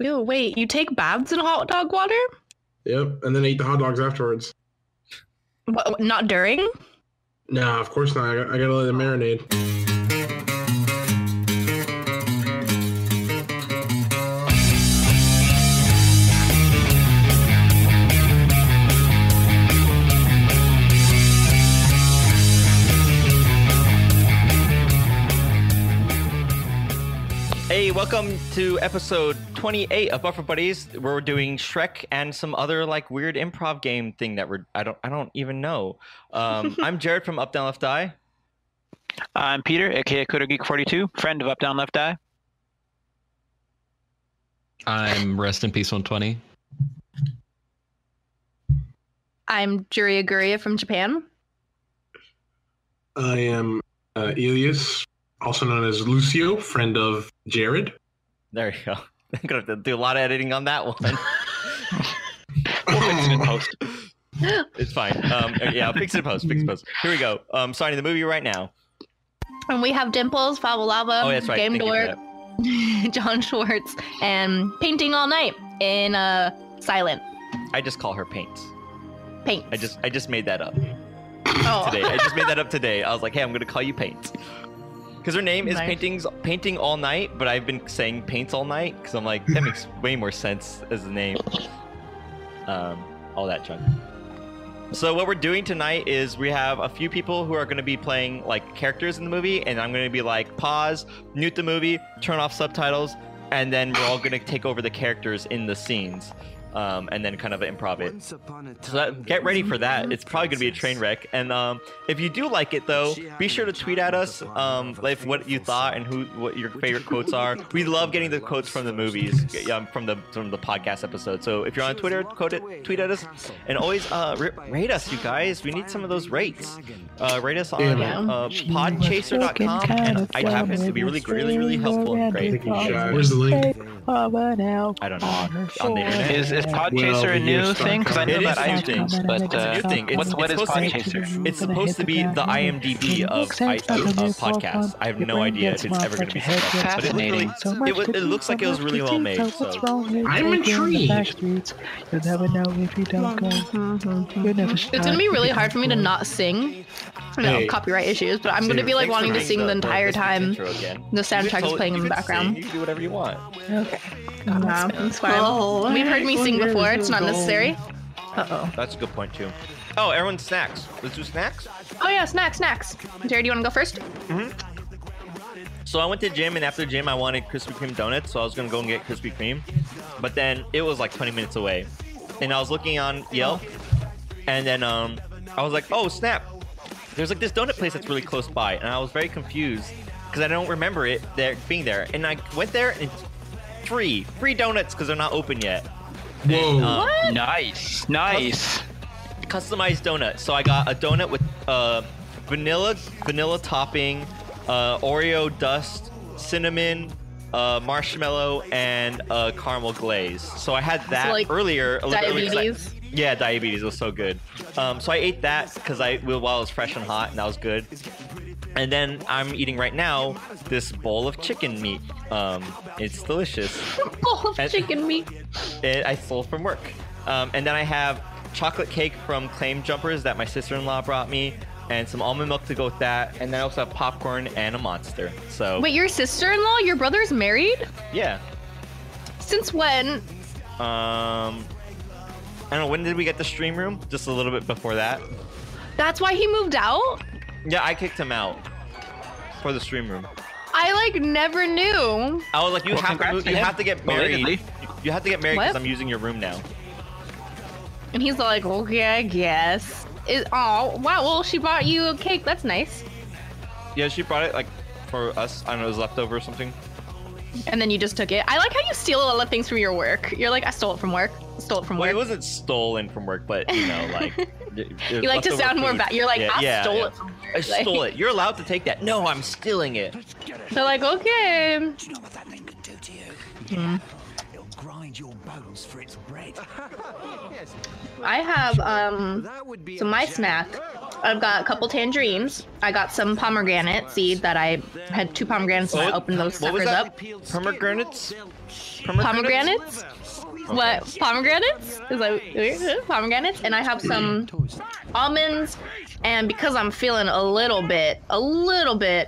Ew, wait, you take baths in hot dog water? Yep, and then eat the hot dogs afterwards. What, not during? Nah, of course not. I gotta let it marinate. Hey, welcome to episode 28 of Buffer Buddies. We're doing Shrek and some other like weird improv game thing that I don't even know. I'm Jared from Up Down Left Eye. I'm Peter, aka CoderGeek42, friend of Up Down Left Eye. I'm Rest in Peace 120. I'm Juria Guria from Japan. I am Elias, also known as Lucio, friend of Jared. There you go. I'm gonna have to do a lot of editing on that one. We'll fix it in post. It's fine. Yeah, I'll fix it in post. Here we go. Starting the movie right now. And we have Dimples, Fava Lava, Oh, that's right. Game Thank you for Dork, that. John Schwartz, and Painting All Night in Silent. I just call her Paints. Paint. I just made that up Oh. today. I just made that up today. I was like, hey, I'm gonna call you Paints. Because her name is Nice. Painting All Night, but I've been saying Paints All Night because I'm like, that makes way more sense as a name. All that junk. So what we're doing tonight is we have a few people who are going to be playing like characters in the movie, and I'm going to be like, pause, mute the movie, turn off subtitles, and then we're all going to take over the characters in the scenes. And then kind of improv it. So get ready for that. It's probably going to be a train wreck. And if you do like it, though, be sure to tweet at us like what you thought and what your favorite quotes are. We love getting the quotes from the movies, from the podcast episode. So if you're on Twitter, tweet at us, and always rate us, you guys. We need some of those rates. Rate us on podchaser.com and iTunes. It'd be really helpful and great. Where's the link? I don't know. On the internet. Is Podchaser a new thing? Because I know It that is a new thing. but It's a new thing. what is Podchaser? It's supposed to be the IMDb of podcasts. I have no idea if it's ever going to be something else, but it looks like it was really well made. So I'm intrigued. It's gonna be really hard for me to not sing. No, Hey. copyright issues, but I'm gonna be like Thanks for wanting to doing sing the entire time. intro again. The soundtrack is playing in the You can background. sing, you can do whatever you want. Okay. It's fine. We've heard me sing before. It's not necessary. Uh-oh. That's a good point too. Oh, everyone snacks. Let's do snacks. Oh yeah, snacks. Jared, you want to go first? So I went to the gym, and after the gym, I wanted Krispy Kreme donuts, so I was gonna go and get Krispy Kreme, but then it was like 20 minutes away, and I was looking on Yelp, and then I was like, oh snap, there's like this donut place that's really close by, and I was very confused because I don't remember it being there, and I went there and it's free donuts because they're not open yet. Whoa. And, Nice. customized donut. So I got a donut with vanilla topping, Oreo dust, cinnamon, marshmallow, and caramel glaze. So I had that So, like, earlier. A little bit diabetes? Yeah, diabetes was so good. So I ate that because while it was fresh and hot, and that was good. And then I'm eating right now this bowl of chicken meat. It's delicious. Bowl of chicken meat. I stole from work. And then I have chocolate cake from Claim Jumpers that my sister-in-law brought me, and some almond milk to go with that. And then I also have popcorn and a Monster. So Wait, your sister-in-law? Your brother's married? yeah. Since when? I don't know, when did we get the stream room? Just a little bit before that. That's why he moved out? Yeah, I kicked him out for the stream room. I like never knew. I was like, you Well, have to congrats move, to you him. have to get married. Belatedly. You have to get married because What? I'm using your room now. And he's like, okay, I guess. Oh, wow, well, she bought you a cake. That's nice. Yeah, she brought it like for us. I don't know, it was leftover or something. And then you just took it. I like how you steal a lot of things from your work. You're like, I stole it from work. Well, it wasn't stolen from work, but you know, like You like to sound more bad. You're like, I stole it from work. I stole it. You're allowed to take that. No, I'm stealing it. They're like, okay. Do you know what that thing can do to you? It'll grind your bones for its bread. I have, so my snack I've got a couple tangerines. I got some pomegranate seed that I had 2 pomegranates and I opened those What was suckers that? up. Pomegranates? Pomegranates? What? Pomegranates? Is that pomegranates? And I have some almonds. And because I'm feeling a little bit,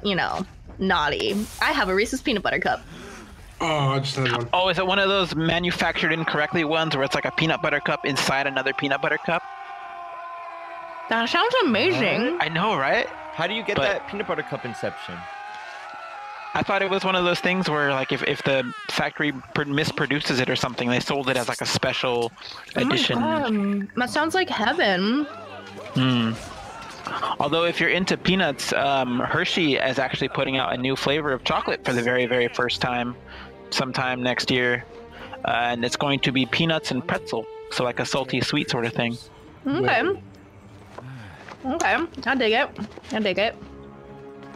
you know, naughty, I have a Reese's peanut butter cup. Oh, I just had one. Oh, is it one of those manufactured incorrectly ones where it's like a peanut butter cup inside another peanut butter cup? That sounds amazing. I know, right? How do you get that peanut butter cup inception? I thought it was one of those things where, like, if the factory misproduces it or something, they sold it as like a special edition. Oh my God. That sounds like heaven. Although, if you're into peanuts, Hershey is actually putting out a new flavor of chocolate for the very, very first time, sometime next year, and it's going to be peanuts and pretzel, so like a salty sweet sort of thing. Okay. Okay, I dig it.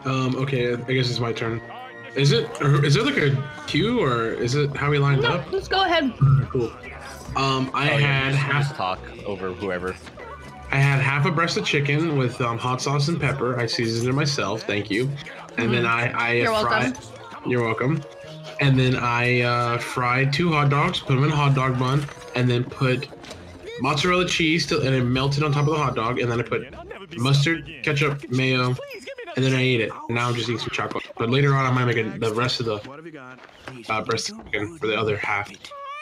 Okay, I guess it's my turn. Is there like a queue, or is it how we lined No, up? let's go ahead. Cool. I had just talk over whoever. I had half a breast of chicken with hot sauce and pepper. I seasoned it myself. Thank you. And then I You're fried. welcome. You're welcome. And then I fried 2 hot dogs, put them in a hot dog bun, and then put mozzarella cheese and then melted on top of the hot dog. And then I put mustard, ketchup, mayo, and then I ate it. And now I'm just eating some chocolate. But later on, I might make the rest of the breast of chicken for the other half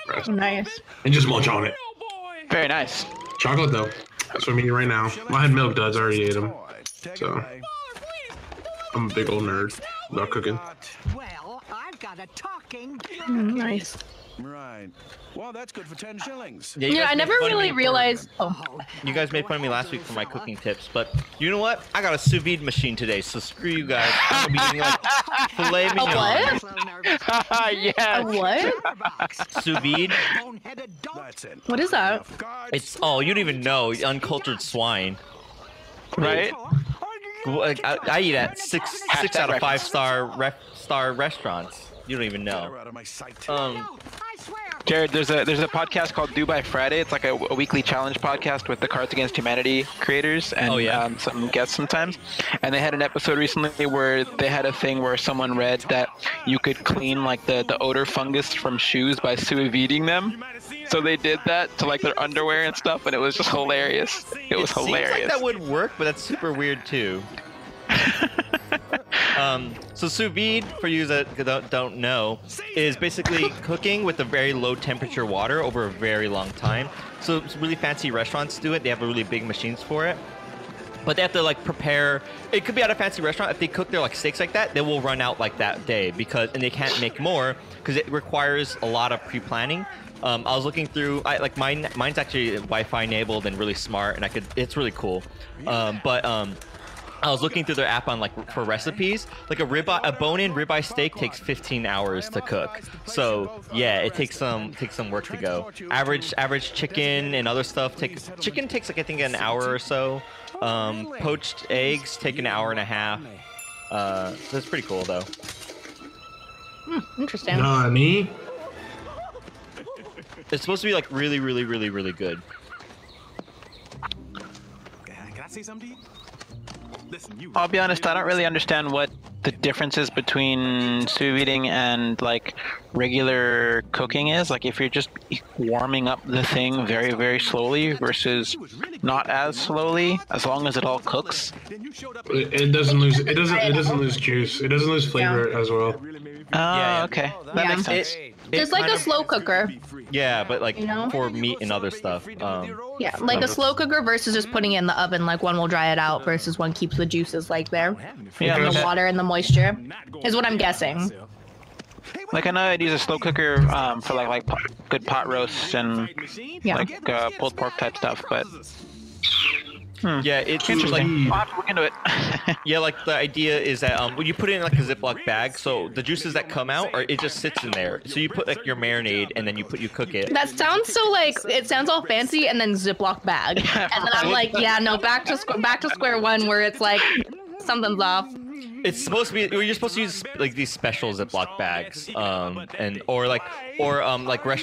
breast. Nice. And just munch on it. Very nice. Chocolate though. That's what I'm eating right now. Well, I had milk duds. I already ate them. So I'm a big old nerd about cooking. Well, I've got a talking. Nice. Right. Well, that's good for 10 shillings. Yeah, you Yeah, guys I made never fun of really me realized. You guys made fun of me last week for my cooking tips, but you know what? I got a sous vide machine today, so screw you guys. I'm gonna be eating like filet mignon. What? Yeah. What? Sous vide? That's it. What is that? It's you don't even know, uncultured swine. Right? I eat at six out of 5-star restaurants. You don't even know. Out of my sight. Jared, there's a podcast called Dubai Friday. It's like a weekly challenge podcast with the Cards Against Humanity creators and some guests sometimes. And they had an episode recently where they had a thing where someone read that you could clean like the odor fungus from shoes by sous videing them. So they did that to like their underwear and stuff, and it was just hilarious. It was hilarious. Seems like that would work, but that's super weird too. So sous vide, for you that don't know, is basically cooking with a very low temperature water over a very long time. So it's really fancy restaurants do it. They have really big machines for it. But they have to like prepare. It could be at a fancy restaurant. If they cook their like steaks like that, they will run out like that day and they can't make more because it requires a lot of pre-planning. I was looking through. Mine's actually Wi-Fi enabled and really smart, and it's really cool. I was looking through their app on for recipes. Like a bone-in ribeye steak takes 15 hours to cook. So yeah, it takes some work to go. Average chicken and other stuff chicken takes like I think an hour or so. Poached eggs take an hour and a half. So it's pretty cool though. Interesting. Nani? It's supposed to be like really, really, really, really good. Can I say something to you? Listen, I'll be honest, I don't really understand what the difference is between sous videing and like regular cooking is. Like if you're just warming up the thing very, very slowly versus not as slowly, as long as it all cooks. It doesn't lose juice. It doesn't lose flavor as well. Oh, okay. That makes sense. Just like a slow cooker. Yeah, but like You know? for meat and other stuff. Yeah, like a slow cooker versus just putting it in the oven. Like one will dry it out versus one keeps the juices like there. Yeah, And the okay. water and the moisture is what I'm guessing. Like I know I'd use a slow cooker for like good pot roasts and Yeah. like pulled pork type stuff, but Yeah, it's interesting. like I'll have to look into it. yeah, like the idea is that when you put it in like a Ziploc bag, so the juices that come out, it just sits in there. So you put like your marinade and then you cook it. That sounds so like it sounds all fancy and then Ziploc bag, and then I'm like, yeah, no, back to square one where it's like something's off. It's supposed to be. You're supposed to use like these special Ziploc bags,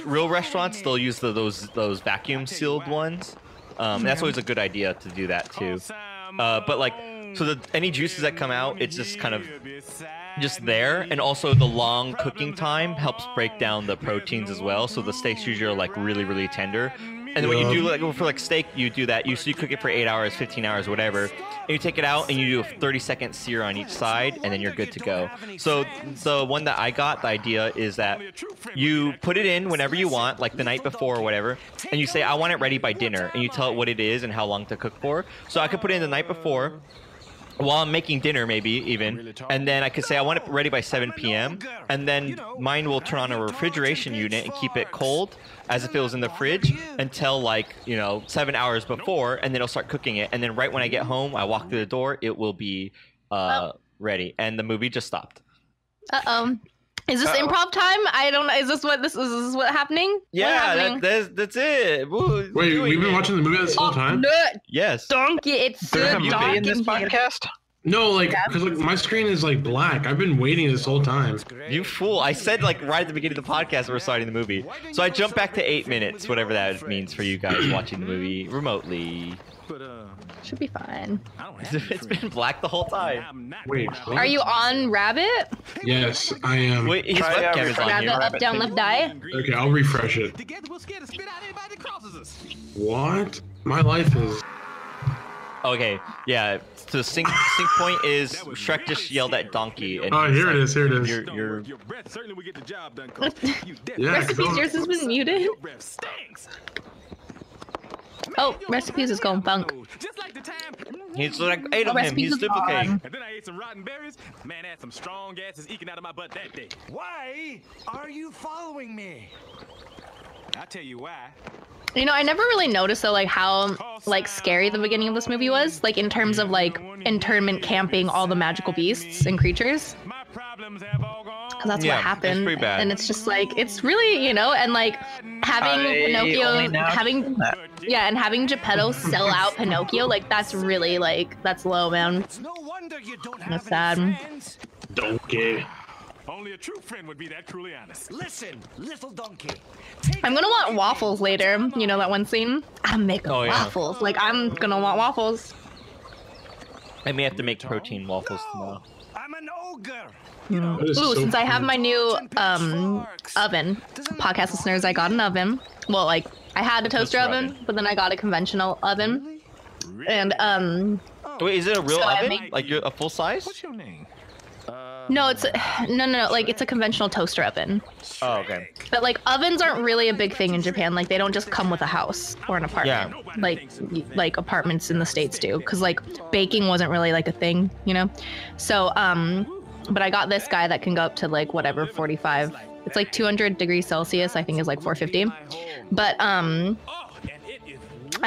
real restaurants they'll use those vacuum sealed ones. That's always a good idea to do that too. But like, so any juices that come out, it's just kind of just there, and also the long cooking time helps break down the proteins as well. So the steaks usually are like really tender. And then when you do like for like steak, you do that. So you cook it for 8 hours, 15 hours, whatever. And you take it out and you do a 30-second sear on each side, and then you're good to go. So the one that I got, the idea is that you put it in whenever you want, like the night before or whatever, and you say, I want it ready by dinner, and you tell it what it is and how long to cook for. So I could put it in the night before, while I'm making dinner, maybe even, and then I could say I want it ready by 7 p.m. and then mine will turn on a refrigeration unit and keep it cold as if it was in the fridge until like 7 hours before, and then it'll start cooking it. And then right when I get home, I walk through the door, it will be ready. And the movie just stopped. Is this improv time? I don't know. Is this what happening? Yeah, that's it. Woo, wait, we've been watching the movie this whole time? Yes. Donkey, it's so dark in this podcast. No, like, because like my screen is like black. I've been waiting this whole time. You fool! I said like right at the beginning of the podcast we're starting the movie, so I jumped back to 8 minutes, whatever that means for you guys watching the movie remotely. Should be fine. It's been black the whole time. Wait, what? Are you on Rabbit? Yes, I am. Wait, his webcam is on Rabbit, here. up, down, left, die. Okay, I'll refresh it. What? My life is... Okay, yeah. So the sync point is Shrek just yelled at Donkey. And Oh, here it is. Here it is. You're... Yeah, Recipes, yours has been muted. Oh, Recipes is going funk. He's like 8 of him. He's duplicating. And then I ate some rotten berries. Man, I had some strong gases eking out of my butt that day. Why are you following me? I'll tell you why. You know, I never really noticed though, like how like scary the beginning of this movie was, like in terms of like internment camping all the magical beasts and creatures. My problems have all gone. Because that's Yeah, what happened. it's pretty bad. And it's just like it's really, and like having Pinocchio, having Geppetto sell out Pinocchio, like that's really like that's low, man. No wonder you don't That's have any sad. friends. Donkey. Only a true friend would be that cruelly honest. Listen, little donkey. I'm gonna want waffles later. You know that one scene? I'm making waffles. Like I'm gonna want waffles. I may have to make protein waffles tomorrow. I'm an ogre. That is Ooh, so since I have funny. my new oven, podcast listeners, I got an oven. Well, like I had a toaster oven, but then I got a conventional oven. And Wait, is it a real So I oven? make- Like you're a full size? What's your name? no, like it's a conventional toaster oven. Oh, okay. But like ovens aren't really a big thing in Japan. Like they don't just come with a house or an apartment. Yeah. Like apartments in the States do, because like baking wasn't really like a thing, So but I got this guy that can go up to like whatever 45. It's like 200 degrees Celsius. I think is like 450. But I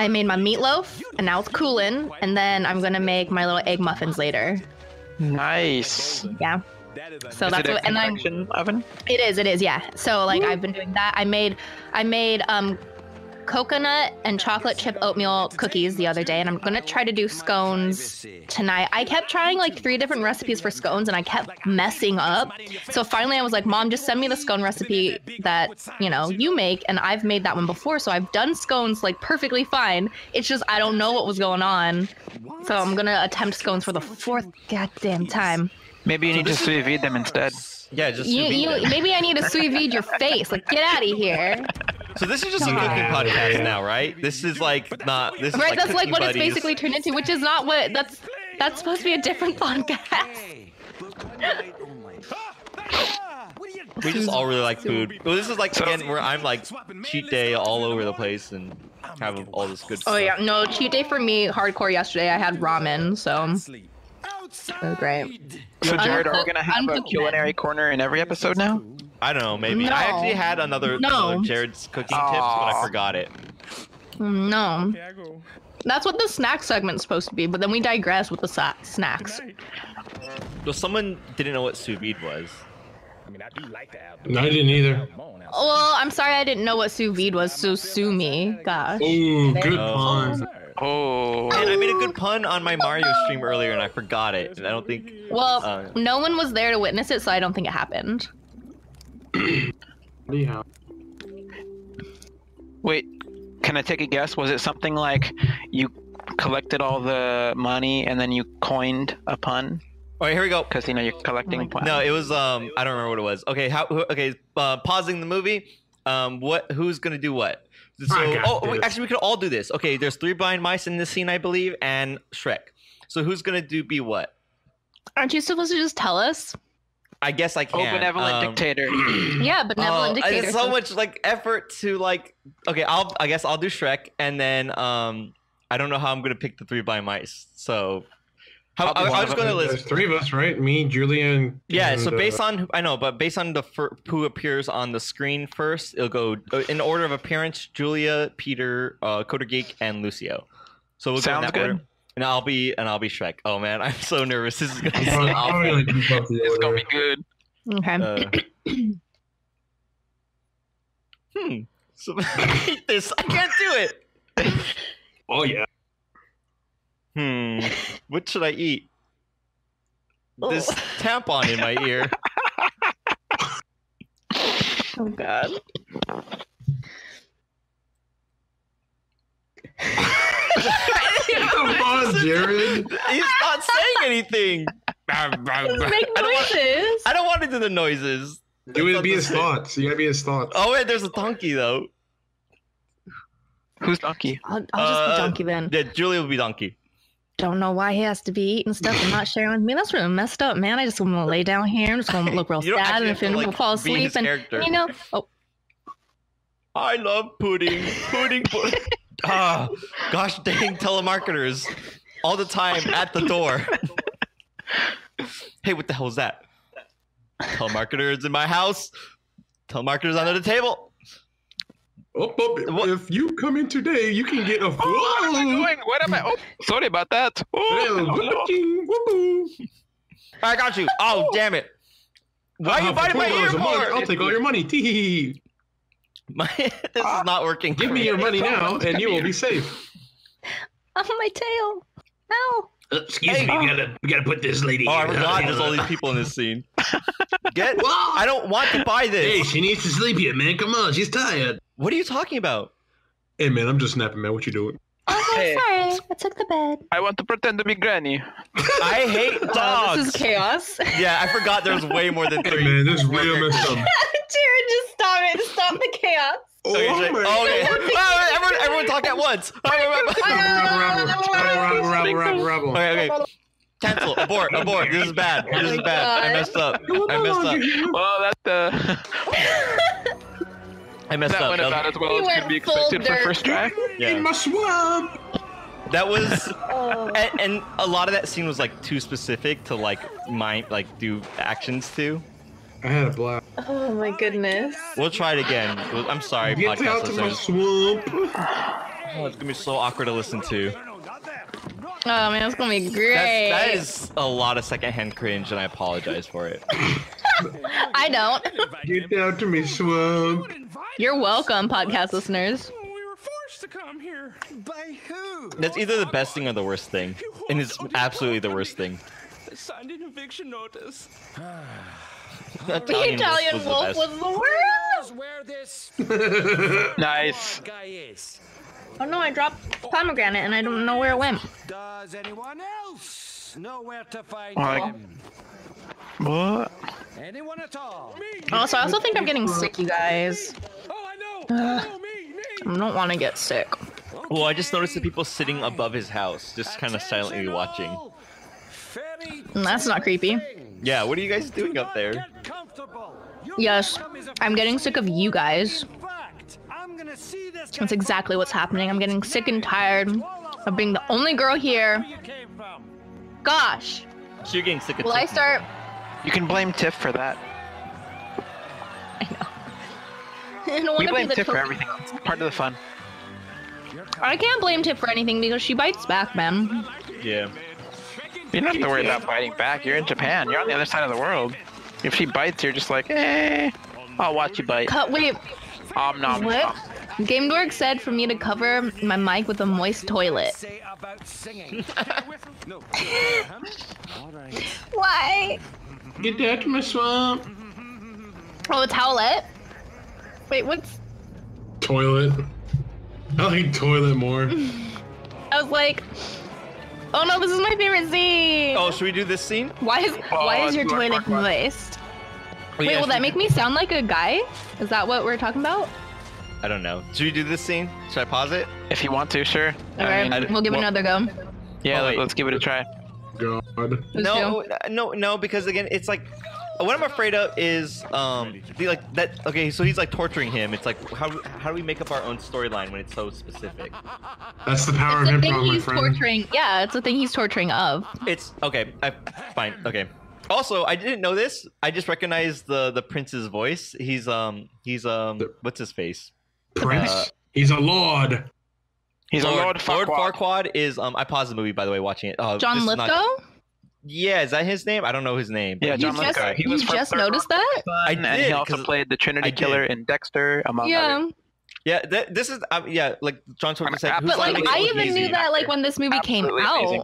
made my meatloaf and now it's cooling, and then I'm gonna make my little egg muffins later. Nice. Yeah. So Is that's it a what, and then convection oven? it is, yeah. So like I've been doing that. I made coconut and chocolate chip oatmeal cookies the other day, and I'm gonna try to do scones tonight. I kept trying like 3 different recipes for scones and I kept messing up. So finally I was like, Mom, just send me the scone recipe that you make, and I've made that one before, so I've done scones like perfectly fine. It's just I don't know what was going on. So I'm gonna attempt scones for the 4th goddamn time. Maybe you need to sous vide them instead. Yeah, just Maybe I need to sous vide your face. Like, get out of here. So this is just a cooking podcast now, right? This is like not this. Right, is that's like cooking what buddies. it's basically turned into, which is not what that's supposed to be a different podcast. Hey, but one night only. We just all really like food. Well, this is like again where I'm like cheat day all over the place and have all this good stuff. Oh yeah, no, cheat day for me, hardcore yesterday. I had ramen, so it was great. So Jared, are we gonna have a Uncooked culinary corner in every episode now? I don't know, maybe. No. I actually had another Jared's cooking tips, but I forgot it. No, that's what the snack segment's supposed to be, but then we digress with the snacks. Well, someone didn't know what sous vide was. I mean, I do like the album. No, I didn't either. Well, I'm sorry I didn't know what sous vide was, so sue me. Gosh. Ooh, good Oh. pun. Oh. And I made a good pun on my Mario stream earlier, and I forgot it. And I don't think. Well, no one was there to witness it, so I don't think it happened. Yeah. Wait, can I take a guess? Was it something like you collected all the money and then you coined a pun? All right, here we go. Because you're collecting puns. No, it was I don't remember what it was. Okay, pausing the movie. Who's gonna do what? So actually we could all do this. Okay, there's 3 blind mice in this scene, I believe, and Shrek. So who's gonna be what? Aren't you supposed to just tell us? I guess I can. Oh, benevolent dictator. Yeah, benevolent dictator. It's so much effort to Okay, I guess I'll do Shrek, and then I don't know how I'm gonna pick the 3 blind mice. So I was gonna list. There's 3 of us, right? Me, Julia, and so based on based on who appears on the screen first, it'll go in order of appearance: Julia, Peter, Coder Geek, and Lucio. So we'll go in that order. And I'll be Shrek. Oh man, I'm so nervous. This is gonna be so awful. It's gonna be good. Okay. So this I can't do it. Oh yeah. What should I eat? This tampon in my ear. Oh god. Come on, Jared. He's not saying anything. Make noises. I don't want to do the noises. You would be his thoughts. You gotta be his thoughts. Oh wait, there's a donkey though. Who's donkey? I'll just be donkey then. Yeah, Julia will be donkey. Don't know why he has to be eating stuff and not sharing with me. That's really messed up, man. I just want to lay down here. I'm just gonna look real sad, and if he will fall asleep, and oh. I love pudding. Pudding. Gosh dang telemarketers. All the time at the door. Hey, what the hell is that? Telemarketers in my house. Telemarketers under the table. If you come in today, you can get a. Where am I going? What am I? Oh, sorry about that. I got you. Oh, damn it. Why are you biting my ear for? I'll take all your money. Tee. This is not working. Give me your money now, and you will be safe. Oh, my tail. Ow. Excuse me, we gotta put this lady. I forgot there's all these people in this scene. I don't want to buy this. Hey, she needs to sleep here, man. Come on, she's tired. What are you talking about? Hey, man, I'm just snapping, man. What you doing? Oh, Hey. sorry. I took the bed. I want to pretend to be Granny. I hate dogs. This is chaos. Yeah, I forgot there's way more than 3. Hey, man, this is real messed up. Jared, just stop it. Just stop the chaos. Okay. Everyone talk at once. Okay. Cancel. Abort. This is bad. I messed up. Well, I messed that up. went about as well as could be expected for first try. Yeah. In my swamp. That was, and a lot of that scene was too specific to do actions to. I had a blast. Oh my goodness. We'll try it again. I'm sorry, Get podcast out to my listeners. swamp. Oh, it's gonna be so awkward to listen to. Oh man, it's gonna be great. That is a lot of secondhand cringe, and I apologize for it. I don't. Get out to my swamp. You're welcome, podcast listeners. We were forced to come here. By who? That's either the best thing or the worst thing, and it's absolutely the worst thing. They signed an eviction notice. The Italian wolf was the worst. Where this Nice. guy is. Oh no, I dropped pomegranate and I don't know where it went. Does anyone else know where to find Like- him? What? Anyone at all? Also, I also think I'm getting sick, you guys. Oh, I know. Me. I don't want to get sick. Well, I just noticed the people sitting above his house, just kind of silently watching. That's not creepy. Yeah, what are you guys doing up there? Yes, I'm getting sick of you guys. That's exactly what's happening. I'm getting sick and tired of being the only girl here. Gosh. So you're getting sick of Will I start? You can blame Tiff for that. I know. I don't We want to be blame the Tiff for everything. It's part of the fun. I can't blame Tiff for anything because she bites back, man. Yeah. You don't have to worry about biting back. You're in Japan. You're on the other side of the world. If she bites, you're just like, I'll watch you bite. Wait, Om nom what? nom. Game Dork said for me to cover my mic with a moist toilet. Why? Get out to my swamp. Oh, a towelette? Wait, what's... Toilet. I like toilet more. Okay, I was like, oh no, this is my favorite scene. Oh, should we do this scene? Why is your toilet moist? Wait, will that make me sound like a guy? Is that what we're talking about? I don't know. Should we do this scene? Should I pause it? If you want to, sure. Alright, we'll give it another go. Yeah, Oh, wait. let's give it a try. God. No, because again, it's like what I'm afraid of is like that. Okay, so he's like torturing him. It's like how do we make up our own storyline when it's so specific? That's the power It's of the thing improv, my he's friend. torturing. Yeah, it's the thing he's torturing of. It's okay. Fine. Okay. Also, I didn't know this. I just recognized the prince's voice. He's what's his face? Prince? He's a lord. He's Lord a Lord Farquaad. Lord Farquaad is I paused the movie by the way watching it. John this is Lithgow? not- Yeah, is that his name? I don't know his name. Yeah, John Lithgow. He was You from just Third noticed Rock that? Sun, I and did, he also 'cause played the Trinity I Killer did. in Dexter, among Yeah. others. Yeah, this is yeah, like John Torkin said. But, who's But like, like I so even easy. knew that like when this movie came Absolutely out. amazing.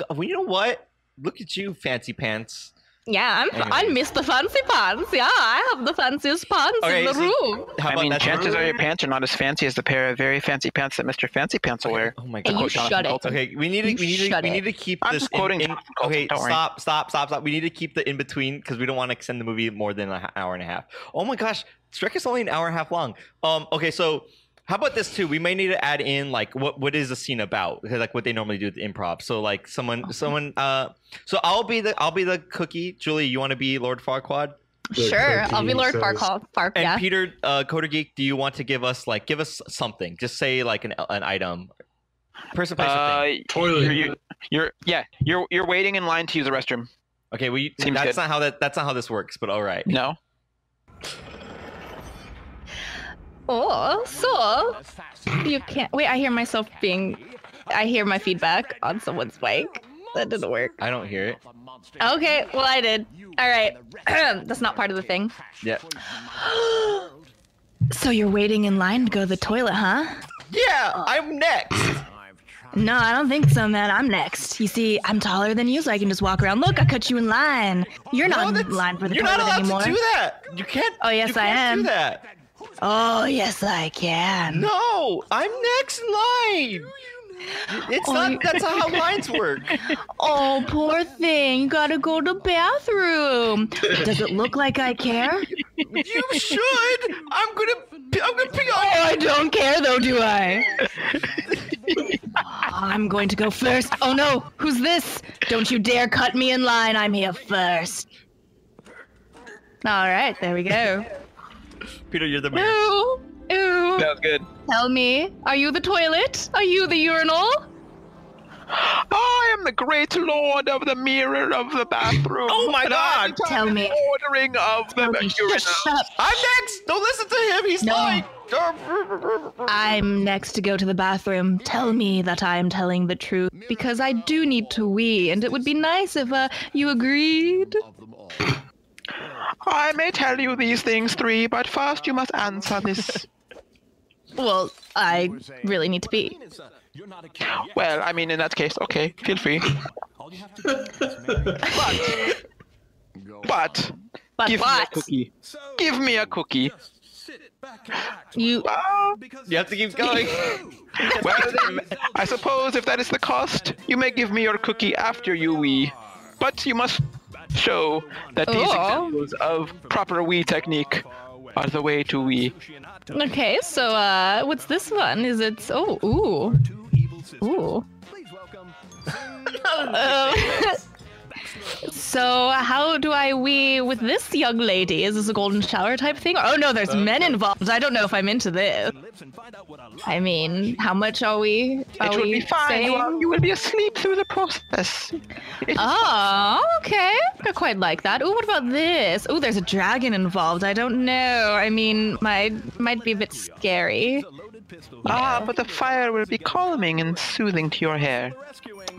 Well, you know what? Look at you, fancy pants. Yeah, I'm Anyways. Mr. Fancy Pants. Yeah, I have the fanciest pants Okay, in the so- room. How I about mean, that? chances are your pants are not as fancy as the pair of very fancy pants that Mr. Fancy Pants will wear. Oh my Hey, god. you shut it. Colton. Okay, we need to keep I'm this just quoting Jonathan Colton, okay, don't worry. stop. We need to keep the in between because we don't want to extend the movie more than an hour and a half. Oh my gosh, Shrek is only an hour and a half long. Okay, so how about this too? We may need to add in like what is the scene about? Because like what they normally do with the improv. So like someone so I'll be the cookie. Julie, you want to be Lord Farquaad? Sure, I'll be Lord says- Farquaad. And Yeah. Peter, Coder Geek, do you want to give us something? Just say like an item. Person, place, or thing. Toilet. You're waiting in line to use the restroom. Okay, well, Seems that's good. not how that's not how this works. But all right. No. Oh, so you can't wait. I hear my feedback on someone's mic. That didn't work. I don't hear it. Okay, well I did. All right, that's not part of the thing. Yeah. So you're waiting in line to go to the toilet, huh? Yeah, I'm next. No, I don't think so, man. I'm next. You see, I'm taller than you, so I can just walk around. Look, I cut you in line. You're not in line for the You're toilet not allowed anymore. to do that. You can't. Oh, yes, you I can't am. Do that. Oh, yes, I can. No, I'm next in line. It's not. That's not how lines work. Oh, poor thing. You gotta go to the bathroom. Does it look like I care? You should. I'm gonna pee on Oh, I don't care though, do I? I'm going to go first. Oh no, who's this? Don't you dare cut me in line. I'm here first. All right, there we go. Peter, you're the mayor. Ooh, ooh. That was good. Tell me, are you the toilet? Are you the urinal? I am the great lord of the mirror of the bathroom. Oh my and God. I'm Tell me. ordering of the urinal. Shut up. I'm next. Don't listen to him. He's No. lying. I'm next to go to the bathroom. Tell me that I'm telling the truth, because I do need to wee, and it would be nice if you agreed. I may tell you these things, three, but first you must answer this. Well, I really need to pee. Well, I mean, in that case, okay, feel free. But But give me a what? cookie. Give me a cookie. You You have to keep going. Well, then, I suppose if that is the cost, you may give me your cookie after you wee. But you must show that these Oh. examples of proper wee technique are the way to wee. okay? So, what's this one? Is it? Oh, ooh, ooh. So, how do I wee with this young lady? Is this a golden shower type thing? Oh no, there's men involved. I don't know if I'm into this. I mean, how much are we? It will be fine. You will be asleep through the process. Oh, okay. I quite like that. Ooh, what about this? Ooh, there's a dragon involved. I don't know. I mean, might be a bit scary. But the fire will be calming and soothing to your hair.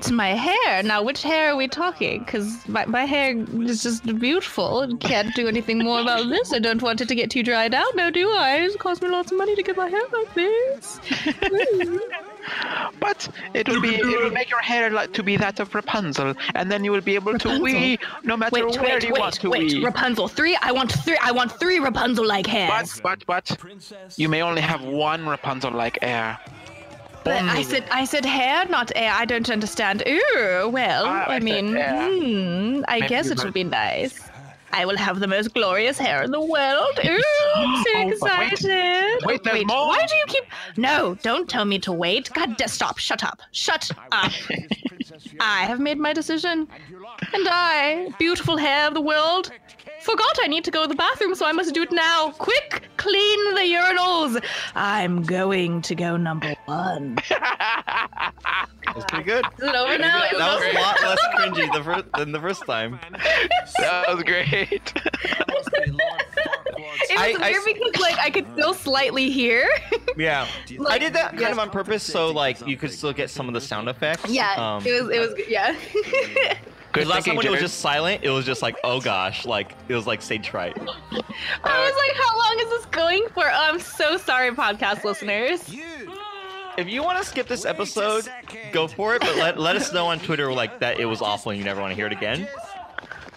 To my hair. Now, which hair are we talking? Because my hair is just beautiful and can't do anything more about this. I don't want it to get too dried out, no, do I? It costs me lots of money to get my hair like this. But it will make your hair like to be that of Rapunzel, and then you will be able to Rapunzel? wee no matter where you want to wee. Rapunzel. I want three Rapunzel-like hairs. But you may only have one Rapunzel-like hair. But I said hair, not air. I don't understand. Ooh, well, I mean, I guess it would be nice. I will have the most glorious hair in the world. Ooh, I'm so excited. Wait, there's more. Why do you keep... No, don't tell me to wait. God, stop. Shut up. Shut up. I have made my decision. And I, beautiful hair of the world, forgot I need to go to the bathroom, so I must do it now. Quick, clean the urinals. I'm going to go number 1. That's pretty good. Is it over now? That was a lot less cringy than the first time. That was great. It was weird because like I could still slightly hear. Yeah, Like, I did that kind of on purpose, so like you could still get some of the sound effects. Yeah, it was yeah. Because last time when it was Jared. just silent, it was just like, oh gosh, like it was like stage fright. I was like, how long is this going for? Oh, I'm so sorry, podcast listeners. If you want to skip this episode, go for it, but let us know on Twitter like that it was awful and you never want to hear it again.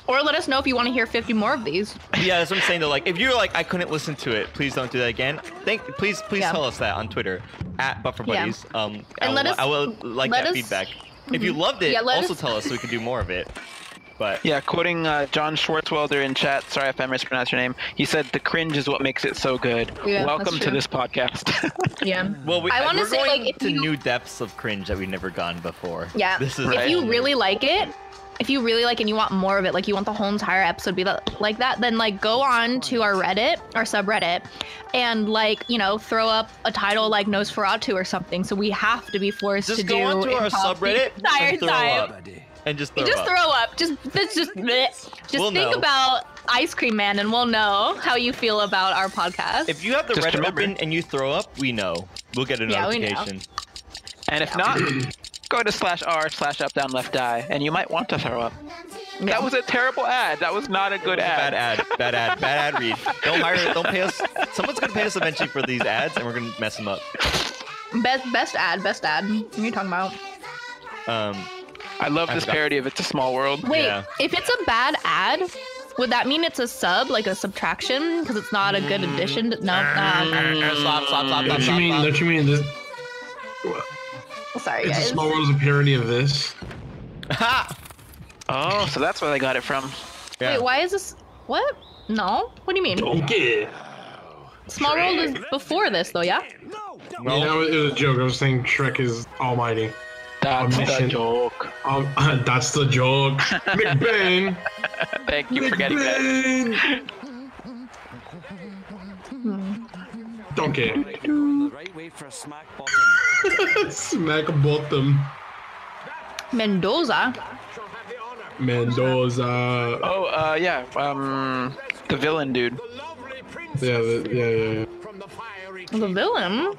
Or let us know if you want to hear 50 more of these. Yeah, that's what I'm saying though. Like, if you're like, I couldn't listen to it, please don't do that again. Please tell us that on Twitter at BufferBuddies. I will like that feedback. If you loved it, also tell us so we can do more of it. But yeah, quoting John Schwartzwelder in chat. Sorry if I mispronounced your name. He said, "The cringe is what makes it so good." Yeah, Welcome to this podcast. Yeah. Well, we're say, going like, to new depths of cringe that we've never gone before. Yeah. This is if you really like it, and you want more of it, like you want the whole entire episode be like that, then like go on to our Reddit, our subreddit, and like, you know, throw up a title like Nosferatu or something. So we have to be forced to do. Just go on to our subreddit and throw up. And just throw up. Just We'll think know. about Ice Cream Man, and we'll know how you feel about our podcast. If you have the Reddit open and you throw up, we know. We'll get a notification. And if not, go to /r/up-down-left-die, and you might want to throw up. Yeah. That was a terrible ad. That was not a good ad. Bad ad read. Don't pay us. Someone's gonna pay us eventually for these ads, and we're gonna mess them up. Best ad. What are you talking about? I love this parody of It's a Small World. Wait, if it's a bad ad, would that mean it's a sub, like a subtraction? Because it's not a good addition? No. Stop. Don't you mean this? Sorry, It's guys. a Small World is a parody of this. Oh, so that's where they got it from. Yeah. Wait, why is this? What? No? What do you mean? Donkey. Small World is before this, though, yeah? No, it was a joke. I was saying Shrek is almighty. That's the Omniscient. joke. That's the joke. McBain. Thank you for getting that. Donkey. The right way for a smack bottom. Smack bottom. Mendoza? Mendoza. Oh, yeah. The villain dude. Yeah. The villain?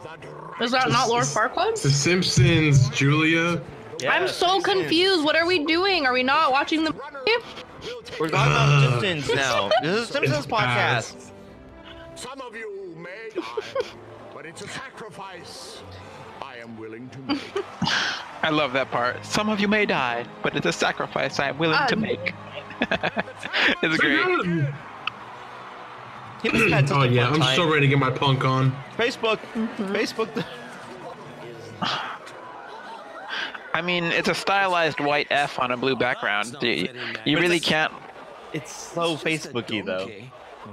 Is that not Lord Farquaad? The Simpsons, Julia. Yeah, I'm so confused. What are we doing? Are we not watching the movie? We're talking about Simpsons now. This is a Simpsons podcast. Some of you may die, but it's a sacrifice I am willing to make. I love that part. Some of you may die, but it's a sacrifice I am willing to make. It's great. Oh yeah, I'm so ready to get my punk on. Facebook. I mean, it's a stylized white F on a blue background. You really can't. It's so Facebooky though.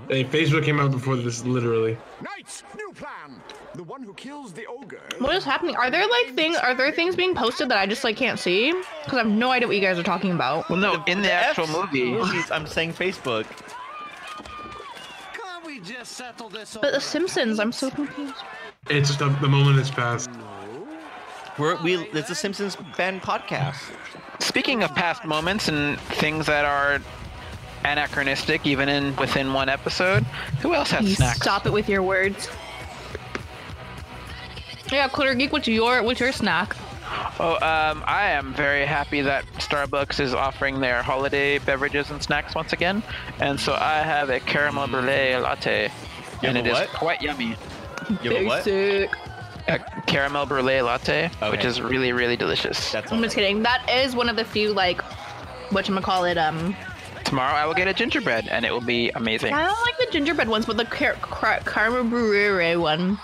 Hey, Facebook came out before this, literally. Knights, new plan. The one who kills the ogre. What is happening? Are there like things? Are there things being posted that I just like can't see? Because I have no idea what you guys are talking about. Well, no, in the actual F's movie. movies, I'm saying Facebook. Can't we just settle this But The Simpsons, I'm so confused. It's just the moment it's passed. It's a Simpsons fan podcast. Speaking of past moments and things that are anachronistic, even within one episode, who else has You snacks? stop it with your words. Yeah, Glitter Geek, what's your snack? Oh, I am very happy that Starbucks is offering their holiday beverages and snacks once again, and so I have a caramel brulee latte, and it is quite yummy. You have a what? Basic. A caramel brulee latte, which is really, really delicious. I'm just kidding. That is one of the few like, whatchamacallit, Tomorrow I will get a gingerbread, and it will be amazing. I don't like the gingerbread ones, but the caramel brulee one.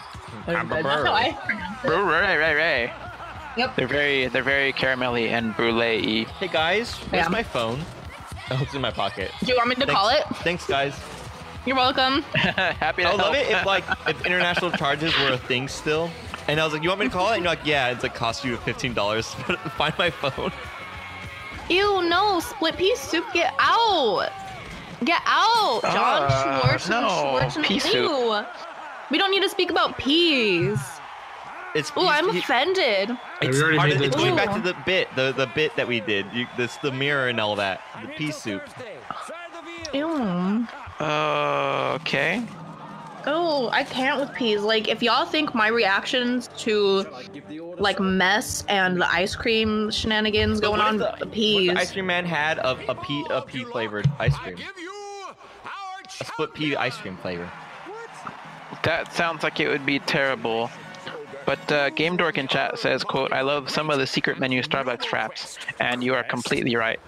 That's how I pronounce Right. Yep. They're very caramelly and brulee-y. Hey guys, where's my phone? Oh, it's in my pocket. Do you want me to call it? Thanks, guys. You're welcome. Happy to I would love help. it if international charges were a thing still. And I was like, you want me to call it? And you're like, yeah, it's like cost you $15 to find my phone. Ew, no, split pea soup, get out. Get out, John Schwartz. No, pea soup. Ew. We don't need to speak about peas. It's Oh, I'm offended. It's, already made it's the going Ooh. back to the bit that we did. The mirror and all that. The pea soup. Ew. Okay. Oh, I can't with peas. Like, if y'all think my reactions to, like, mess and the ice cream shenanigans going on, the peas. What the ice cream man had of a pea flavored ice cream. A split pea ice cream flavor. That sounds like it would be terrible. But Game Dork in chat says, quote, I love some of the secret menu Starbucks fraps, and you are completely right.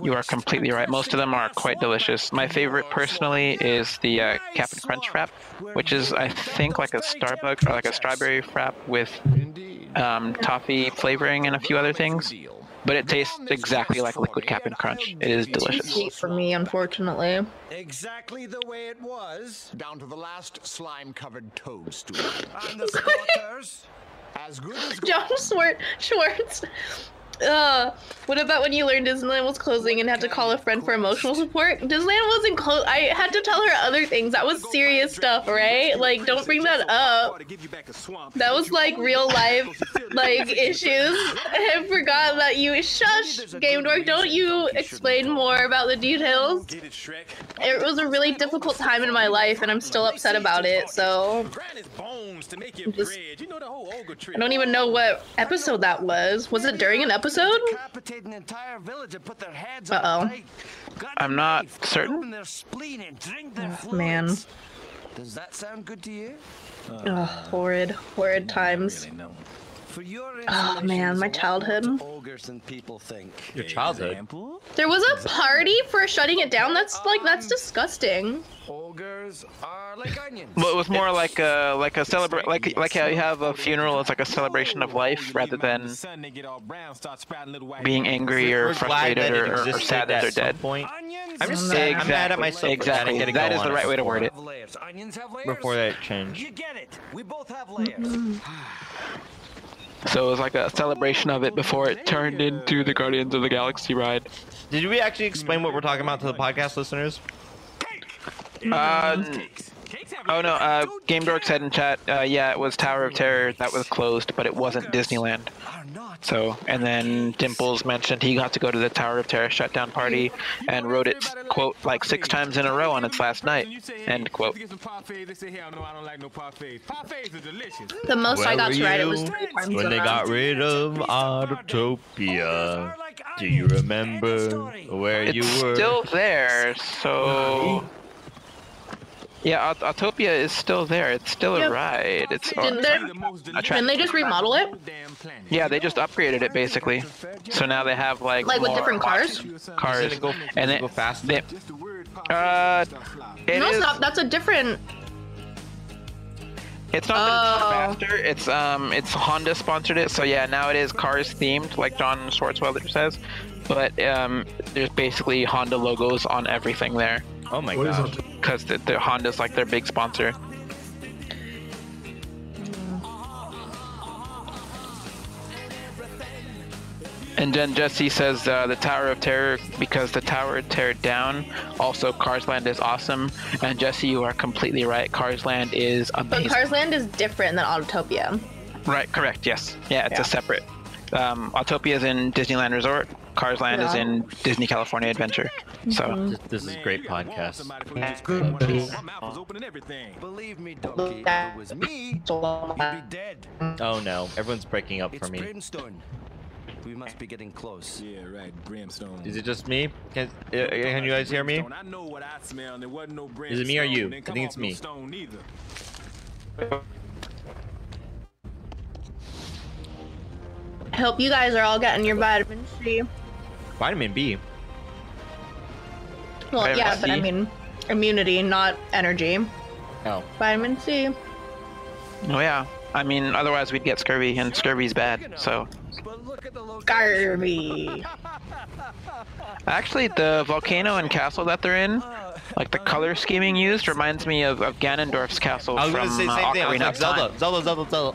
You are completely right. Most of them are quite delicious. My favorite personally is the Cap'n Crunch frap, which is, I think, like a Starbucks or like a strawberry frap with toffee flavoring and a few other things. But it tastes exactly like liquid Cap'n Crunch. It is delicious. Sweet for me, unfortunately. Exactly the way it was. Down to the last slime-covered toadstool. And the squatters. As good as John Schwartz. What about when you learned Disneyland was closing and had to call a friend for emotional support? Disneyland wasn't closed. I had to tell her other things. That was serious stuff, right? Like, don't bring that up. That was like real life, like, issues. I forgot that you shush, Game Dork. Don't you explain more about the details? It was a really difficult time in my life, and I'm still upset about it. So, I don't even know what episode that was. Was it during an episode? Uh-oh. I'm not certain. Oh, man. Does that sound good to you? Horrid times. Oh man, my childhood. Your childhood? There was a party for shutting it down? That's disgusting. Ogres are like onions. Well, it was more like a celebration, like how you have a funeral as like a celebration of life rather than being angry or frustrated or sad that they're dead. I'm just saying, I'm mad at myself. Exactly. That is the right way to word it. Before that change. You get it. We both have layers. So it was like a celebration of it before it turned into the Guardians of the Galaxy ride. Did we actually explain what we're talking about to the podcast listeners? Oh no, Game Dork said in chat, yeah, it was Tower of Terror that was closed, but it wasn't Disneyland. So, and then Dimples mentioned he got to go to the Tower of Terror shutdown party and wrote it, quote, like 6 times in a row on its last night, end quote. The most I got to ride it was 3 times. When they got rid of Autotopia, do you remember where you were? It's still there, so... Yeah, Autopia is still there. It's still a ride. It's Didn't they just remodel it? Yeah, they just upgraded it basically. So now they have like with more different cars? Cars. And it go faster. No, It's not. That's a different. It's not that it's faster. It's Honda sponsored it. So yeah, now it is Cars themed, like John Swartzwelder says. But there's basically Honda logos on everything there. Oh my god. Because the Honda's like their big sponsor. And then Jesse says the Tower of Terror, because the Tower teared down. Also, Cars Land is awesome. And Jesse, you are completely right. Cars Land is amazing. But Cars Land is different than Autotopia. Right, correct, yes. Yeah, it's a separate. Autopia is in Disneyland Resort. Cars Land is in Disney California Adventure. So this is a great podcast. Believe me, Donkey, if it was me, you'd be dead. Oh no, everyone's breaking up for me. Brimstone. We must be getting close. Yeah, right, brimstone. Is it just me? Can you guys hear me? I know what I smell, and there wasn't no brimstone. Is it me or you? Didn't I think come it's off no me. stone either. I hope you guys are all getting your vitamin C. Vitamin B. Well, Vitamin yeah, but I C? mean, immunity, not energy. Oh. Vitamin C. oh yeah, I mean, otherwise we'd get scurvy, and scurvy's bad. So. Scurvy. Actually, the volcano and castle that they're in, like the color scheming used, reminds me of Ganondorf's castle I was from gonna say the same thing. I was Ocarina like, of Time. Zelda.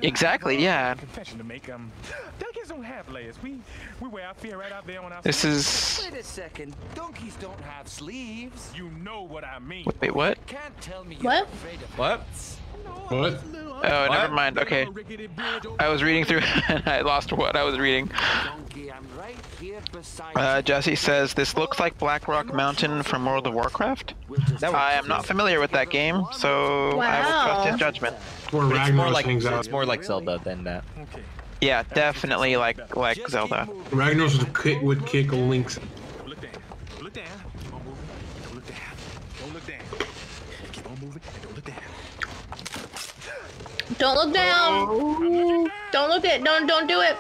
Exactly, yeah. Confession to make. Donkeys don't have layers. We wear our fear right out there on our. This is. Wait a second. Donkeys don't have sleeves. You know what I mean. Wait, what? Can't tell me What? you're afraid of What? What? Oh, never mind. Okay. I was reading through and I lost what I was reading. Donkey. I'm right here beside Jesse says, this looks like Blackrock Mountain from World of Warcraft. That I am not familiar with that game, so I will trust his judgment. Where It's more Ragnar like sings out. it's more like Zelda than that. Okay. Yeah, definitely like Zelda. Ragnar would kick Link's. Look down. Look down. Keep on moving. Don't look down. Don't look down. Keep on moving. And don't look down. Don't look down. Don't look it. Don't do it.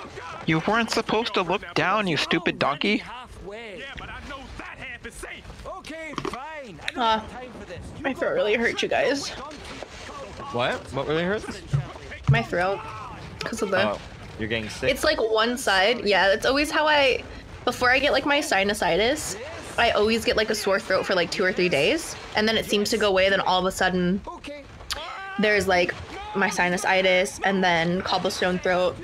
You weren't supposed to look down, you stupid donkey. halfway. Yeah, but I know that half is safe. Okay, fine. I don't Ah, have time for this. my throat really hurt, you guys. What? What really hurts? My throat, because of the. Oh, you're getting sick. It's like one side. Yeah, that's always how I. Before I get like my sinusitis, I always get like a sore throat for like 2 or 3 days, and then it seems to go away. Then all of a sudden, Okay. there's like my sinusitis, and then cobblestone throat,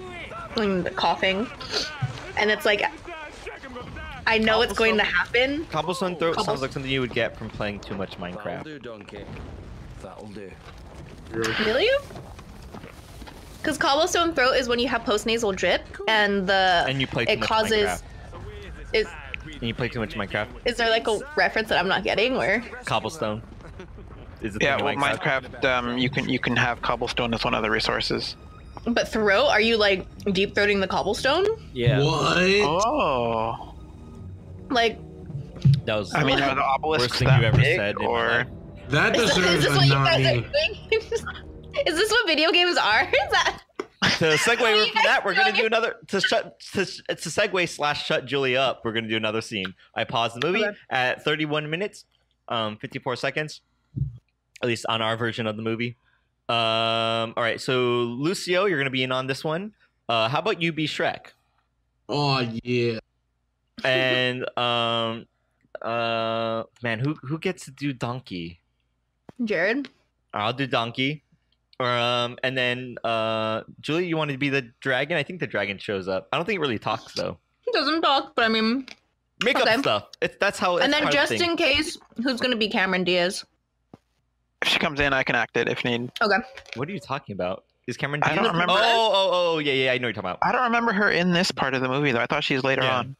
and coughing, and it's like I know it's going to happen. Cobblestone throat sounds like something you would get from playing too much Minecraft. do, Donkey. That'll do. Really? Because cobblestone throat is when you have postnasal drip, and And you play too it much causes. Is And you play too much Minecraft. is there like a reference that I'm not getting? Where? Cobblestone. Is the Yeah, thing well, in Minecraft. Minecraft, you can have cobblestone as one of the resources. But throat? Are you like deep throating the cobblestone? Yeah. What? Oh. Like, That was I mean, are the worst obelisks thing that you ever big, said in my or? life. That is deserves this a what you guys are nani. doing? Is this what video games are? Is that? To segue What are you from guys that, we're gonna doing? do another it's a segue / shut Julie up. We're gonna do another scene. I paused the movie Okay. at 31 minutes, 54 seconds, at least on our version of the movie. All right, so Lucio, you're gonna be in on this one. How about you be Shrek? Oh yeah. And man, who gets to do Donkey? Jared? I'll do Donkey. And then Julie, you want to be the dragon? I think the dragon shows up. I don't think it really talks though. He doesn't talk, but I mean. Make up Okay. stuff. That's how. And it's then part of just the thing. in case, who's gonna be Cameron Diaz? If she comes in, I can act it if need. Okay. What are you talking about? Is Cameron? I don't Diaz- remember. Oh, yeah. I know what you're talking about. I don't remember her in this part of the movie though. I thought she's later Yeah. on.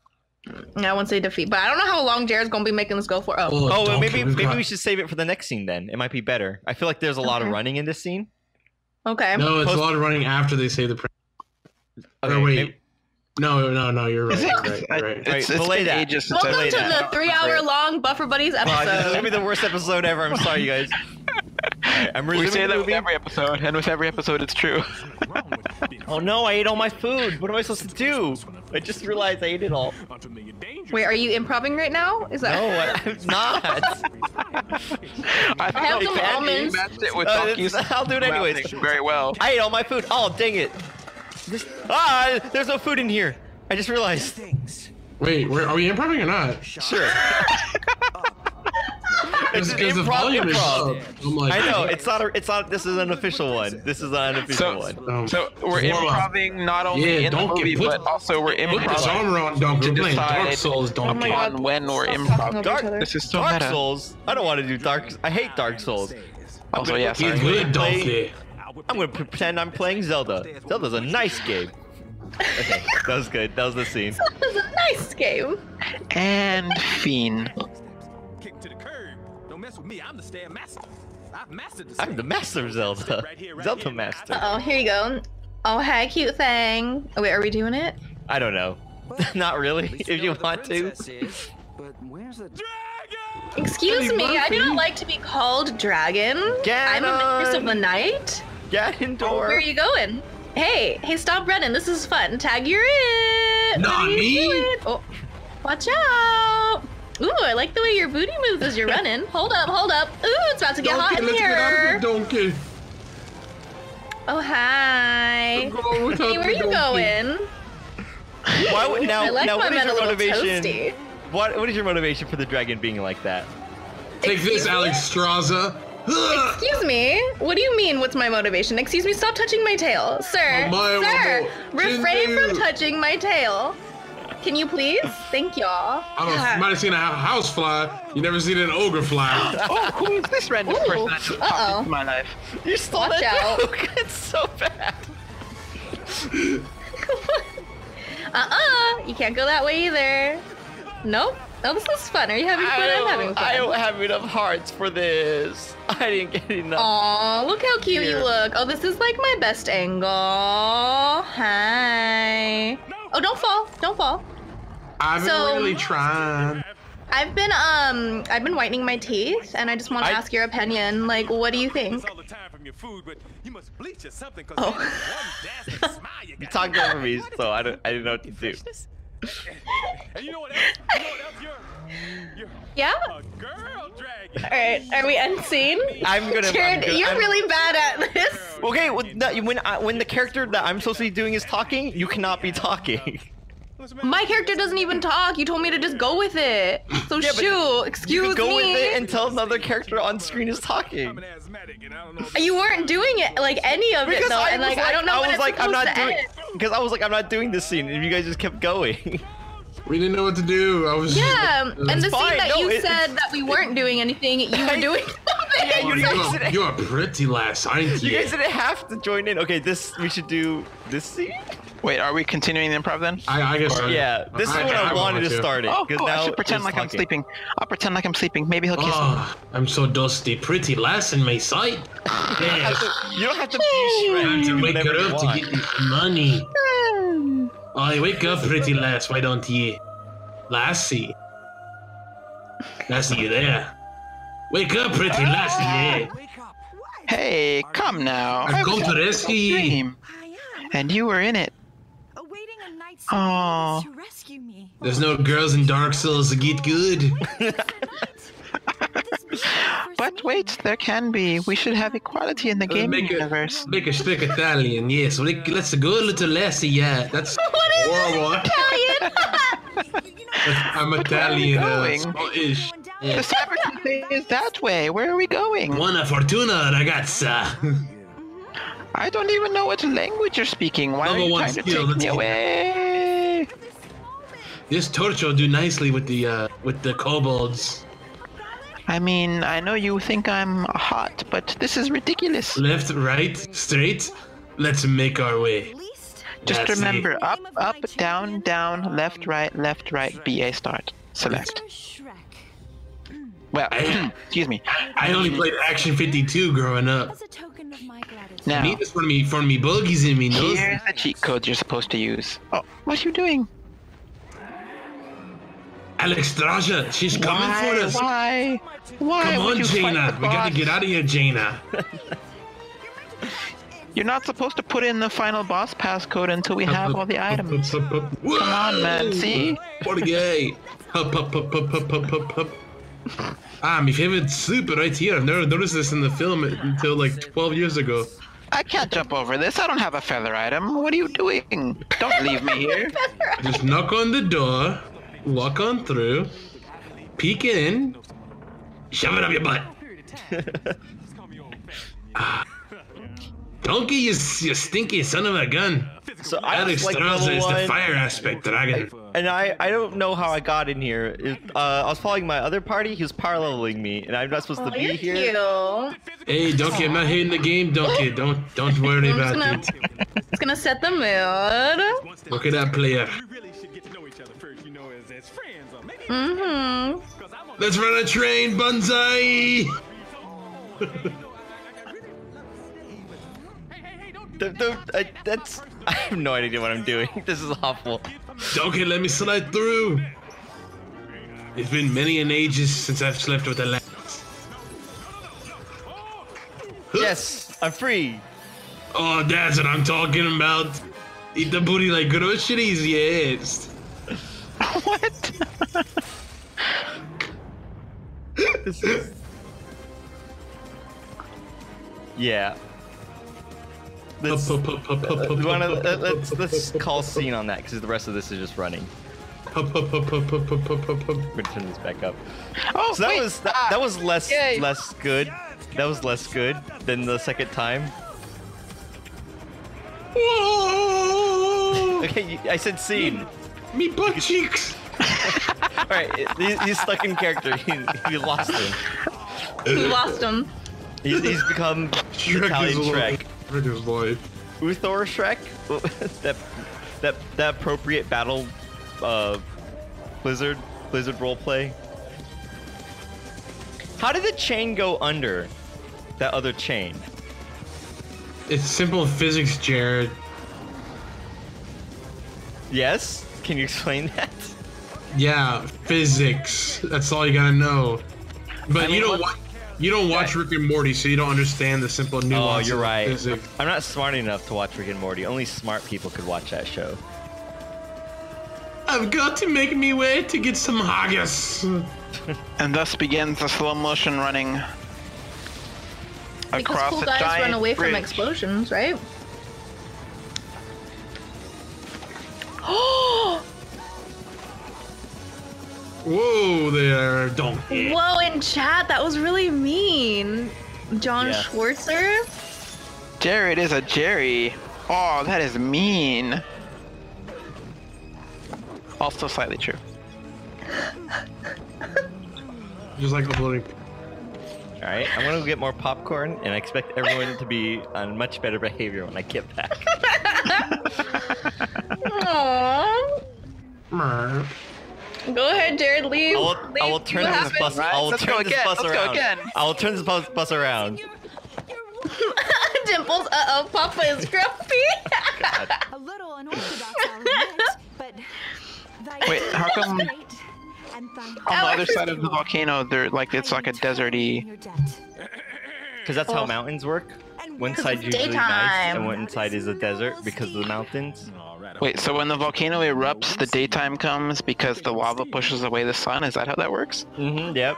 I won't say defeat, but I don't know how long Jared's gonna be making this go for. Oh. Oh, Oh, well, Donkey, maybe got- we should save it for the next scene then. It might be better. I feel like there's a lot of Okay. running in this scene. Okay. No, it's Post- a lot of running after they say the. Okay, Oh wait. maybe- No, you're right. Is it? You're right. You're right. It's belay been that. ages since I Welcome played to that. the 3-hour-long Buffer Buddies Wow, this is episode. gonna be the worst episode ever. I'm sorry, you guys. Alright, I'm We resuming say the that with movie. every episode, and with every episode, it's true. Oh no, I ate all my food. What am I supposed to do? I just realized I ate it all. Unfamiliar danger. Wait, are you improving right now? Is that? No, I'm not. I have some almonds. matched it with Uh, Donkey's I'll do it anyways. laughing very well. I ate all my food. Oh, dang it. There's no food in here. I just realized. Things. Wait, are we improving or not? Sure. It's Because an the volume is improv. up. I'm like, I know it's not. This is an official one. This is not an official one. So we're warm up. improving not only Yeah, in the Donkey, movie, put- but also we're Put the improving genre on Donkey. to We're playing Dark decide Souls Donkey. on when we're Stop talking improv. over Dark- each other. This is so Dark meta. Souls. I don't want to do Dark. I hate Dark Souls. Also, yeah, He's sorry. good Donkey. I'm gonna pretend I'm playing Zelda. Zelda's a nice game. Okay, that was good. That was the scene. This is a nice game. And Fiend. Kick to the curb. Don't mess with me. I'm the stair master. I've mastered the I'm the master of Zelda. Zelda master. Oh, here you go. Oh, hey, cute thing. Oh, wait, are we doing it? I don't know. Not really. If you want to. But where's the Excuse me, I do not like to be called Dragon. I'm a mistress of the night. Ganondorf. Where are you going? Hey, stop running. This is fun. Tag, you're it. Not What are you me. doing? Oh, watch out. Ooh, I like the way your booty moves as you're running. Hold up. Ooh, it's about to get hot Donkey, in let's get out of here, here. Donkey. Oh, hi. Go with Hey, where you going? Why would now? I like now, my what is men a your little motivation? toasty. What is your motivation for the dragon being like that? Take Excuse this, me? Alex Straza. Excuse me? What do you mean, what's my motivation? Excuse me, stop touching my tail. Sir, My refrain motivation. from touching my tail. Can you please? Thank y'all. I don't know, you might have seen a house fly. You never seen an ogre fly. Oh, who is this random Ooh, person that just popped into my life? You stole Watch that out. joke. It's so bad. You can't go that way either. Nope. Oh, this is fun. Are you having fun? I'm having fun. I don't have enough hearts for this. I didn't get enough. Aw, look how cute you Here. look. Oh, this is like my best angle. Hi. Oh, don't fall. Don't fall. I've been So- really trying. I've been whitening my teeth, and I just want to ask your opinion. Like, what do you think? all the time from your food, but you must bleach or something, cause Oh. that is one dastard smile you You got. talked over me, so I didn't know what to do. And you know what else? You know what else? You're Yeah? a girl dragon. All right. Are we unseen? I'm gonna. Jared, you're really bad at this. Okay, when the character that I'm supposed to be doing is talking, you cannot be talking. My character doesn't even talk. You told me to just go with it. So Yeah, but shoot, excuse You go me. with it until another character on screen is talking. I'm an asthmatic, and I don't know. You weren't doing it like any of it Because though, I and was like I don't know I when was it's like, I'm supposed not to doing. end. Because I was like, I'm not doing this scene, and you guys just kept going. We didn't know what to do. I was. Yeah, and the fine. scene that No, you it- said that we weren't doing anything, you were doing something. Yeah, you guys- You're a pretty lass, aren't you? You guys didn't have to join in. Okay, we should do this scene. Wait, are we continuing the improv then? I guess. Yeah, this is when I wanted to start it. Oh, 'cause cool. I now should pretend it's like I'm talking. sleeping. I'll pretend like I'm sleeping. Maybe he'll kiss me. Oh, I'm so dusty. Pretty lass in my sight. Yes. You don't have to be Time Shrek. to Do wake whatever her you up to want. get this money. Oh, wake up, pretty lass. Why don't you? Lassie. Lassie, you there? Wake up, pretty lassie. Yeah. Hey, come now. I've I come was to having a rescue you. dream, and you were in it. Awaiting a night Aw. to rescue me. There's no girls in Dark Souls that get good. But wait, there can be. We should have equality in the gaming Make universe. a speak Italian, yes. Let's go, little lassie. Yeah, that's horrible. Italian. I'm But where are we Italian. going? Scottish. The cyber cafe is that way. Where are we going? Buona fortuna, ragazza. I don't even know what language you're speaking. Why are Level you one trying to skill, take let's me go. away? This torch will do nicely with the kobolds. I mean, I know you think I'm hot, but this is ridiculous. Left, right, straight. Let's make our way. Just That's remember, it. up, up, down, down, left, right, BA start. Select. Well, excuse me. I only played Action 52 growing up. As a token of my gratitude. I Now, need this for me boogies in me nose. here's the cheat code you're supposed to use. Oh, what are you doing? Alex Straja, she's coming for us. Why? Come would on, you fight Jaina. the We gotta boss? get out of here, Jaina. You're not supposed to put in the final boss passcode until we have all the items. Come on, man, see? What a gay. Hup, hup, hup, hup, hup, hup, hup, hup. Ah, my favorite soup right here. I've never noticed this in the film until like 12 years ago. I can't jump over this. I don't have a feather item. What are you doing? Don't leave me here. Just knock on the door, walk on through, peek in, shove it up your butt. Donkey, you stinky son of a gun. So I Alex was like Straza level is the 1, fire aspect dragon. and I don't know how I got in here. I was following my other party. He was power leveling me, and I'm not supposed to be You're here. cute. Hey, Donkey, I'm not hating the game, Donkey. Don't worry I'm just about gonna, it. it's gonna set the mood. Look at that player. We really should get to know each other first, you know, as friends, or maybe Mm-hmm. because I'm on Let's run a train, Banzai! That's. I have no idea what I'm doing. This is awful. Donkey, let me slide through. It's been many an ages since I've slept with a lad. Yes, I'm free. Oh, that's what I'm talking about. Eat the booty like groceries, yes. What? This is... Yeah. let's call scene on that because the rest of this is just running. I'm gonna turn this back up. Oh, so that was less good. That was less good than the second time. Whoa! Okay, I said scene. Me butt cheeks. All right, he's stuck in character. You lost him. You lost him. He's become Italian Shrek. Shrek is void. Uthor Shrek? that appropriate battle Blizzard roleplay. How did the chain go under that other chain? It's simple physics, Jared. Yes? Can you explain that? Yeah, physics. That's all you gotta know. But I mean, you don't watch Rick and Morty, so you don't understand the simple nuances. Oh, you're right. Of physics. I'm not smart enough to watch Rick and Morty. Only smart people could watch that show. I've got to make me way to get some haggis. And thus begins the slow motion running Because across cool a guys giant run away bridge. from explosions, right? Whoa there, donkey. Whoa, in chat, that was really mean. John Yeah. Schwartzer? Jared is a Jerry. Oh, that is mean. Also slightly true. Just like uploading. All right, I'm gonna go get more popcorn, and I expect everyone to be on much better behavior when I get back. Aww. Go ahead, Jared. Leave. I will turn this bus. I will turn this bus around. I will turn this bus around. Dimples. Uh-oh, Papa is grumpy. A little unorthodox, I'll admit, but Wait, how come on the other side of the volcano, they're like it's like a deserty? Because that's how mountains work. One side usually nice, and one side is a desert because of the mountains. Wait, so when the volcano erupts, the daytime comes because the lava pushes away the sun? Is that how that works? Mm-hmm. Yep.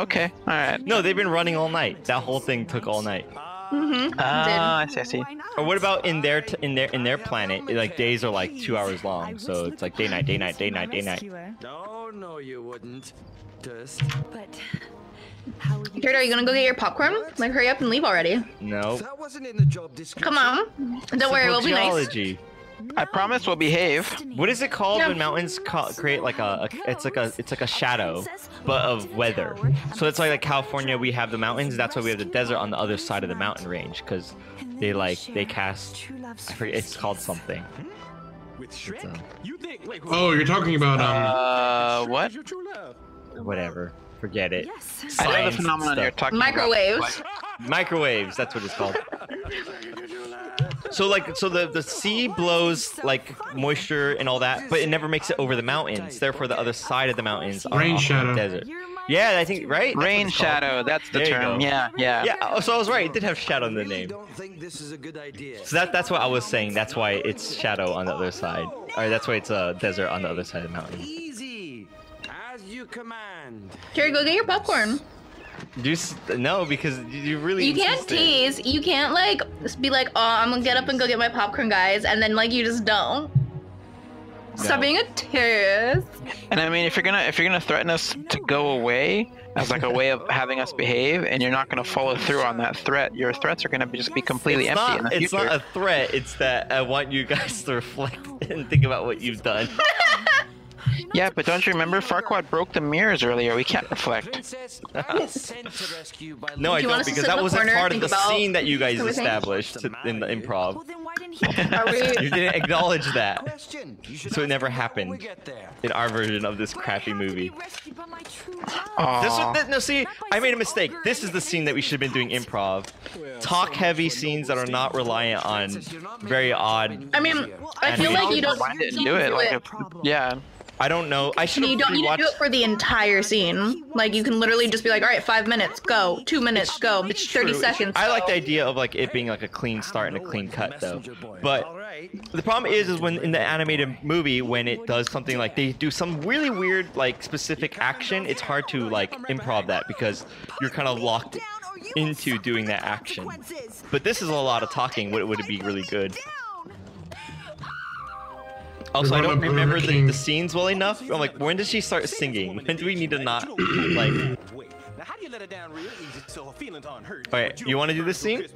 Okay. All right. No, they've been running all night. That whole thing took all night. Ah, I see. Or what about in their planet? Like days are like 2 hours long, so it's like day night, day night, day night, day night. No, you wouldn't. Just. But how will you Jared, are you gonna go get your popcorn? Like, hurry up and leave already. No. That wasn't in the job description. Come on. Don't worry, we'll be nice. Geology. I promise we'll behave. What is it called when mountains create like it's like a shadow, but of weather. So it's like California, we have the mountains. That's why we have the desert on the other side of the mountain range, because they cast. I forget, it's called something. With Shrek? You think? Wait, Oh, you're talking about What? your true love. Whatever. Forget it. Yes. I know the Science phenomenon stuff. you're talking Microwaves. Microwaves. That's what it's called. So the sea blows like moisture and all that, but it never makes it over the mountains. Therefore, the other side of the mountains are Rain off shadow. the desert. Yeah, I think right. That's what Rain it's called. shadow, that's the There you term. go. Yeah. Yeah. So I was right. It did have shadow in the Really name. don't think this is a good idea. So that's what I was saying. That's why it's shadow on the other side. Or that's why it's a desert on the other side of the mountain. Easy, as you command. Jared, go get your popcorn. No, because you really. You can't insisted. tease. You can't like just be like, oh, I'm gonna get up and go get my popcorn, guys, and then like you just don't. Stop being a terrorist. And I mean, if you're gonna threaten us to go away as like a way of having us behave, and you're not gonna follow through on that threat, your threats are gonna just be completely empty in the It's future. not a threat. It's that I want you guys to reflect and think about what you've done. Yeah, but don't you remember Farquaad broke the mirrors earlier? We can't reflect. Princess, I was sent to rescue by No, I Do you want don't, us to because sit in that the wasn't corner part and of the think about scene that you guys everything? established in the improv. Well, then why didn't he? Are we? You didn't acknowledge that. question. You should So it ask never him before happened. we get there. In our version of this crappy movie. Rescued by my true love. Aw. No, see, I made a mistake. This is the scene that we should have been doing improv. Talk-heavy scenes that are not reliant on very odd. I mean, I feel like you don't Rewind it and need do to it. Like, yeah. I don't know. I should have You don't need to do it for the entire scene. Like, you can literally just be like, all right, 5 minutes, go. 2 minutes, go. 30 seconds. I like go. the idea of like it being like a clean start and a clean cut though. But the problem is when in the animated movie, when it does something like they do some really weird like specific action, it's hard to like improv that because you're kind of locked into doing that action. But this is a lot of talking. Would it be really good? Also, I don't remember the scenes well enough. I'm like, when does she start singing? When do we need to not like? Now, how do you let her down real easy so her feelings aren't hurt? Alright, you want to do this scene?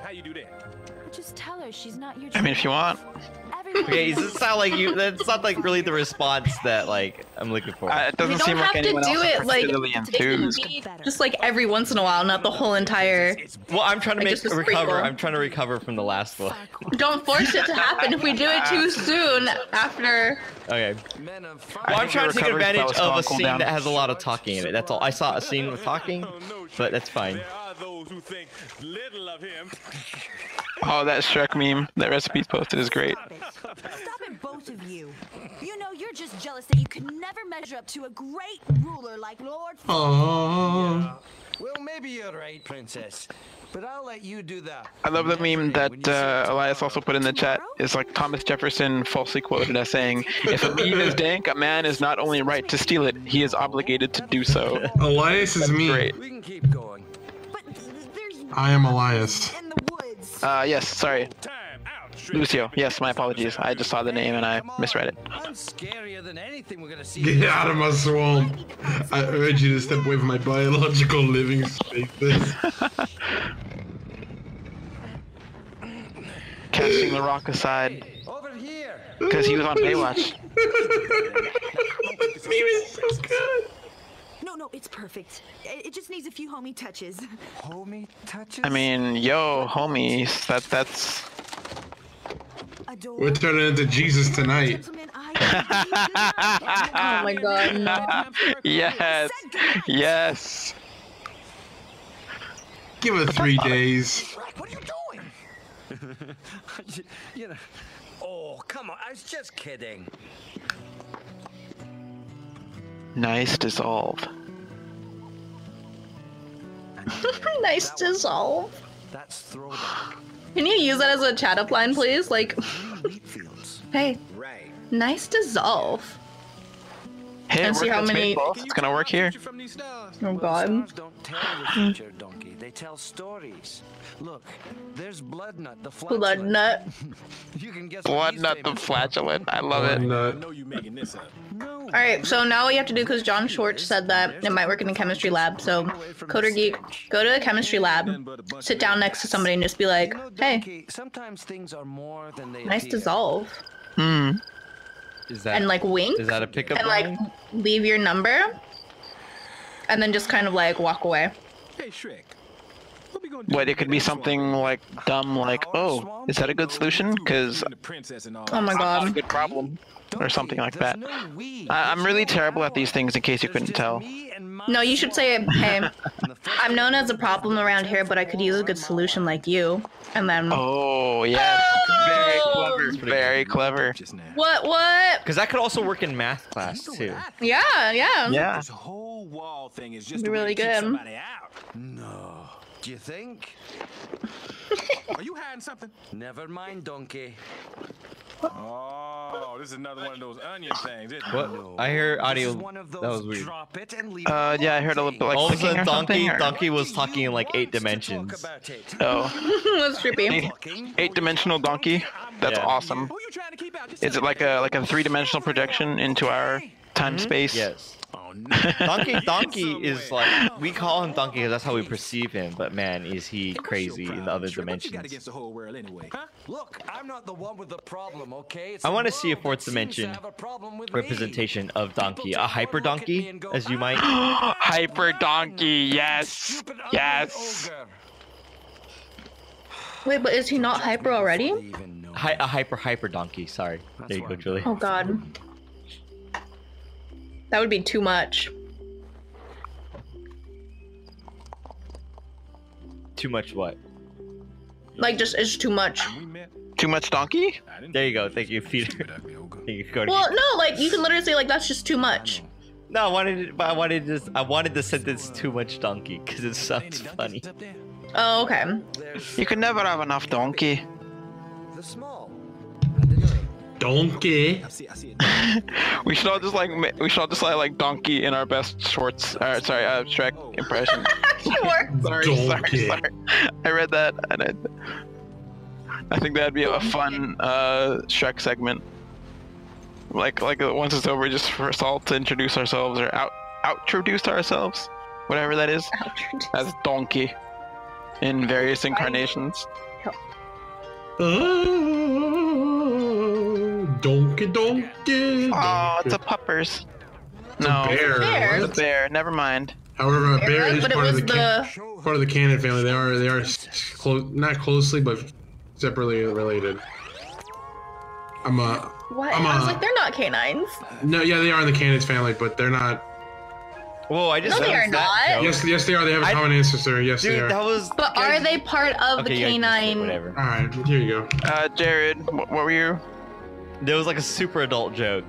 How you do that? Just tell her she's not your. I mean, if you want. Okay, does it sound like you? That's not like really the response that like I'm looking for. It doesn't seem like anyone else is particularly enthused. Just like every once in a while, not the whole entire. Well, I'm trying to like, make just a recover. sprinkle. I'm trying to recover from the last one. Don't force it to happen. If we do it too soon after. Okay. Well, I'm trying to take advantage of a scene that has a lot of talking in it. That's all. I saw a scene with talking, but that's fine. There are those who think little of him. Oh, that Shrek meme that Recipes posted is great. Stop it, both of you. You know you're just jealous that you could never measure up to a great ruler like Lord. Oh. Well, maybe you're right, Princess. But I'll let you do that. I love the meme that Elias also put in the chat. It's like Thomas Jefferson falsely quoted as saying, "If a meme is dank, a man is not only right to steal it, he is obligated to do so." Elias is me. Great. We can keep going. I am Elias. Yes, sorry. Lucio. Yes, my apologies. I just saw the name and I misread it. I'm scarier than anything we're gonna see. Get out of my swamp. I urge you to step away from my biological living spaces. Casting the rock aside. Over here. Because he was on Baywatch. This meme is so good. No, it's perfect. It just needs a few homie touches. Homie touches? I mean, yo, homies. That's... We're turning into Jesus tonight. Oh my god, no. Yes. Yes. Give it 3 days. What are you doing? You know. Oh, come on. I was just kidding. Nice dissolve. Nice dissolve. That's throwback. Can you use that as a chat up line, please? Like, hey, Right. nice dissolve. Hey, And see how many- It's gonna work here. Oh god. Stars don't tell the future, Donkey. They tell stories. Look, there's Bloodnut, the flatulent. Blood nut. You can guess what he's Bloodnut the famous for. flatulent. I love it. know you making this up. No. Alright, so now what you have to do, because John Schwartz said that it might work in a chemistry lab, so Coder Geek, go to a chemistry lab, sit down next to somebody and just be like, You know, hey, Donkey, sometimes things are more than they nice appear. dissolve. Hmm. Is that And like wink, is that a pickup and like line? leave your number, and then just kind of like walk away. Hey, Shrek. What we gonna do What, it with could be that something swamp? like dumb, like, oh, is that a good solution? Because The princess and all Oh my that. not a god. good problem. Or something like that. There's no we. I'm really terrible at these things in case you There's couldn't just tell. me and my No, you should say, hey, And the first I'm known as a problem around here, but I could use a good solution like you. And then, Oh, yes. Very clever. Very clever. Just now. what? Because that could also work in math class too. Yeah. Yeah. This whole wall thing is just Be a way really to keep good. somebody out. No. Do you think? Are you hiding something? Never mind, Donkey. Oh, this is another one of those onion things. Isn't it? What? I hear audio. This is one of That those was weird. drop it and leave Yeah, I heard a little bit like All of a clicking sudden, or something. or- Donkey was talking in like 8 wants to dimensions. talk about it. Oh, That's trippy. eight-dimensional donkey. That's Yeah. awesome. Who you trying to keep out? Just Is say it like a three-dimensional projection into our time space? Yes. Oh, no. Donkey is like, we call him Donkey because that's how we perceive him. But man, is he crazy in the other Shrek, what you got dimensions? against the whole world anyway? Huh? Look, I'm not the one with the problem, okay? It's I the want to see a world fourth that seems to dimension have a problem with me. representation of Donkey, a People hyper just wanna look at me donkey, and go, as you might. Hyper donkey. Yes. Stupid, ugly Yes. ogre. Wait, but is he not hyper already? Even know. A hyper donkey. Sorry. There you go, Julie. Oh god. That would be too much. Too much what? Like, just, it's too much. We met. Too much donkey? I didn't There you go. Thank you, Peter. Stupid, ugly ogre. Thank you, Cody. Well, no, like, you can literally say, like, that's just too much. No, I wanted the sentence "too much donkey" because it sounds funny. Up there? Oh, okay. There's You can never have enough donkey. the small and the Donkey. I see it. We should all just like donkey in our best shorts. Shrek impression. Sure. Sorry. I read that, and I think that'd be a fun Shrek segment. Like once it's over, just for us all to introduce ourselves or outroduce ourselves, whatever that is, as donkey in various incarnations. Donkey. Oh, it's a puppers. It's a bear. Bear. It's a bear. Never mind. However, a bear is But it part of was part of the canon family. They are not closely, but separately related. What? I was like, they're not canines. No, yeah, they are in the Canons family, but they're not. Whoa, I just No, they are not. Yes, they are. They have a common ancestor. Yes, Dude, they are. that was. But are they part of the Okay, yeah, canine? whatever. All right, here you go. Jared, what were you? There was like a super adult joke.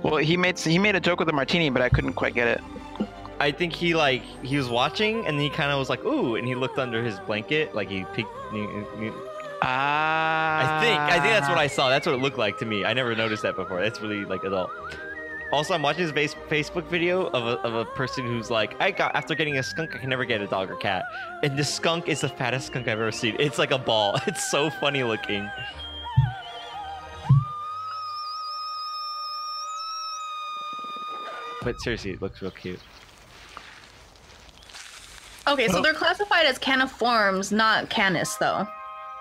Well, he made a joke with a martini, but I couldn't quite get it. I think he was watching and he kind of was like, ooh, and he looked under his blanket, like he peeked. I think that's what I saw. That's what it looked like to me. I never noticed that before. That's really like adult. Also, I'm watching this Facebook video of a person who's like, after getting a skunk, I can never get a dog or cat. And the skunk is the fattest skunk I've ever seen. It's like a ball. It's so funny looking. But seriously, it looks real cute. Okay, so they're classified as caniforms, not canis, though.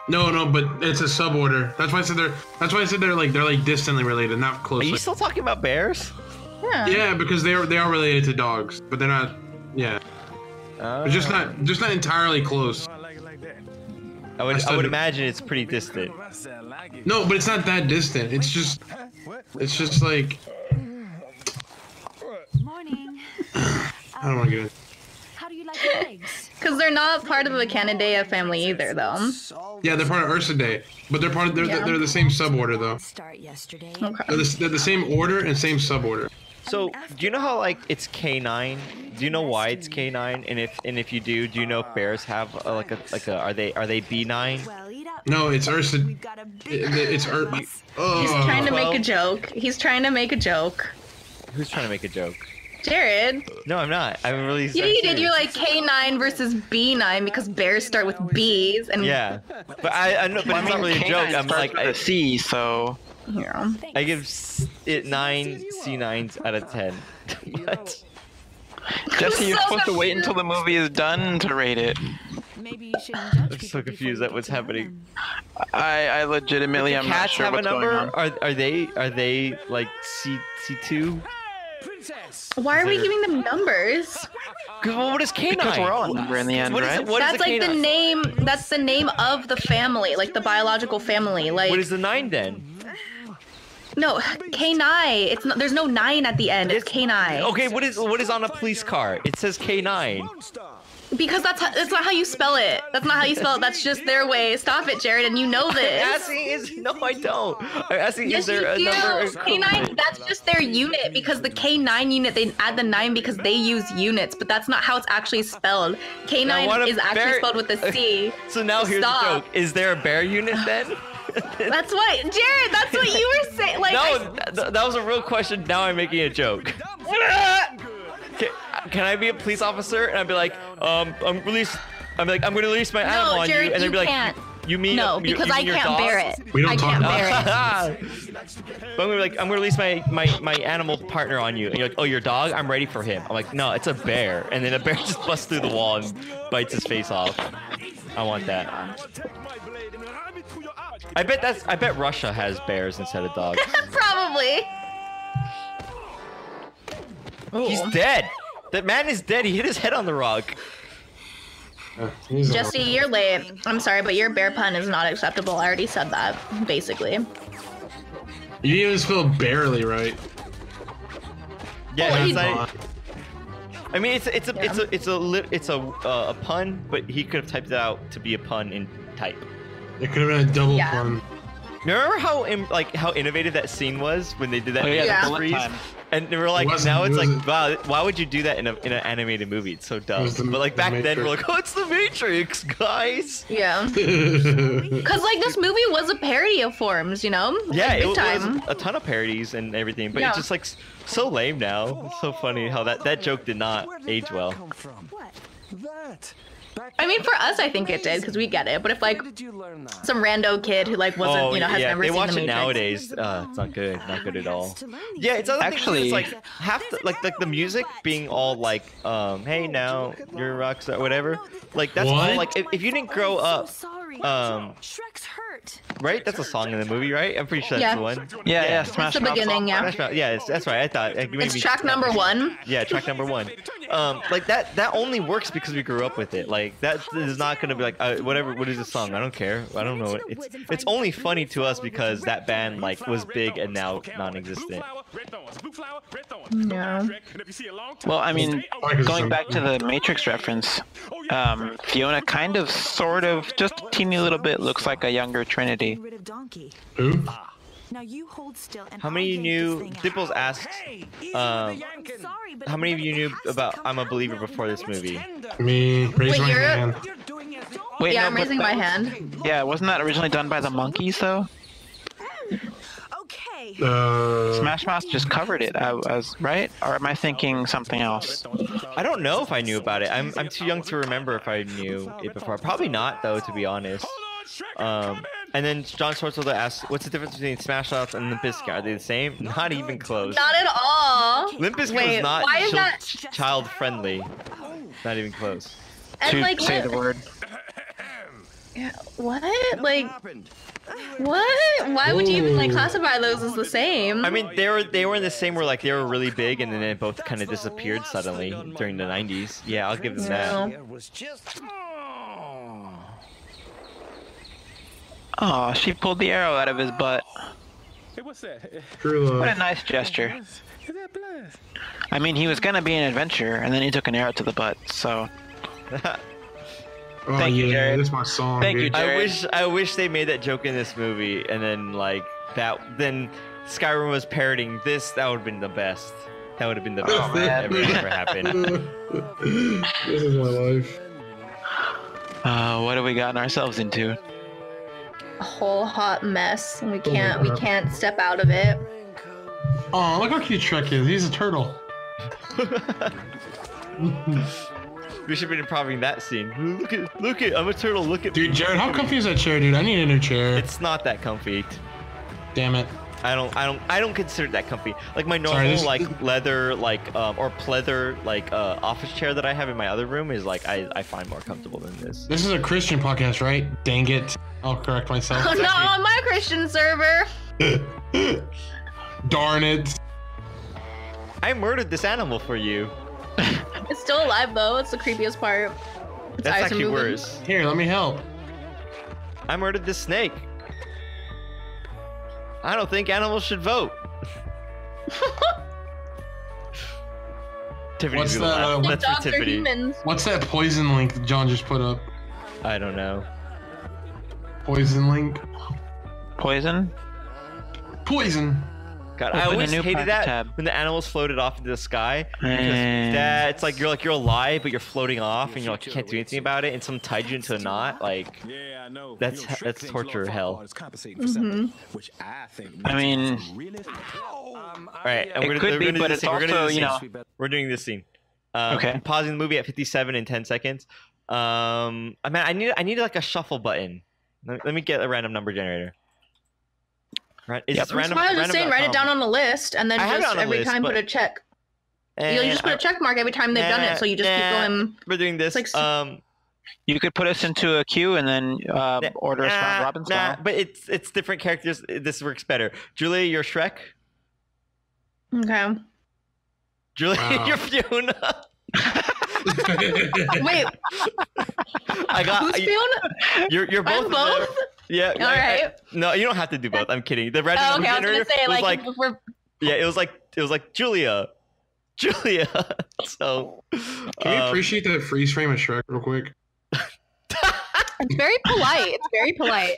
No, but it's a suborder. That's why I said they're like distantly related, not Are closely. you still talking about bears? Yeah. Yeah, because they are related to dogs, but they're not. Yeah, they're just not entirely close. I like it like that. I would imagine it's pretty distant. I said I like it. No, but it's not that distant. It's just like Morning. I don't want to get it. How do you like your eggs? Because they're not part of the Canidea family either, though. Yeah, they're part of Ursidae, but they're they're the same suborder though. Start yesterday. Okay. They're the same order and same suborder. So, do you know how like it's K9? Do you know why it's K9? And if you do you know if bears have are they B9? Well, eat up. No, it's Ursidae. We've got a big It's He's trying to make a 12? joke. He's trying to make a joke. Who's trying to make a joke? Jared. No, I'm not. I'm really. You did. You're like K9 versus B9 because bears start with B's and Yeah, but I know, but it's not really a joke. I'm like a C, so. Yeah. I give it 9 C9s out of 10. But Jesse, you're supposed to wait until the movie is done to rate it. Maybe you shouldn't judge I'm people so confused before at what's you get to know happening. them. I legitimately am not cats sure have a what's going number? on. Are they like C2? Princess. Why are we giving them numbers? Well, what is K9? Because we're all a number in the end, What is right? it- what is That's like the K9? name. That's the name of the family, like the biological family. Like What is the 9 then? no K9. It's not, there's no 9 at the end. It's K9. Okay, what is on a police car? It says K9. Because that's not how you spell it. That's not how you spell it. That's just their way. Stop it, Jared, and you know this. No, I don't. I'm asking, Yes, is there you a do. number? K9, that's just their unit because the K9 unit, they add the 9 because they use units, but that's not how it's actually spelled. Now, what K9 if is actually bear- spelled with a C. So now here's Stop. the joke. Is there a bear unit then? That's what, Jared, that's what you were saying. Like, No, that was a real question. Now I'm making a joke. Can I be a police officer? And I'd be like, I'm gonna release my animal on Jared, you, and they'd be like, can't. you mean No, you because mean I your can't dog? bear it. We don't I talk can't about bear it. But I'm gonna be like, I'm gonna release my animal partner on you, and you're like, oh, your dog? I'm ready for him. I'm like, no, it's a bear, and then a bear just busts through the wall and bites his face off. I want that. I bet Russia has bears instead of dogs. Probably. He's dead. That man is dead. He hit his head on the rock. Jesse, you're late. I'm sorry, but your bear pun is not acceptable. I already said that, basically. You didn't even spell barely right. Yeah, Oh, it's he- like, I mean, it's a pun, but he could have typed it out to be a pun in type. It could have been a double Yeah. pun. Remember how innovative that scene was when they did that? Oh, yeah, Yeah. the bullet time. And we're like, wasn't- now it it's like, wasn't- wow, why would you do that in an animated movie? It's so dumb. was the- But like the back then, we're Matrix. like, oh, it's the Matrix, guys. Yeah. Because like this movie was a parody of forms, you know? Yeah, like, it big was time. a ton of parodies and everything, but Yeah. it's just like so lame now. It's so funny how that joke did not age well. What? That. I mean, for us, I think it did because we get it. But if like Where did you learn that? some rando kid who like wasn't, you know, has yeah, never they seen watch the it Matrix. nowadays. It's not good at all. Yeah, it's other Actually- things. It's like half the, like the music being all like, hey now you're a rock star, whatever. Like that's all What? like if you didn't grow up, Shrek's hurt. right? That's a song in the movie, right? I'm pretty sure that's Yeah. the one. Yeah, Smash the Mouth. beginning, yeah. Smash Mouth. Yeah, that's right. I thought it It's track number 1. Yeah, track number 1. Like that only works because we grew up with it. Like that is not gonna be like whatever. What is the song? I don't care. I don't know. It's only funny to us because that band like was big and now non-existent. Yeah. Well, I mean, Like it's going some- back to the Matrix reference, Fiona kind of, sort of, just a teeny little bit looks like a younger Trinity. Rid of Donkey. Who? Now you hold still and How many I'll knew? yank this thing Dipples out. asks, I'm sorry, but how many of you knew it has to about come I'm a out Believer now. before this movie? Me. Raise Wait, my you're- hand. Wait, Yeah, no, I'm but raising that my was- hand. Yeah, wasn't that originally done by the Monkeys though? Okay. Smash Mouth just covered it. I was right, or am I thinking something else? I don't know if I knew about it. I'm too young to remember if I knew it before. Probably not though, to be honest. And then John Swartzwelder asks, what's the difference between Smash Mouth and Limp Bizkit? Are they the same? Not even close. Not at all. Limp Bizkit Wait, was not why is that? child friendly. Not even close. And To like, say the word. what? Like, what? Why would you even like classify those as the same? I mean, they were in the same where like they were really big and then they both kind of disappeared suddenly during the 90s. Yeah, I'll give them that. No. was just. Oh, she pulled the arrow out of his butt. Hey, what's that? True What a love. nice gesture. Is that blast? I mean, he was gonna be an adventure, and then he took an arrow to the butt. So, Oh Thank you, yeah, Jared. that's my song. Thank dude. you, Jared. I wish they made that joke in this movie and then like that then Skyrim was parroting this. That would have been the best. That would have been the best thing man. ever happened. This is my life. what have we gotten ourselves into? A whole hot mess, and we can't step out of it. Oh, look how cute Shrek is. He's a turtle. We should have been improving that scene. Look at, I'm a turtle. Look at Dude, me. Jared, how comfy is that chair, dude? I need a new chair. It's not that comfy. Damn it. I don't consider it that comfy. Like my normal Sorry, this- like leather like or pleather like office chair that I have in my other room is like I find more comfortable than this. This is a Christian podcast, right? Dang it. I'll correct myself. Oh, not on my Christian server. Darn it. I murdered this animal for you. It's still alive though. It's the creepiest part. Its That's eyes are actually moving. worse. Here, let me help. I murdered this snake. I don't think animals should vote. Tiffany's What's gonna that, laugh. That's for Dogs are Tiffany. humans. What's that poison link that John just put up? I don't know. Poison link? Poison? Poison. God, Open I a always new hated that tab. when the animals floated off into the sky. Because Mm. it's like you're alive, but you're floating off, and you're like you can't do anything about it, and someone tied you into a knot. Like Yeah, I know. That's- You know, Shrek that's thinks torture Lord hell. Farquaad is compensating for something, which I think I mean- makes him really- all right, and It we're could gonna be, do but this it's scene. We're gonna do also, this you scene. know. We're doing this scene. Okay. Pausing the movie at 57 in 10 seconds. I need like a shuffle button. Let me get a random number generator. Right? Is Yep. this random? That's why I was just saying, write it down random.com? on a list, and then I have it just on a every list, time put but- a check. You And just put a check mark every time they've done it, so you just keep going. We're doing this. It's like You could put us into a queue and then order us round robin style. but it's different characters. This works better. Julia, you're Shrek. Okay. Julia, Wow. you're Fiona. Wait, I got who's you. Fiona? You're both. I'm both. Yeah. All right. No, you don't have to do both. I'm kidding. The random Oh, number okay, I was generator gonna say was like, if we're yeah, it was like Julia. So Can you appreciate that freeze frame of Shrek real quick? It's very polite. It's very polite.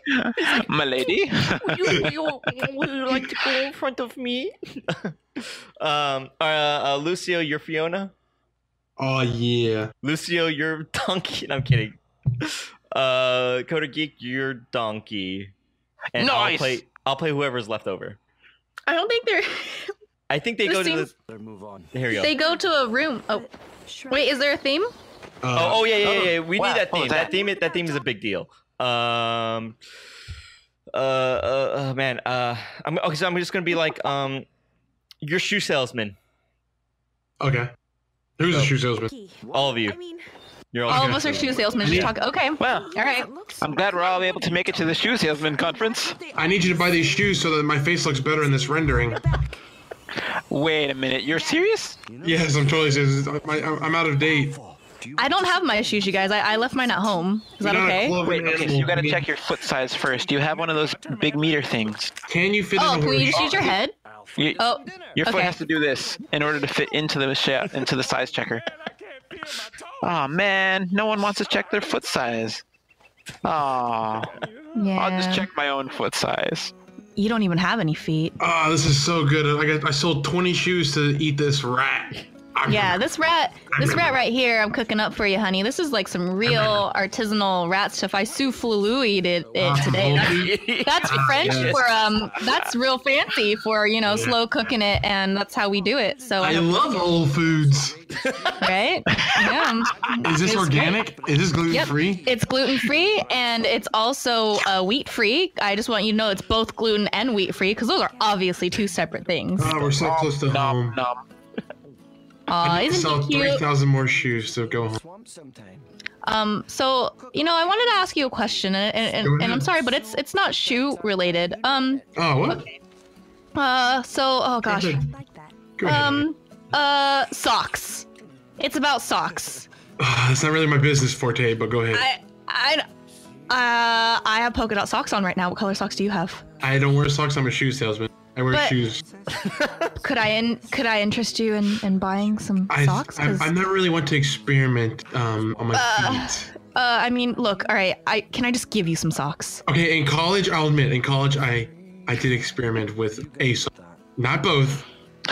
My lady. Would you like to go in front of me? Lucio, you're Fiona. Oh yeah. Lucio, you're Donkey. No, I'm kidding. Coda Geek, you're Donkey. And Nice. I'll play whoever's left over. I don't think they're. I think they This go to seems- the. Move on. Here we go. They go to a room. Oh, wait. Is there a theme? Yeah. We wow. need that What theme. was That theme is a big deal. Man. So I'm just gonna be like, your shoe salesman. Okay. Who's a shoe salesman? All of you. I mean, You're All of us are shoe salesmen. Just talk. Okay. Well, All right. I'm glad we're all able to make it to the shoe salesman conference. I need you to buy these shoes so that my face looks better in this rendering. Wait a minute, you're serious? Yes, I'm totally serious. I'm out of date. I don't have my shoes, you guys. I left mine at home. Is that You're not a okay? cloven Wait, okay, so animal. you gotta check your foot size first. Do you have one of those big meter things? Can you fit Oh, in can we a just use your head? Oh, Your foot okay. has to do this in order to fit into the size checker. Oh man, no one wants to check their foot size. Oh, Yeah. I'll just check my own foot size. You don't even have any feet. Ah, this is so good. I sold 20 shoes to eat this rat. Yeah, this rat right here, I'm cooking up for you, honey. This is like some real artisanal rat stuff. I souffleui'd it today. That's French yes. for that's real fancy for slow cooking it, and that's how we do it. So I love Whole Foods. right? Yeah. Is this It's organic? Is this gluten free? It's gluten free and it's also wheat free. I just want you to know it's both gluten and wheat free because those are obviously two separate things. Oh, we're so close to home. Nom. I need to Isn't sell he cute? 3,000 more shoes to go home. Swamp sometime. So I wanted to ask you a question, and I'm sorry, but it's not shoe related. Oh, what? Oh gosh. Go ahead. Socks. It's about socks. That's not really my business forte, but go ahead. I have polka dot socks on right now. What color socks do you have? I don't wear socks. I'm a shoe salesman. I wear But- shoes. Could I interest you in buying some socks? 'Cause- I'm not really one to experiment on my feet. I mean, look. All right. Can I just give you some socks? Okay, in college, I'll admit, in college, I did experiment with a sock. Not both,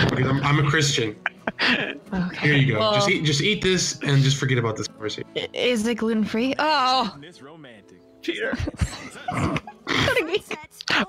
because I'm a Christian. Okay. Here you go. Well, Just eat this and just forget about this conversation. Is it gluten free? Oh. It's romantic. Cheater.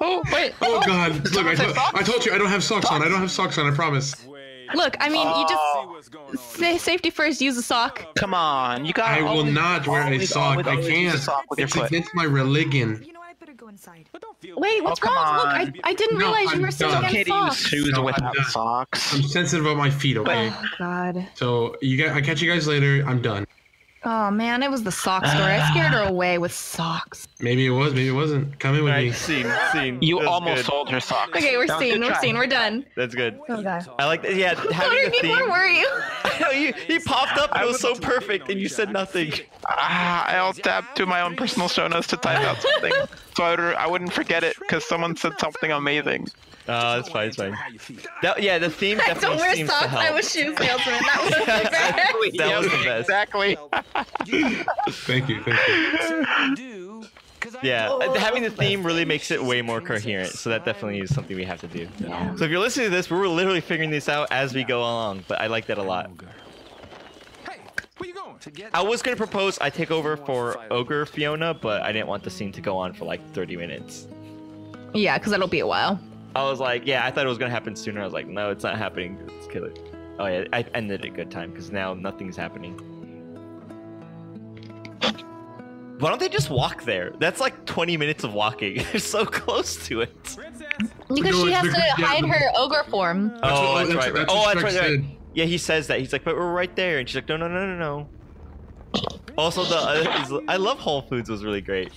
Oh wait. Oh God! Look, I told you I don't have socks on. I don't have socks on. I promise. Look, I mean, you What's going on? just safety first. Use a sock. Come on, you got. I will not wear a sock. I can't. With your It's foot. against my religion. You know what? I better go inside. But don't feel Wait, what's come wrong? Look, on. I didn't No, realize you I'm were so done. Okay against to use socks. shoes No, without I'm done. socks. I'm sensitive about my feet. Okay. Oh God. So I catch you guys later. I'm done. Oh man, it was the sock store. I scared her away with socks. Maybe it was. Maybe it wasn't. Come in with me. Alright, scene. You That's almost good. sold her socks. Okay, we're That was a seen. good We're try. seen. We're done. That's good. Oh God. I like that. Yeah, having a theme. Where were you? he popped up and it was so perfect, and you said nothing. I'll tab to my own personal show notes to type out something, so I wouldn't forget it because someone said something amazing. That's fine. It's fine. how you feel. The theme I definitely don't wear seems to socks. help. I was shoe salesman. That was the best. That was the best. Exactly. Thank you. Do, 'cause I Yeah, having the theme really makes it way more coherent. So that definitely is something we have to do. So if you're listening to this, we're literally figuring this out as we go along. But I like that a lot. Hey, where you going? To get I was gonna propose I take over for Ogre Fiona, but I didn't want the scene to go on for like 30 minutes. Yeah, because that'll be a while. I was like, yeah, I thought it was gonna happen sooner. I was like, no, it's not happening. Let's kill it. Oh yeah, I ended it a good time because now nothing's happening. Why don't they just walk there? That's like 20 minutes of walking. They're so close to it. Because No, she it's has to because- yeah, hide the- her ogre form. Oh, that's right. that's Oh, what that's Shrek right. said. Yeah, he says that. He's like, but we're right there, and she's like, no. Also, I love Whole Foods was really great.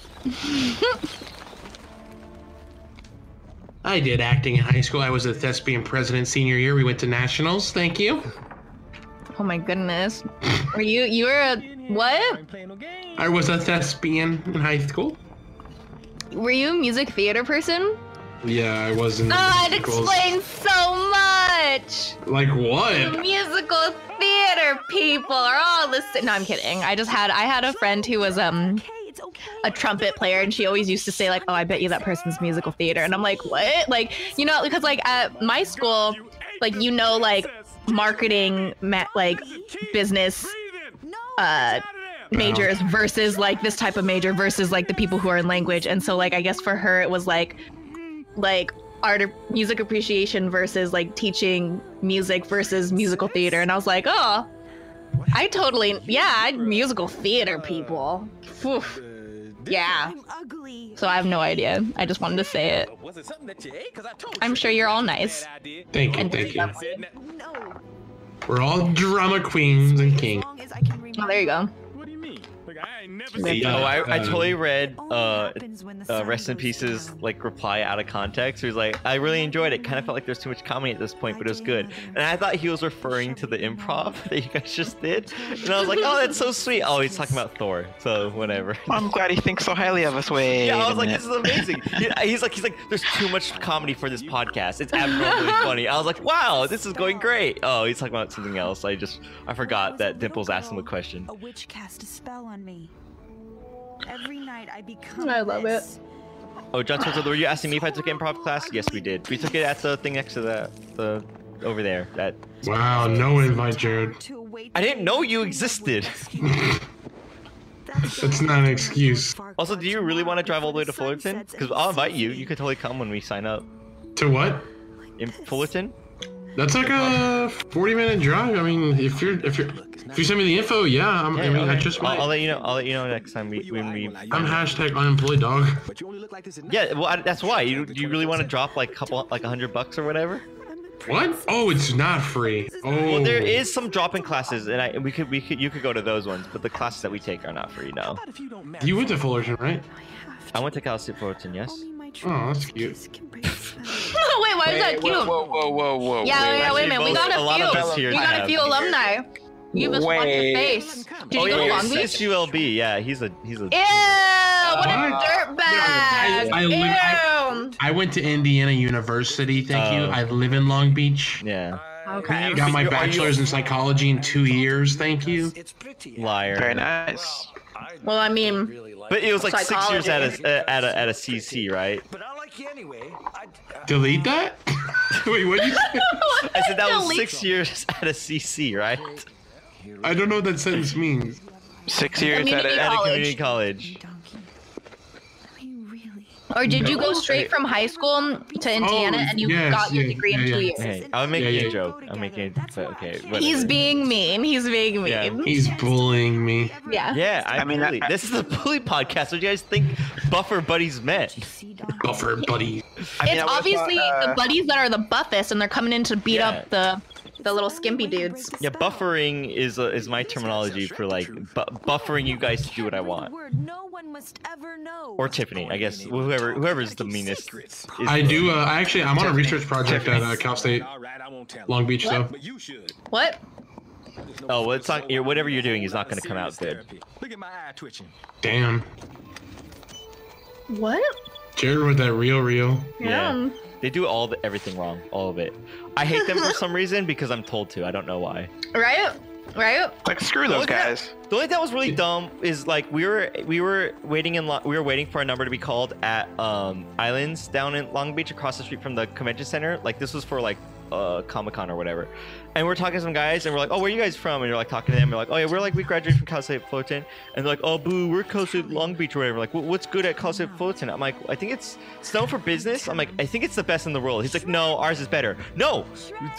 I did acting in high school. I was a thespian president senior year. We went to nationals. Thank you. Oh my goodness. You were a what? I was a thespian in high school. Were you a music theater person? Yeah, I was in. It musicals. explains so much. Like what? Musical theater people are all the same. No, I'm kidding. I had a friend who was a trumpet player, and she always used to say like, "Oh, I bet you that person's musical theater." And I'm like, "What?" Like, you know, because like at my school, like, you know, like marketing, like business majors versus like this type of major versus like the people who are in language. And so like I guess for her it was like art or music appreciation versus like teaching music versus musical theater. And I was like, oh, I totally, yeah, musical theater people. Whew. Yeah. So I have no idea. I just wanted to say it. I'm sure you're all nice. Thank you, thank you. We're all drama queens and kings. Oh, there you go. I totally read Rest in Peace's like reply out of context. He was like, I really enjoyed it. Kind of felt like there's too much comedy at this point, but it was good. And I thought he was referring to the improv that you guys just did. And I was like, oh, that's so sweet. Oh, he's talking about Thor. So whatever. I'm glad he thinks so highly of us. Wait. Yeah, I was like, this is amazing. He's like, there's too much comedy for this podcast. It's abnormally funny. I was like, wow, this is going great. Oh, he's talking about something else. I forgot that Dimples asked him a question. A witch cast a spell on me. Every night I become I love it. Oh, John Spencer, were you asking me if I took improv class? Yes, we did. We took it at the thing next to the over there. That. Wow, no invite, Jared. I didn't know you existed. That's not an excuse. Also, do you really want to drive all the way to Fullerton? Because I'll invite you. You could totally come when we sign up. To what? In Fullerton? That's like a 40-minute drive. I mean, if you send me the info, yeah. I mean, okay. I just might. I'll let you know. I'll let you know next time when we. I'm hashtag unemployed, dog. Yeah, well, that's why. Do you really want to drop like $100 or whatever? What? Oh, it's not free. Oh. Well, there is some drop-in classes, and you could go to those ones, but the classes that we take are not free. No. You went to Fullerton, right? I went to Cal State Fullerton, yes. Oh, that's cute. Wait, why is that cute? Whoa. Yeah, wait a minute. We got a few alumni. You just want your face. Did you go to Long Beach? ULB, yeah, he's a. Ew! What a dirtbag! I went to Indiana University. Thank you. I live in Long Beach. Yeah. Okay. Got my bachelor's in psychology in 2 years. Thank you. Liar. Very nice. Well, I mean. But it was like 6 years at a CC, right? Delete that? Wait, what did you say? I said that was 6 years at a CC, right? I don't know what that sentence means. 6 years at a community college. Or did you go straight from high school to Indiana and you got your degree in 2 years? Hey, I was making a joke. I'm making it, but okay. Whatever. He's being mean. He's being mean. Yeah. He's bullying me. Yeah. Yeah, I mean, this is a bully podcast. What do you guys think Buffer Buddies meant? Buffer Buddies. It's obviously the buddies that are the buffest, and they're coming in to beat up the little skimpy dudes. Yeah, buffering is my terminology for like buffering you guys to do what I want. Or Tiffany, I guess. Whoever's the meanest. I do. I'm on a research project at Cal State Long Beach, though. What? Oh, well, it's not. Whatever you're doing is not going to come out good. Damn. What? Jared with that real. Yeah. They do everything wrong, all of it. I hate them for some reason because I'm told to. I don't know why. Right? Like screw those guys. The only thing that was really dumb is like we were waiting for a number to be called at Islands down in Long Beach across the street from the convention center. Like this was for like Comic-Con or whatever. And we're talking to some guys and we're like, oh, where are you guys from? And you're like talking to them. We're like, oh yeah, we graduated from Cal State Fullerton. And they're like, oh boo, we're Cal State Long Beach or whatever. Like, what's good at Cal State Fullerton? I'm like, I think it's known for business. I'm like, I think it's the best in the world. He's like, no, ours is better. No,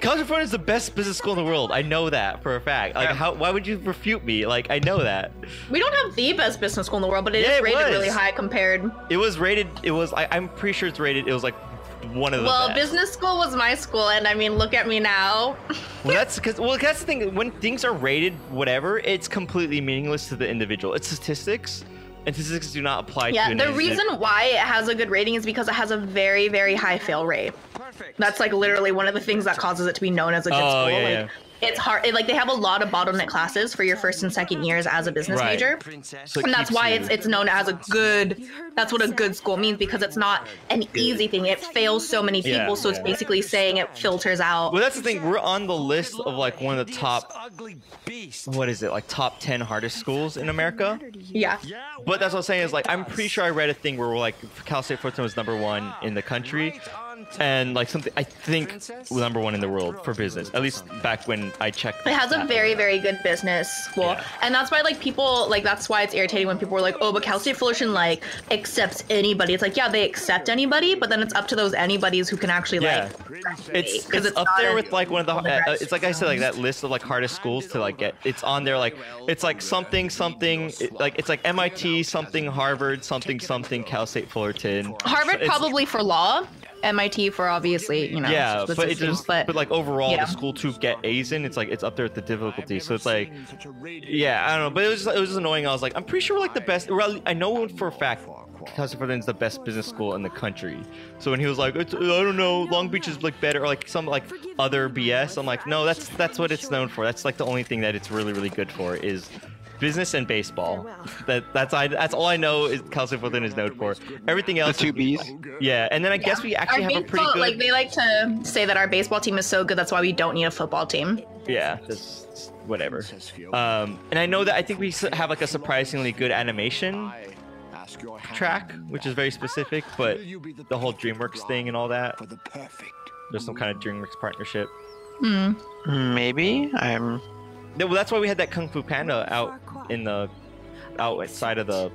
Cal State Fullerton is the best business school in the world. I know that for a fact. Like, why would you refute me? Like, I know that. We don't have the best business school in the world, but it is rated really high compared. It was rated. I'm pretty sure it's rated. It was like one of the best. Business school was my school, and I mean, look at me now. That's the thing. When things are rated, whatever, it's completely meaningless to the individual. It's statistics, and statistics do not apply to. Yeah, the reason why it has a good rating is because it has a very, very high fail rate. That's like literally one of the things that causes it to be known as a good school. it's hard. Like they have a lot of bottleneck classes for your first and second years as a business Right. major, So and that's why you- it's known as a good. That's what a good school means, because it's not an easy thing. It fails so many people, Yeah. so it's basically saying it filters out. Well, that's the thing. We're on the list of like one of the top. What is it? Like top 10 hardest schools in America. Yeah. But that's what I'm saying is like I'm pretty sure I read a thing where we're like Cal State Fullerton was #1 in the country, and like something I think #1 in the world for business. At least back when I checked. It has a that. very, very good business school. Yeah. And that's why, like, people, like, that's why it's irritating when people are like, oh, but Cal State Fullerton, like, accepts anybody. It's like, yeah, they accept anybody, but then it's up to those anybodies who can actually, Yeah. like, It's 'cause up not there a- with like one of the it's like I said, like that list of like hardest schools to like get. It's on there like it's like something like it's like MIT something, Harvard something, Cal State Fullerton. Harvard It's- probably for law, MIT for obviously, you know. Yeah, the but it systems, just but like overall yeah. the school to get A's in, it's like it's up there with the difficulty. So it's like yeah, I don't know, but it was just annoying. I was like, I'm pretty sure we're like the best. Well, I know for a fact Cal State Fullerton is the best business school in the country. So when he was like, I don't know, Long Beach is like better, or like some like other BS, I'm like, no, that's what it's known for. That's like the only thing that it's really really good for is business and baseball. That's all I know is Cal State Fullerton is known for. Everything else, The two B's. Yeah, and then I guess we actually Our have a pretty baseball, good. like, they like to say that our baseball team is so good, that's why we don't need a football team. Yeah, just whatever. And I know that I think we have like a surprisingly good animation track, which is very specific, but the whole DreamWorks thing and all that. There's some kind of DreamWorks partnership. Maybe I'm. Yeah, well, that's why we had that Kung Fu Panda out in the outside of the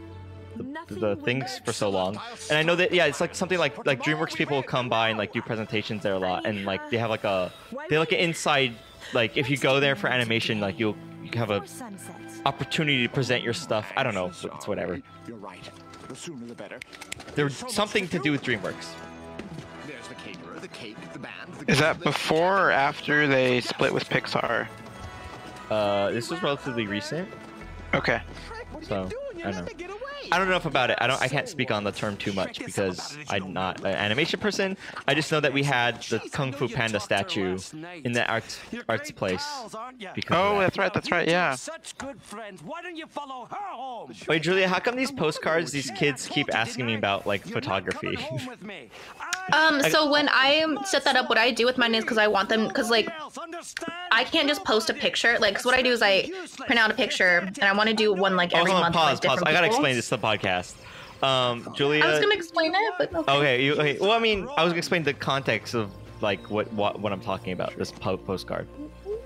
things for so long. And I know that it's like something like DreamWorks people come by and like do presentations there a lot, and like they have like an inside, like if you go there for animation, like you have a opportunity to present your stuff. I don't know, it's whatever. You're right. The sooner the better. There's something to do with DreamWorks. There's the caterer, the cake, the band. Is that before or after they split with Pixar? This was relatively recent, Okay. so I don't know. I don't know enough about it. I can't speak on the term too much because I'm not an animation person. I just know that we had the Kung Fu Panda statue in the arts place. Because Oh, of that's right, yeah. Such good friends. Why don't you follow her home? that. Wait, Julia, how come these postcards, these kids keep asking me about like photography? So when I set that up, what I do with mine is because I want them, because like I can't just post a picture. Like, 'cause what I do is I print out a picture, and I want to do one like every Hold on, month. with, like, pause. different I gotta people. explain this to the podcast. Julia. I was gonna explain it, but okay. Okay. Well, I mean, I was gonna explain the context of like what I'm talking about. This postcard.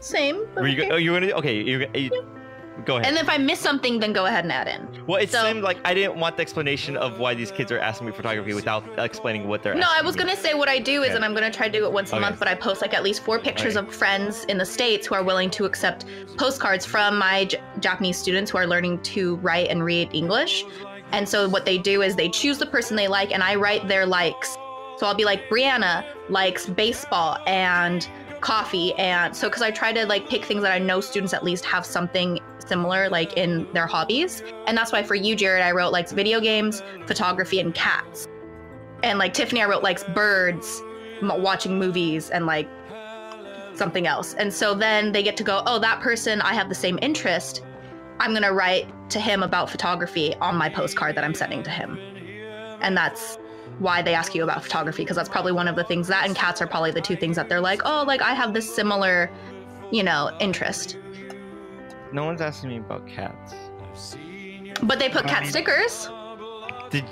Same. but Were you? okay. Oh, you gonna? Okay. Go ahead. And if I miss something, then go ahead and add in. Well, it So- seemed like I didn't want the explanation of why these kids are asking me photography without explaining what they're No, asking I was me. gonna say what I do is, Okay. and I'm gonna try to do it once a Okay. month, but I post like at least 4 pictures Okay. of friends in the States who are willing to accept postcards from my Japanese students who are learning to write and read English. And so what they do is they choose the person they like, and I write their likes. So I'll be like, Brianna likes baseball and coffee, and so because I try to like pick things that I know students at least have something similar like in their hobbies. And that's why for you, Jared, I wrote likes video games, photography, and cats. And like Tiffany, I wrote likes birds, watching movies, and like something else. And so then they get to go, oh, that person, I have the same interest. I'm gonna write to him about photography on my postcard that I'm sending to him. And that's why they ask you about photography, because that's probably one of the things, that and cats are probably the 2 things that they're like, oh, like I have this similar, interest. No one's asking me about cats. But they put cat stickers. Did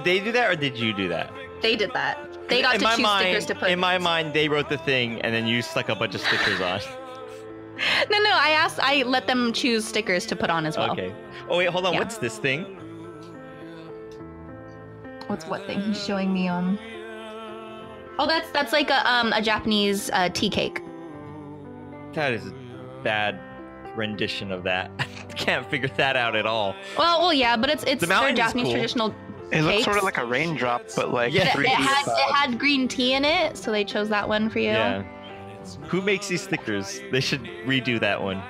they do that or did you do that? They did that. They got to choose stickers to put. In my mind, they wrote the thing and then you stuck a bunch of stickers on. No, I let them choose stickers to put on as well. Okay. Oh wait, hold on. Yeah. What's this thing? What's what thing he's showing me on? Oh, that's like a Japanese tea cake. That is a bad rendition of that. I can't figure that out at all. Well, yeah, but it's The their mountain is Japanese cool. traditional. It looks cakes. sort of like a raindrop, but like Yeah. It 3D had style. it had green tea in it, so they chose that one for you. Yeah. Who makes these stickers? They should redo that one.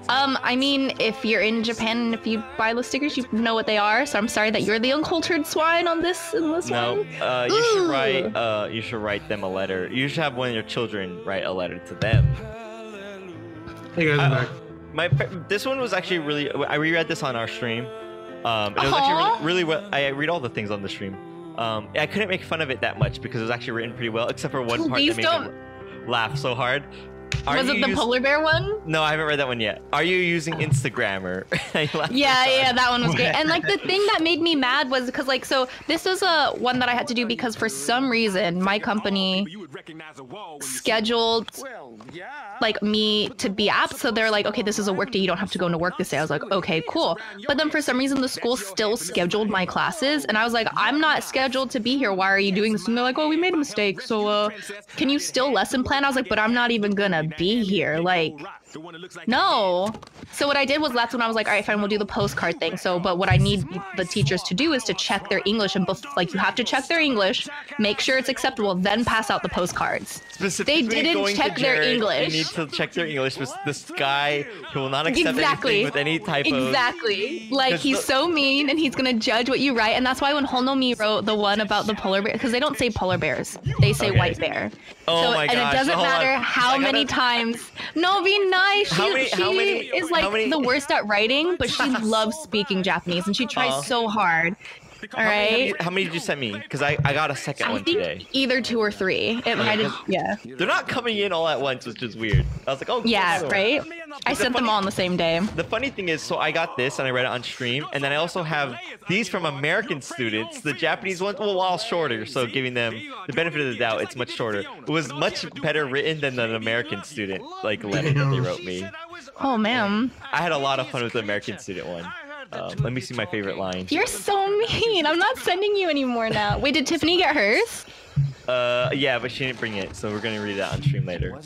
I mean, if you're in Japan and if you buy those stickers, you know what they are. So I'm sorry that you're the uncultured swine on this No, one. you should write them a letter. You should have one of your children write a letter to them. Hey guys, I'm back. This one was actually really. I reread this on our stream. It was actually really well. I read all the things on the stream. I couldn't make fun of it that much because it was actually written pretty well, except for one part that made me laugh so hard. Was it the polar bear one? No, I haven't read that one yet. Are you using Instagrammer? Yeah, that one was great. And like the thing that made me mad was because like, so this was a one that I had to do because for some reason my company scheduled like me to be absent. So they're like, okay, this is a work day. You don't have to go into work this day. I was like, okay, cool. But then for some reason the school still scheduled my classes. And I was like, I'm not scheduled to be here. Why are you doing this? And they're like, oh, we made a mistake. So can you still lesson plan? I was like, but I'm not even gonna be here. Like, no. So what I did was that's when I was like, all right, fine, we'll do the postcard thing. So, but what I need the teachers to do is to check their English, and like you have to check their English, make sure it's acceptable, then pass out the postcards. They didn't check their English. They need to check their English with this guy who will not accept anything with any typos. Exactly. Like he's so mean, and he's gonna judge what you write. And that's why when Honomi wrote the one about the polar bear, because they don't say polar bears, they say white bear. Oh my gosh. And it doesn't matter how many times. No, be nice. She is like the worst at writing, but she loves speaking Japanese, and she tries so hard. All right. How many did you send me? Because I got a second one today. I think either 2 or 3. It might have, yeah. They're not coming in all at once, which is weird. I was like, oh. Yeah, right? I sent them all on the same day. The funny thing is, so I got this and I read it on stream, and then I also have these from American students. The Japanese ones, well, while shorter, so giving them the benefit of the doubt, it's much shorter. It was much better written than an American student, like, letter that they wrote me. Oh, man. I had a lot of fun with the American student one. Let me see my favorite line. You're so mean. I'm not sending you anymore now. Wait, did Tiffany get hers? Yeah, but she didn't bring it, so we're gonna read that on stream later.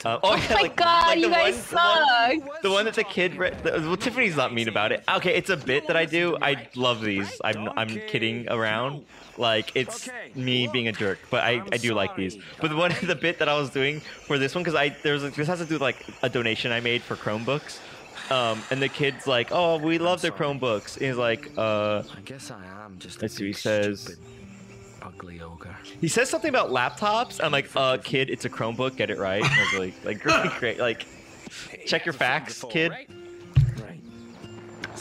Oh my god, you guys suck. The one that the kid read. Well, Tiffany's not mean about it. Okay, it's a bit that I do. I love these. I'm kidding around. Like, it's me being a jerk, but I do like these. But the bit that I was doing for this one, because this has to do with like a donation I made for Chromebooks. And the kid's like, oh, we love their Chromebooks. And he's like, I guess I am just let's see, he says, ugly ogre. He says something about laptops. I'm like, kid, it's a Chromebook, get it right. And I was like great. Like, check your facts, kid.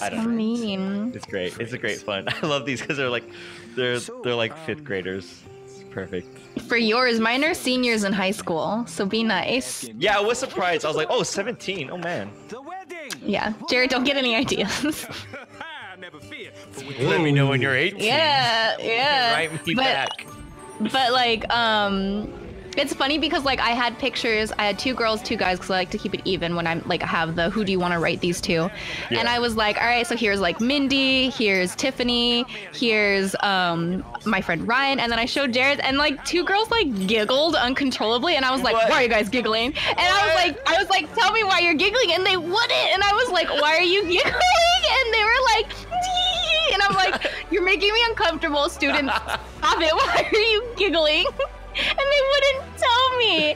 I don't know. Mean. It's great. It's a great fun. I love these because they're like 5th graders. It's perfect. For yours, mine are seniors in high school, so be nice. Yeah, I was surprised. I was like, oh, 17. Oh, man. Yeah, Jared, don't get any ideas. Let me know when you're 18. Yeah. Write me back. But like, it's funny because like I had pictures. I had 2 girls, 2 guys, because I like to keep it even when I'm like I have the who do you want to write these to, and I was like, all right, so here's like Mindy, here's Tiffany, here's my friend Ryan, and then I showed Jared, and like 2 girls like giggled uncontrollably, and I was like, why are you guys giggling? And I was like, tell me why you're giggling, and they wouldn't, and I was like, why are you giggling? And they were like, and I'm like, you're making me uncomfortable, students. Stop it. Why are you giggling? And they wouldn't tell me.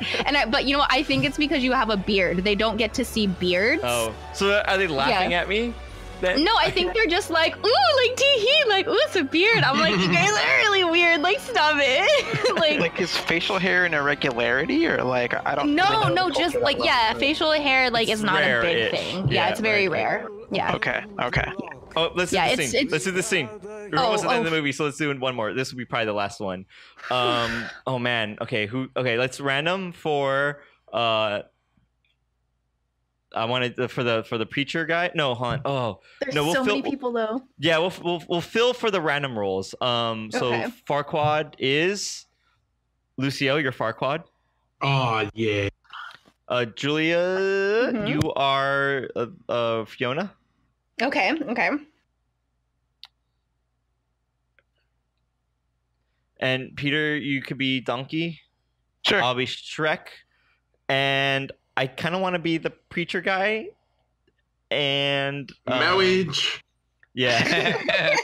But you know what? I think it's because you have a beard. They don't get to see beards. Oh, so are they laughing at me? No, I think they're just like, ooh, like tee-hee, like, ooh, it's a beard. I'm like, you guys are really weird. Like, stop it. like his facial hair an irregularity, or like I don't. No, just like facial hair like is not a big thing. Yeah, it's very rare. Yeah. Okay. Oh, let's do the scene. Let's do the scene. We're almost at the end of the movie, so let's do one more. This will be probably the last one. Oh man. Okay. Let's random for. I wanted for the preacher guy. No, hold on. Oh, there's no. So many people though. Yeah, we'll fill for the random rolls. So Farquaad is Lucio. You're Farquaad. Oh yeah. Julia, you are Fiona. Okay. And Peter, you could be Donkey. Sure. I'll be Shrek. And I kind of want to be the preacher guy. And marriage. Yeah.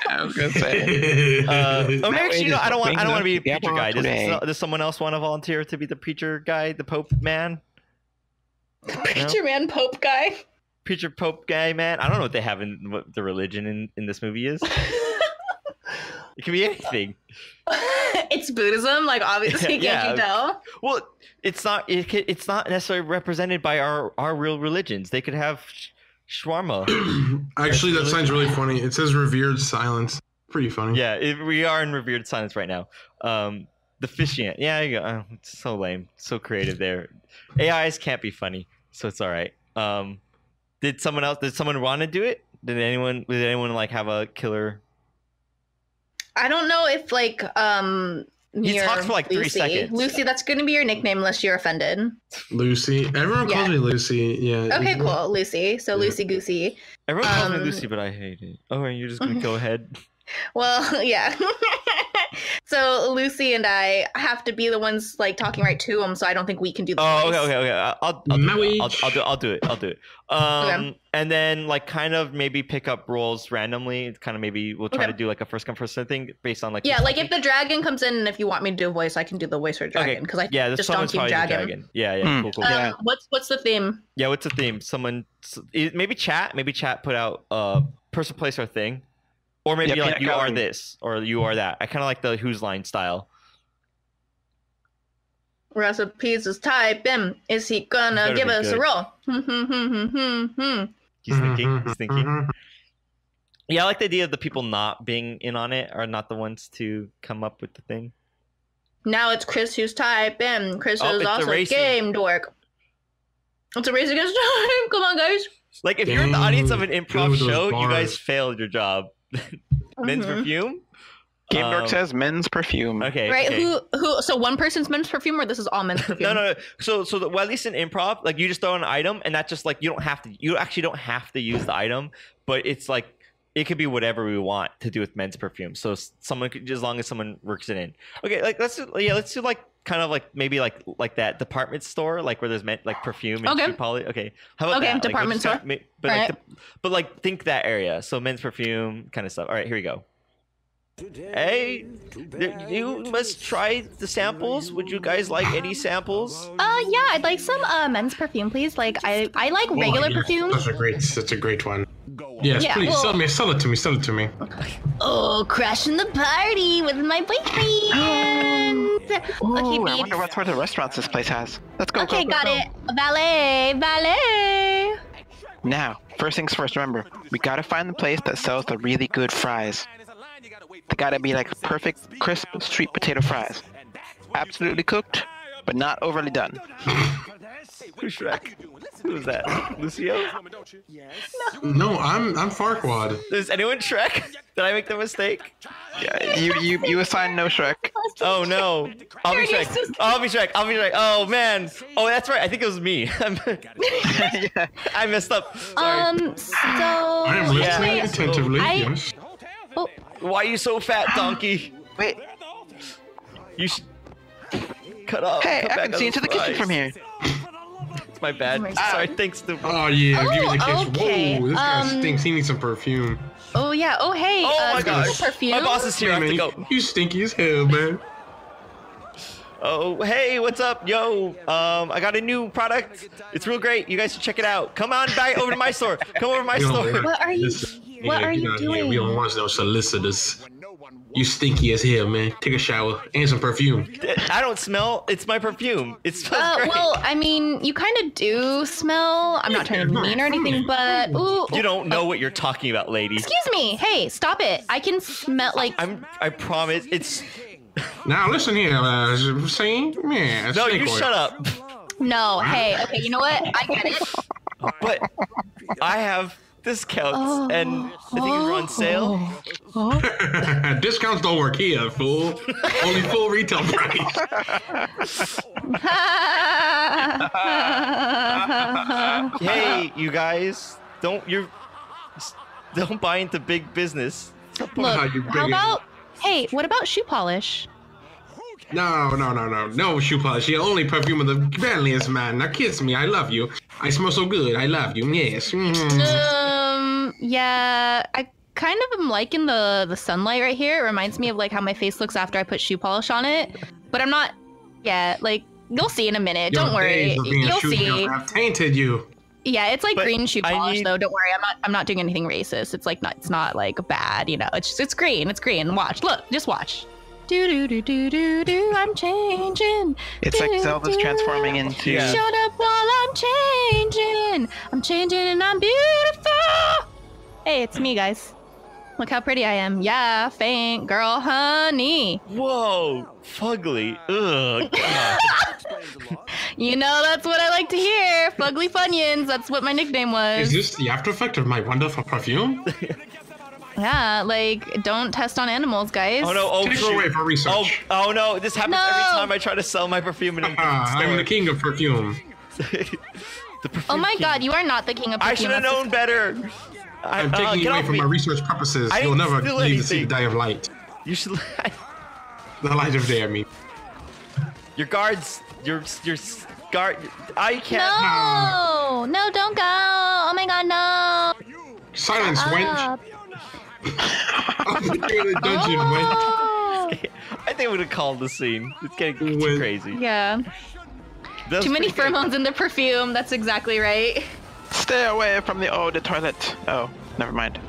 I was gonna say. Actually, I don't want to be the preacher guy. Does someone else want to volunteer to be the preacher guy, the Pope man? Preacher man, Pope guy. Preacher Pope guy, man. I don't know what they have in what the religion in this movie is. It can be anything. It's Buddhism, like obviously, can't you tell? Well, it's not. It's not necessarily represented by our real religions. They could have shawarma. Actually, that sounds really funny. It says revered silence. Pretty funny. Yeah, we are in revered silence right now. The fishing. Yeah, you go. Oh, it's so lame. So creative there. AIs can't be funny, so it's all right. Did someone want to do it? Did anyone like have a killer? I don't know if like he talks for like Lucy. 3 seconds. Lucy, that's gonna be your nickname unless you're offended. Lucy. Everyone calls me Lucy. Yeah. Okay, cool. Lucy. So Lucy Goosey. Everyone calls me Lucy, but I hate it. Oh, and you're just gonna go ahead. Well, yeah. So Lucy and I have to be the ones like talking right to him, so I don't think we can do the voice. Okay. I'll do it. Okay. And then like kind of maybe pick up roles randomly. Kind of maybe we'll try to do like a first come first serve thing based on like. Yeah, like if the dragon comes in and if you want me to do a voice, I can do the voice for dragon because I just don't keep dragon. Yeah. Cool. Yeah. What's the theme? Yeah, what's the theme? Someone maybe chat put out person place our thing. Or maybe like you are this or you are that. I kind of like the Who's Line style. Recipes is type in. Is he gonna give us a roll? He's thinking. Yeah, I like the idea of the people not being in on it are not the ones to come up with the thing. Now it's Chris who's type in. Chris is also game dork. It's a race against time. Come on, guys. Like if you're in the audience of an improv show, you guys failed your job. Men's perfume. Game Dork says men's perfume. Okay. Right. Okay. Who? So one person's men's perfume, or this is all men's perfume? No. So well, at least in improv, like you just throw an item, and that's just like you actually don't have to use the item, but it's like it could be whatever we want to do with men's perfume. So someone could, as long as someone works it in. Okay. Like let's do like kind of like maybe like that department store, like where there's like perfume and shoe polish. Okay. How about that? Department store. But like think that area. So men's perfume kind of stuff. All right, here we go. Hey, you must try the samples. Would you guys like any samples? Yeah, I'd like some men's perfume, please. Like I like regular perfume. That's a great one. Yes, please sell it to me. Oh, crashing the party with my boyfriend. Okay, I wonder what sort of restaurants this place has. Let's go. Okay, got it. Valet. Now, first things first. Remember, we gotta find the place that sells the really good fries. They gotta be like perfect, crisp, sweet potato fries. Absolutely cooked, but not overly done. Who's Shrek? Who's that? Lucio? No, I'm Farquaad. Is anyone Shrek? Did I make the mistake? Yeah, you assigned no Shrek. Oh no. I'll be Shrek. Oh man. Oh, that's right. I think it was me. Yeah. I messed up. Sorry. So I am listening attentively. Yes. Oh. Why are you so fat, donkey? Wait. You should cut off. Hey, I can see into the kitchen from here. It's my bad. Sorry, thanks to. Oh yeah, give me the kiss. Okay. Whoa, this guy stinks. He needs some perfume. Oh yeah. Oh hey. Oh my gosh. Perfume. My boss is here. I have to go. You stinky as hell, man. Oh hey, what's up, yo? I got a new product. It's real great. You guys should check it out. Come on back over to my store. Come over to my store. What are you? What are you doing? We don't want no solicitors. You stinky as hell, man. Take a shower and some perfume. I don't smell. It's my perfume. It smells great. Well, I mean, you kind of do smell. I'm not trying to be mean or anything, but ooh. You don't know what you're talking about, lady. Excuse me. Hey, stop it. I can smell like. I promise. It's. Now listen here, see? Yeah, no, you shut up. No. Hey. Okay. You know what? I get it. But I have discounts, and the things are on sale. Discounts don't work here, fool. Only full retail price. Hey, you guys, don't buy into big business. Look, how about? Hey, what about shoe polish? No shoe polish. The only perfume of the manliest man. Now kiss me. I love you. I smell so good. I love you. Yes. Yeah, I kind of am liking the sunlight right here. It reminds me of like how my face looks after I put shoe polish on it. But I'm not. Yeah, like you'll see in a minute. Don't worry. You'll see. I've tainted you. Yeah, it's like But green shoe I polish need- though. Don't worry, I'm not doing anything racist. It's like it's not like bad, you know. It's green. It's green. Watch, look, just watch. Do do do do do do. I'm changing. It's like Zelda's transforming into. Yeah. Shut up while I'm changing. I'm changing and I'm beautiful. Hey, it's me, guys. Look how pretty I am. Yeah, faint girl, honey. Whoa, fugly. Ugh. God. You know that's what I like to hear. Fugly Funyuns. That's what my nickname was. Is this the after effect of my wonderful perfume? Yeah, like don't test on animals, guys. Oh no! Oh Take it shoot. away for research. Oh no! This happens No. every time I try to sell my perfume in a I'm the king of perfume. The perfume Oh my king. God, you are not the king of perfume. I should have That's known better. I'm taking you get away off for me. my research purposes. I You'll didn't never steal leave to see the anything. day of light. You should. The light of day, I mean. Your guards. Your guard. I can't. No, no, don't go. Oh my God, no. Silence, wench. Up. I'm in the dungeon, wench. Oh. I think we would have called the scene. It's getting too When- crazy. Yeah, That was too many pretty good. pheromones in the perfume. That's exactly right. Stay away from the toilet. Oh, never mind.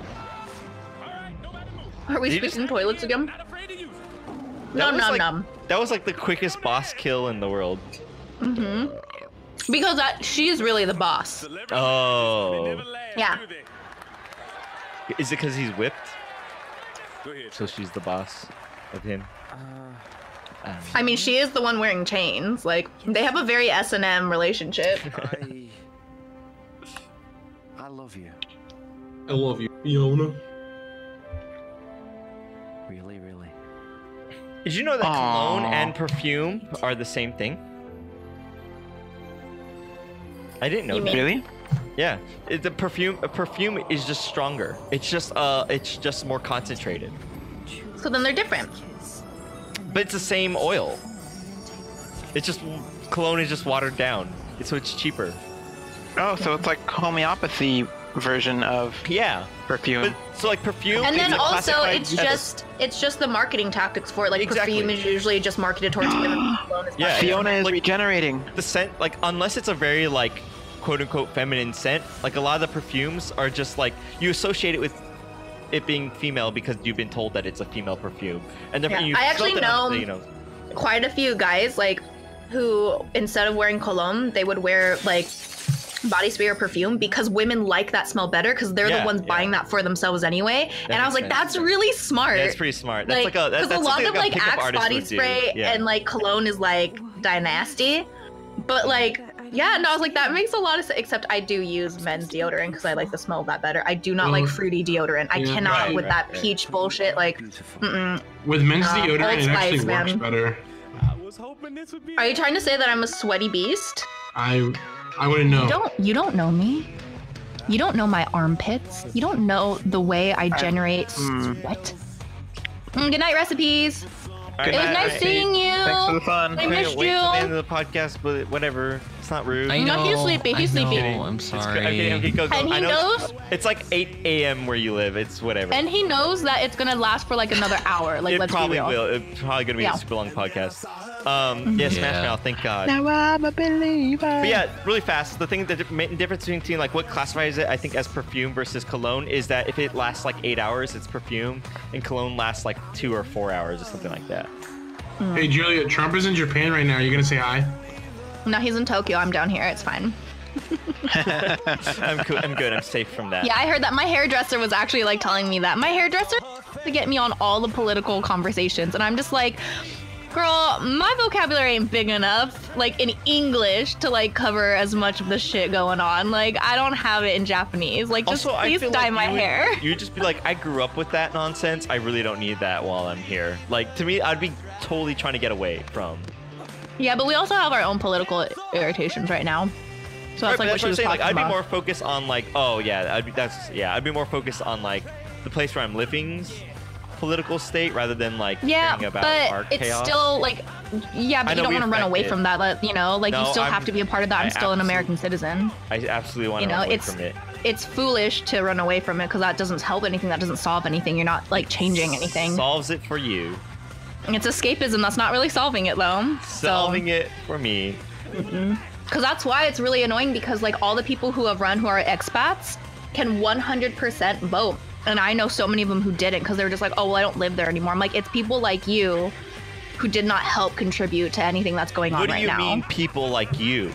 Are we Did you just- switching toilets again? That Nom was nom like- nom. That was like the quickest boss kill in the world. Because she's really the boss. Oh. Yeah. Is it because he's whipped? So she's the boss of him. I mean, she is the one wearing chains. Like they have a very S&M relationship. I love you. I love you, Fiona. Really, really. Did you know that cologne Aw. and perfume are the same thing? I didn't know You that. mean- Really? Yeah, a perfume is just stronger. It's just more concentrated. So then they're different. But it's the same oil. It's just cologne is just watered down. So it's cheaper. Oh, so it's like homeopathy version of Yeah. perfume. But so like perfume. And then is also classified it's just the marketing tactics for it. Like Exactly. perfume is usually just marketed towards women. Cologne is Yeah, not. Fiona is like- regenerating. the scent, like unless it's a very like quote unquote feminine scent, like a lot of the perfumes are just like you associate it with it being female because you've been told that it's a female perfume, and Yeah, you I actually smelt it on- know- you know. Quite a few guys like who instead of wearing cologne, they would wear like body spray or perfume because women like that smell better because they're Yeah, the ones yeah. buying that for themselves anyway. And I was makes like, sense. that's really smart. That's pretty smart. That's like a because that's a lot something of a like pickup Axe artist body would do. spray Yeah. and like cologne is like dynasty, but like yeah, no, I was like that makes a lot of sense. Except I do use men's deodorant because I like the smell of that better. I do not like fruity deodorant. I Yeah. cannot Right, with that right. peach bullshit. Like, mm-mm. With men's Old deodorant, it actually Spice, works man. better. I was hoping this would be. Are you trying to say that I'm a sweaty beast? I wouldn't know. You don't know me. You don't know my armpits. You don't know the way I generate sweat. Good night, recipes. All It was right, nice all right. seeing you. Thanks for the fun. I We're gonna missed wait you. till the end of the podcast, but whatever. It's not rude. I No, know. he's sleepy, he's I know, sleepy. I'm It's sorry. okay, go. And he I know knows- it's like 8 a.m. where you live. It's whatever. And he knows that it's gonna last for like another hour. Like, it let's probably be real. will. It's probably gonna be Yeah. a super long podcast. Yeah, Smash Yeah. Mouth. Thank God. Now I'm a believer. But yeah, really fast. The main difference between like what classifies it, I think, as perfume versus cologne is that if it lasts like 8 hours, it's perfume, and cologne lasts like 2 or 4 hours or something like that. Hey, Julia, Trump is in Japan right now. Are you gonna say hi? No, he's in Tokyo. I'm down here. It's fine. I'm cool. I'm good. I'm safe from that. Yeah, I heard that my hairdresser was actually like telling me that. My hairdresser to get me on all the political conversations, and I'm just like, girl, my vocabulary ain't big enough, like in English, to like cover as much of the shit going on. Like, I don't have it in Japanese. Like, just Also, I please feel dye like my hair. You'd just be like, I grew up with that nonsense. I really don't need that while I'm here. Like, to me, I'd be totally trying to get away from. Yeah, but we also have our own political irritations right now. So that's Right, but like what she I'm was saying. talking Like, I'd be about. more focused on like, oh yeah, I'd be more focused on like the place where I'm living's political state rather than like Yeah, caring about our but it's chaos. still like, yeah, I but know you don't we want to run affect away it. from that. Like, you know, like No, you still I'm- have to be a part of that. I'm I still an absolutely- American citizen. I absolutely want You to know, run away it's from it. it's foolish to run away from it because that doesn't help anything. That doesn't solve anything. You're not like changing anything. Solves it for you. It's escapism. That's not really solving it though. Solving it for me. Because that's why it's really annoying, because like all the people who have run who are expats can 100% vote. And I know so many of them who didn't, because they were just like, oh, well, I don't live there anymore. I'm like, it's people like you who did not help contribute to anything that's going on right now. What do you mean people like you?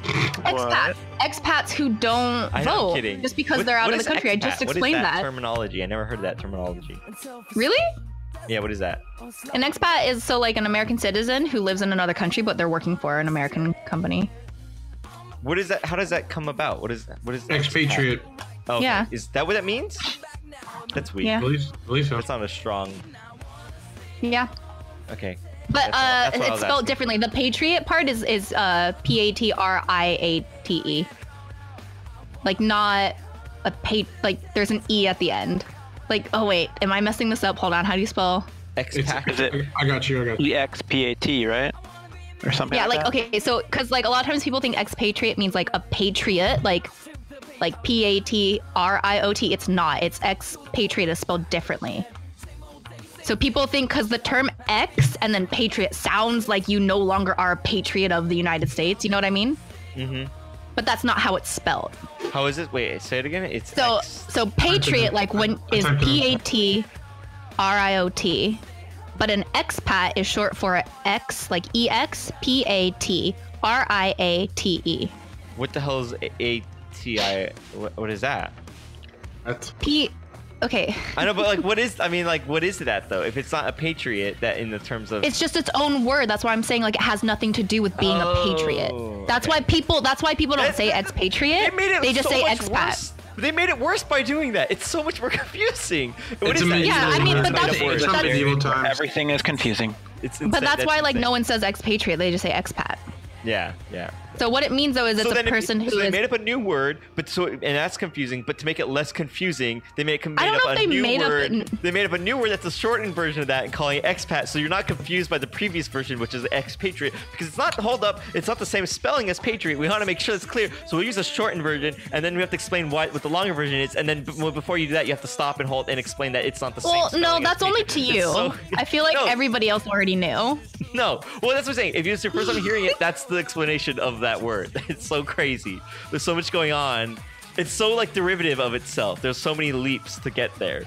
Expats who don't vote just because they're out of the country. I just explained that. Terminology. I never heard that terminology. Really? Yeah, what is that? An expat is like an American citizen who lives in another country, but they're working for an American company. What is that? How does that come about? What is expatriate? Oh, yeah. Is that what that means? That's weird. Yeah. Believe so. That's not a strong. Yeah. Okay. But it's spelled differently. The Patriot part is Patriate. Like not a like there's an E at the end. Like, oh wait, am I messing this up? Hold on, how do you spell? Expat. I got you. EXPAT, right? Or something. Yeah, like like that? okay, so because like a lot of times people think expatriate means like a patriot, like Patriot. It's not. It's expatriate is spelled differently. So people think because the term ex and then patriot sounds like you no longer are a patriot of the United States. You know what I mean? Mm-hmm. But that's not how it's spelled. How is it? Wait, say it again. It's so patriot like when is Patriot, but an expat is short for X, like EXPATRIATE. What the hell is ATI? What is that? That's Okay. I know, but like, what is that though? If it's not a patriot, that in the terms of it's just its own word. That's why I'm saying like it has nothing to do with being a patriot. That's why people don't say expatriate. They just say expat. Worse. They made it worse by doing that. It's so much more confusing. What is that? Yeah, I mean, but that's everything is confusing. But that's why like no one says expatriate. They just say expat. Yeah. So what it means though is it's a person who they made up a new word, and that's confusing. But to make it less confusing, they made up a new word. They made up a new word that's a shortened version of that and calling it expat. So you're not confused by the previous version, which is expatriate, because it's not. Hold up, it's not the same spelling as patriot. We want to make sure it's clear, so we'll use a shortened version, and then we have to explain what the longer version is, and then before you do that, you have to stop and hold and explain that it's not the same. Well, no, that's only to you. I feel like everybody else already knew. No, well, that's what I'm saying. If it's your first time hearing it, that's the explanation of that word. It's so crazy. There's so much going on. It's so like derivative of itself. There's so many leaps to get there.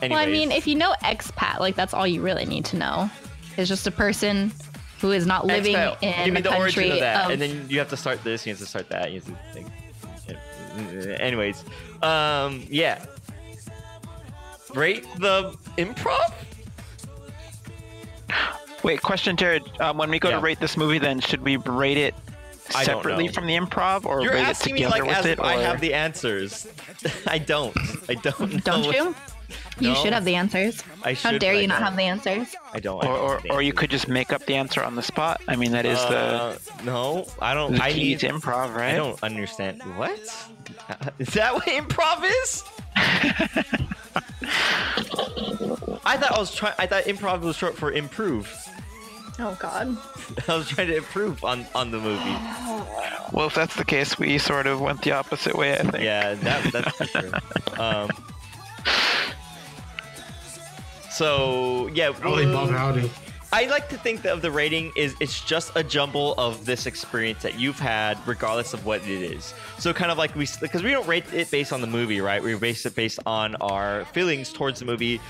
Anyways. Well, I mean, if you know expat, like that's all you really need to know. It's just a person who is not living in Give me the origin country of that, and then you have to start this. You have to start that. You have to think. Anyways, yeah. Rate the improv. Wait, question, Jared. When we go to rate this movie, then should we rate it separately from the improv, or You're rate it asking me together like with as it? if I have the answers. I don't. Don't you? You No. should have the answers. I How should, dare but I you not don't. have the answers? I don't. Or you could just make up the answer on the spot. I mean, that is no, I don't. the I key need to improv, right? I don't understand. What? Is that what improv is? I thought improv was short for improve. Oh God. I was trying to improve on the movie. Well, if that's the case, we sort of went the opposite way, I think. Yeah, that's for sure. So yeah. Howdy. I like to think that of the rating is it's just a jumble of this experience that you've had, regardless of what it is. So kind of like because we don't rate it based on the movie, right? We base it based on our feelings towards the movie,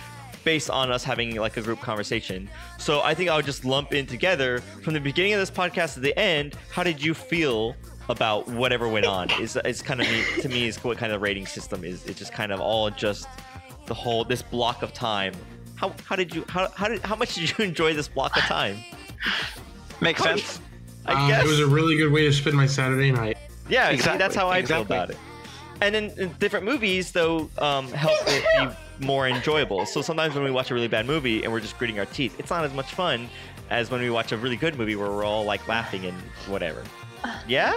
based on us having like a group conversation. So I think I would just lump in together from the beginning of this podcast to the end. How did you feel about whatever went on? Is kind of to me is what kind of rating system is. It's just kind of all just the whole this block of time. How much did you enjoy this block of time? Makes sense. I guess it was a really good way to spend my Saturday night. Yeah, Exactly, see, that's how I feel exactly. about it. And then different movies, though, help it be more enjoyable. So sometimes when we watch a really bad movie and we're just gritting our teeth, it's not as much fun as when we watch a really good movie where we're all like laughing and whatever. Yeah?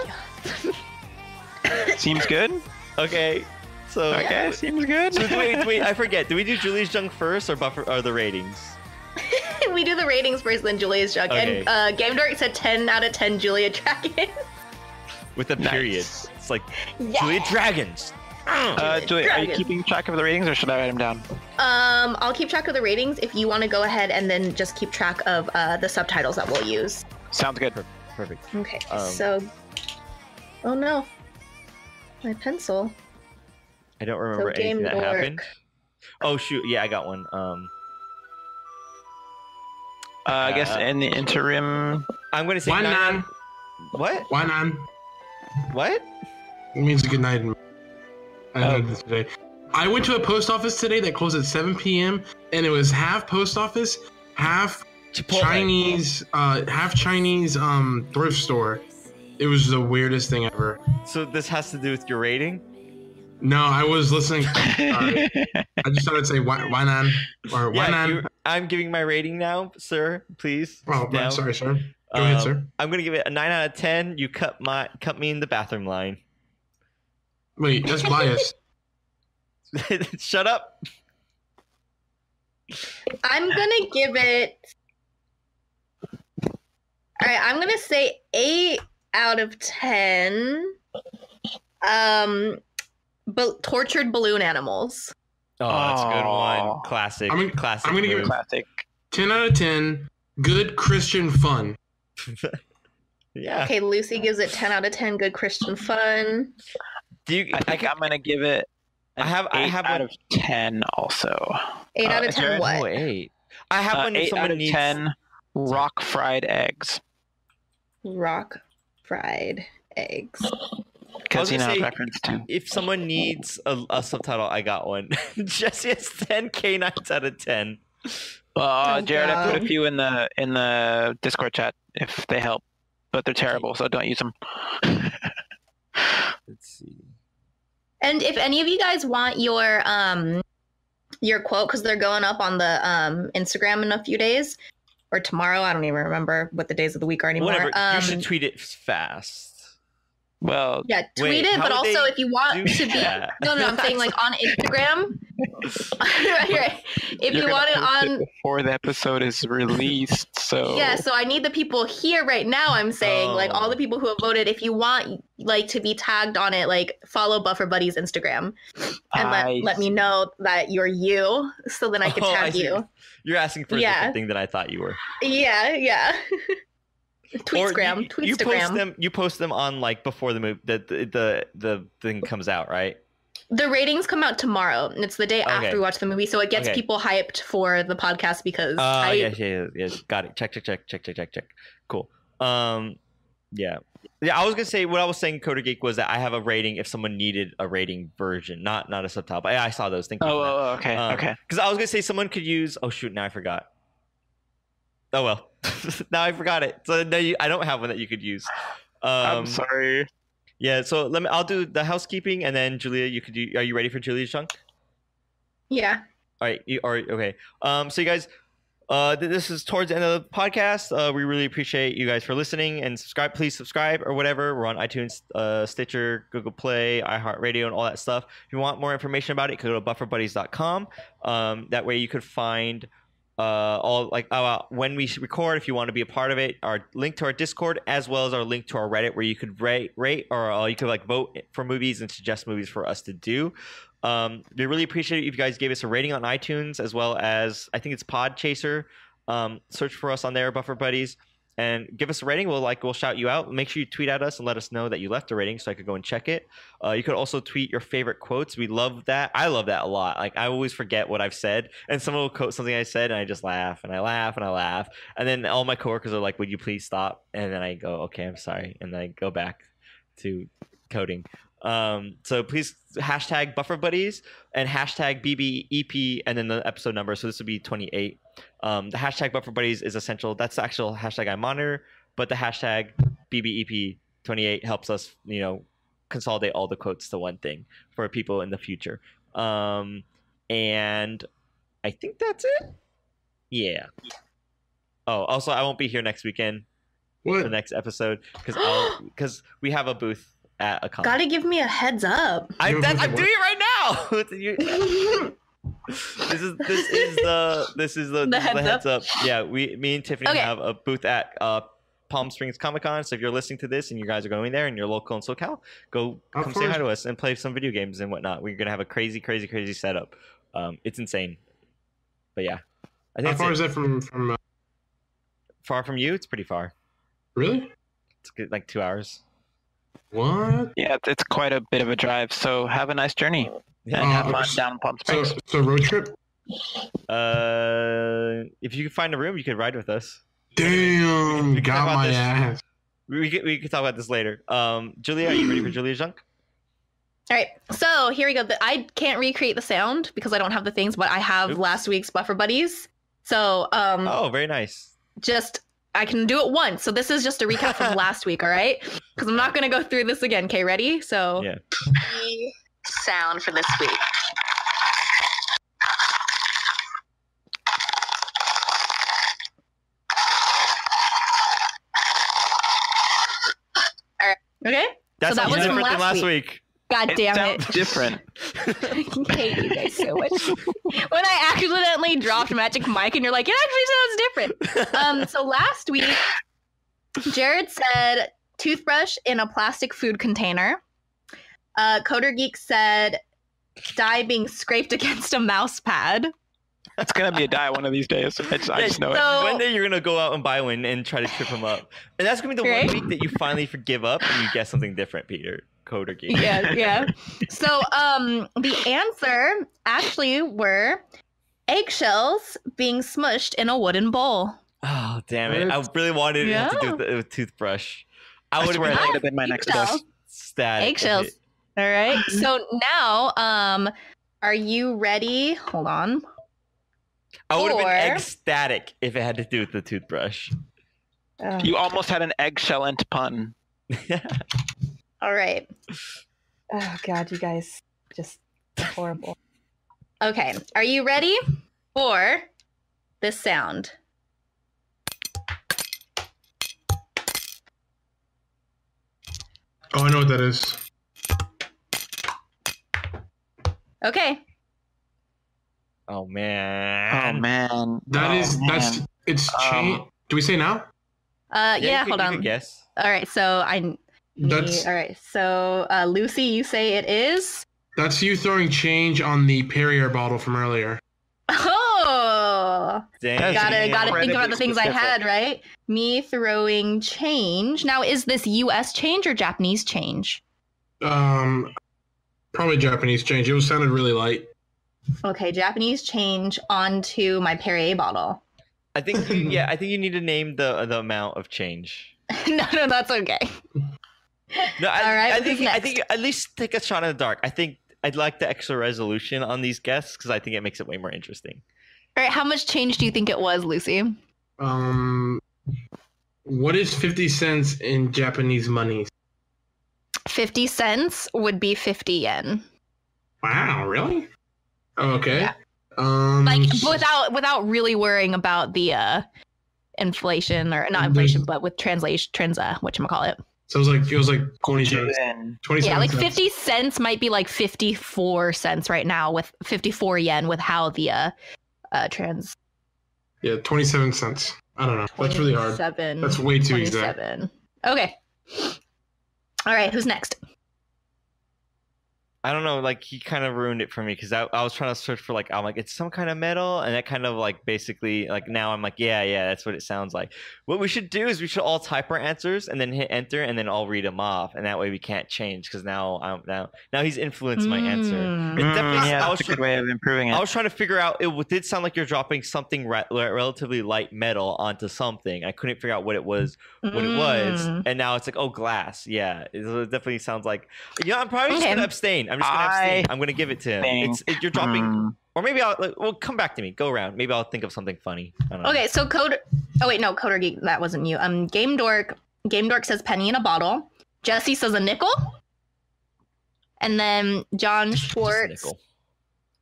Seems good. Okay. So Okay, seems good. So wait, I forget. Do we do Julie's junk first or the ratings? We do the ratings first, then Julia's junk. Okay. And Game Dork said 10 out of 10 Julia Dragon. With a period. It's like Julia Dragons. Julia, are you keeping track of the ratings, or should I write them down? I'll keep track of the ratings if you want to go ahead and then just keep track of the subtitles that we'll use. Sounds good. Perfect. Okay, so... Oh no. My pencil. I don't remember anything that happened. Oh shoot, yeah, I got one. I guess in the interim... I'm gonna say Why not? What? Why not? What? It means good night. I heard this today. I went to a post office today that closed at 7 p.m. and it was half post office, half Chinese thrift store. It was the weirdest thing ever. So this has to do with your rating? No, I was listening. I just thought I'd say why not or why not. I'm giving my rating now, sir. Please. Oh, I'm sorry, sir. Go ahead, sir. I'm gonna give it a 9 out of 10. You cut me in the bathroom line. Wait, that's biased. Shut up. I'm gonna give it. All right, I'm gonna say 8 out of 10. But tortured balloon animals. Oh, that's a good one. Classic. Classic. I'm gonna give it classic. 10 out of 10. Good Christian fun. Yeah. Okay, Lucy gives it 10 out of 10. Good Christian fun. I think I'm gonna give it. I have 8 out of 10 also. 8 out of 10 what? Oh, 8. I have one. 8 out of 10. Rock fried eggs. Rock fried eggs. Because reference to. If someone needs a subtitle, I got one. Jesse has 10 canines out of 10. Jared, I put a few in the Discord chat if they help, but they're terrible, so don't use them. Let's see. And if any of you guys want your quote, because they're going up on the Instagram in a few days or tomorrow, I don't even remember what the days of the week are anymore. Whatever. You should tweet it fast. Well, yeah, tweet it, but also if you want to be no, I'm saying like on Instagram. Right. If you want it on before the episode is released, so yeah, so I need the people here right now. I'm saying like all the people who have voted. If you want like to be tagged on it, like follow Buffer Buddy's Instagram and let me know that you're you, so then I can tag you. You're asking for a different thing than I thought you were. Yeah. Tweetstagram. You post them on like before the movie the thing comes out, right? The ratings come out tomorrow, and it's the day after we watch the movie, so it gets people hyped for the podcast because. Yes, got it. Check. Cool. Yeah. I was gonna say what I was saying, Coder Geek, was that I have a rating if someone needed a rating version, not a subtitle. But I saw those. Thank you. Okay. Because I was gonna say someone could use. Oh shoot! Now I forgot. Oh well. Now I forgot it. So no, I don't have one that you could use. I'm sorry. Yeah, so I'll do the housekeeping, and then Julia, you could do. Are you ready for Julia's chunk? Yeah. All right. Okay. So you guys, this is towards the end of the podcast. We really appreciate you guys for listening and subscribe. Please subscribe or whatever. We're on iTunes, Stitcher, Google Play, iHeartRadio, and all that stuff. If you want more information about it, go to bufferbuddies.com. That way you could find. All like when we record, if you want to be a part of it, our link to our Discord as well as our link to our Reddit where you could rate or you could like vote for movies and suggest movies for us to do. We really appreciate it if you guys gave us a rating on iTunes as well as I think it's Podchaser. Search for us on there, Buffer Buddies, and give us a rating. We'll shout you out. Make sure you tweet at us and let us know that you left a rating so I could go and check it. You could also tweet your favorite quotes. We love that. I love that a lot. Like I always forget what I've said, and someone will quote something I said, and I just laugh and I laugh and I laugh, and then all my coworkers are like, "Would you please stop?" And then I go, "Okay, I'm sorry," and then I go back to coding. So please hashtag Buffer Buddies and hashtag BBEP and then the episode number. So this would be 28. The hashtag Buffer Buddies is essential. That's the actual hashtag I monitor, but the hashtag BBEP28 helps us, consolidate all the quotes to one thing for people in the future. And I think that's it. Yeah. Oh, also I won't be here next weekend for the next episode because we have a booth at a con. Gotta give me a heads up. I'm doing it right now. This is the heads up. Yeah, me and Tiffany have a booth at Palm Springs Comic Con. So if you're listening to this and you guys are going there and you're local in SoCal, come say hi to us and play some video games and whatnot. We're gonna have a crazy setup. It's insane. But yeah, I think. How far is that from? Far from you? It's pretty far. Really? It's like 2 hours. What? Yeah, it's quite a bit of a drive. So have a nice journey. Yeah. And have fun down in Palm Springs. So road trip? If you can find a room, you could ride with us. Damn, We can got talk about my this. ass. We can talk about this later. Julia, are you ready for Julia's junk? All right, so here we go. I can't recreate the sound because I don't have the things, but I have last week's Buffer Buddies. So Oh, very nice. I can do it once. So this is just a recap from last week, all right? Because I'm not going to go through this again. Okay, ready? So Yeah. the sound for this week. All right. Okay? That's so that was from different than last week. God damn it. Sounds different. I hate you guys so much. When I accidentally dropped Magic Mike and you're like, it actually sounds different. So last week, Jared said toothbrush in a plastic food container. Coder Geek said dye being scraped against a mouse pad. It's going to be a die one of these days. I just know it. One day you're going to go out and buy one and try to trip him up. And that's going to be the one week that you finally give up and you get something different, Peter. Coder Geek. Yeah. So the answer actually were eggshells being smushed in a wooden bowl. Oh, damn it. I really wanted it to do with a toothbrush. I would have been my next guess. Static. Eggshells. All right. So now, are you ready? Hold on. I would have been ecstatic if it had to do with the toothbrush. You almost had an eggshellent pun. All right. Oh, God, you guys. Just horrible. Okay. Are you ready for this sound? Oh, I know what that is. Okay. Oh, man. It's change. Do we say now? Yeah, hold on. Guess. All right. So all right. So Lucy, you say it is? That's you throwing change on the Perrier bottle from earlier. Oh, Dang. Gotta think about the things I had, right? Me throwing change. Now, is this U.S. change or Japanese change? Probably Japanese change. It sounded really light. Okay, Japanese change onto my Perrier bottle. I think you need to name the amount of change. No, that's okay. No, All right, I think at least take a shot in the dark. I think I'd like the extra resolution on these guests because I think it makes it way more interesting. All right, how much change do you think it was, Lucy? What is 50 cents in Japanese money? 50 cents would be 50 yen. Wow, really? Oh, okay. Yeah. Like without really worrying about the inflation, or not inflation, but with whatchamacallit. So it was like 27. Yeah, like 50 cents might be like 54 cents right now, with 54 yen with how the Yeah, 27 cents. I don't know. That's really hard. That's way too exact. Okay. All right, who's next? I don't know, like he kind of ruined it for me because I was trying to search for I'm like, it's some kind of metal, and that kind of like basically like now I'm like, yeah, that's what it sounds like. What we should do is we should all type our answers and then hit enter and then I'll read them off, and that way we can't change because now he's influenced my answer. It definitely, that's a good way of improving it. I was trying to figure out, it did sound like you're dropping something relatively light metal onto something. I couldn't figure out what it was, and now it's like, oh, glass. Yeah, it definitely sounds like. I'm probably just gonna abstain. I'm just gonna abstain. I'm gonna give it to him. You're dropping, or maybe well, come back to me. Go around. Maybe I'll think of something funny. I don't know. Okay, so Coder Geek, that wasn't you. Game Dork says penny in a bottle. Jesse says a nickel, and then John Schwartz,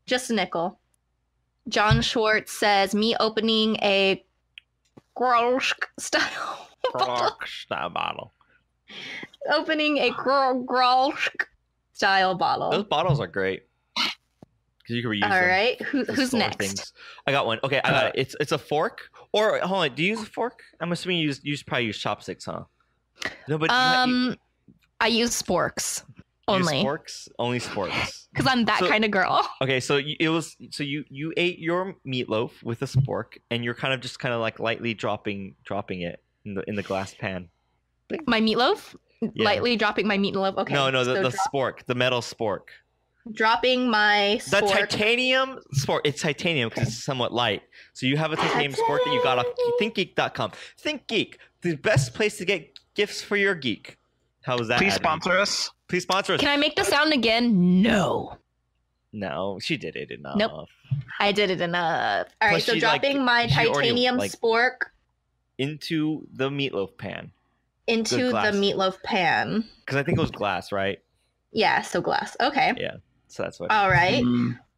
just a nickel. John Schwartz says me opening a Grolsch style bottle. Opening a Grolsch style bottle. Those bottles are great because you can reuse them. All right, who's next? Things. I got one. Okay, I got it. It's a fork. Or hold on, do you use a fork? I'm assuming you probably use chopsticks, huh? No, but I use sporks only. Sporks? Only sporks. Because I'm that kind of girl. Okay, so you ate your meatloaf with a spork, and you're kind of like lightly dropping it in the glass pan. dropping? My meatloaf? Yeah. Lightly dropping my meatloaf. Okay. No, so the spork, the metal spork. Dropping my The spork. titanium spork. It's titanium because it's somewhat light. So you have a titanium spork that you got off ThinkGeek.com. ThinkGeek, the best place to get gifts for your geek. How was that? Please Addy? sponsor us. Please sponsor us. Can I make the sound again? No. No, she did it enough. Nope. I did it enough. All right, Plus so dropping my she already, titanium spork into the meatloaf pan. into the glass. meatloaf pan. Because I think it was glass, right? Yeah, so glass. Okay. Yeah. So that's what. All right.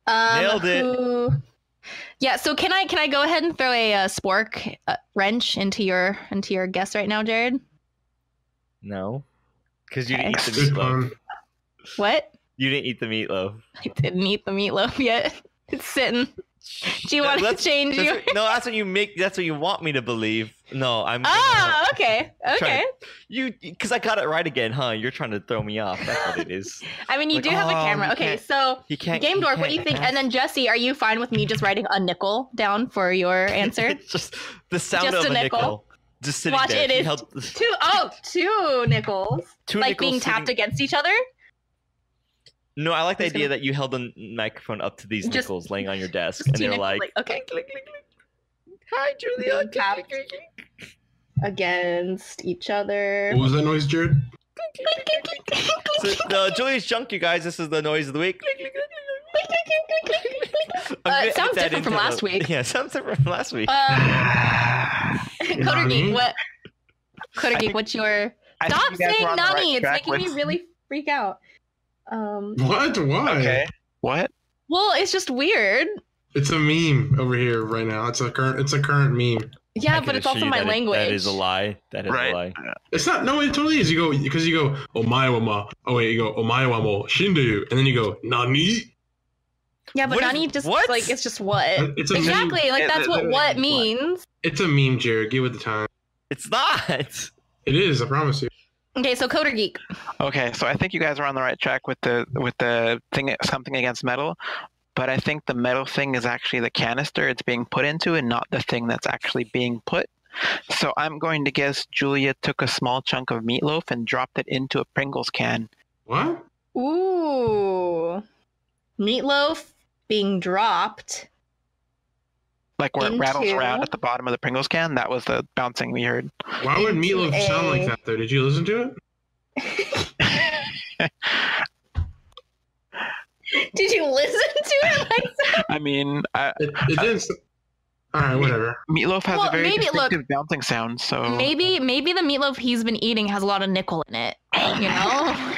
Nailed it. Yeah. So can I go ahead and throw a spork wrench into your guess right now, Jared? No, because you didn't eat the Good meatloaf. pun. What? You didn't eat the meatloaf. I didn't eat the meatloaf yet. It's sitting. Do you want to change you? No, that's what you make. That's what you want me to believe. No, I'm. Oh, okay. Okay. Because I got it right again, huh? You're trying to throw me off. That's what it is. I mean, you do have a camera. Okay, so Game Dork, what do you think? And then Jesse, are you fine with me just writing a nickel down for your answer? Just the sound Just of a a nickel. nickel. Just sitting Watch there. it is two nickels. Two like nickels being tapped sitting- against each other. No, I like the idea that you held the microphone up to these Just- nickels laying on your desk, Just and two they're nickels, like, okay. click, click, click. Hi, Julia. Being tapped against each other. What was that noise, Jared? So, Julia's junk, you guys. This is the noise of the week. Click, click, click, click, click, click. It sounds different from last week. Yeah, it sounds different from last week. Coder Geek, what? Coder Geek, what's your? I think Stop you guys saying were on the Nani. right It's track making me with- really freak out. What? Why? Okay. What? Well, it's just weird. It's a meme over here right now. It's a current meme. Yeah, I but can it's assure also you my that language. That is a lie. That is a lie. It's not. No, it totally is. You go because you go omae wa ma. Oh wait, you go omae wa mo shinderu, and then you go nani. Yeah, but What is- Nani just what? like it's just what It's a meme. exactly like that's what means. It's a meme, Jared. Give it the time. It's not. It is. I promise you. Okay, so Coder Geek. Okay, so I think you guys are on the right track with the thing, something against metal, but I think the metal thing is actually the canister it's being put into and not the thing that's actually being put. So I'm going to guess Julia took a small chunk of meatloaf and dropped it into a Pringles can. What? Ooh, meatloaf being dropped. Like where it rattles Into- around at the bottom of the Pringles can. That was the bouncing we heard. Why would Into meatloaf sound like a- that though? Did you listen to it? Did you listen to it? Like, I mean, It didn't. All right, whatever. meatloaf has Well, a very maybe- look, distinctive bouncing sound. So maybe the meatloaf he's been eating has a lot of nickel in it. You know.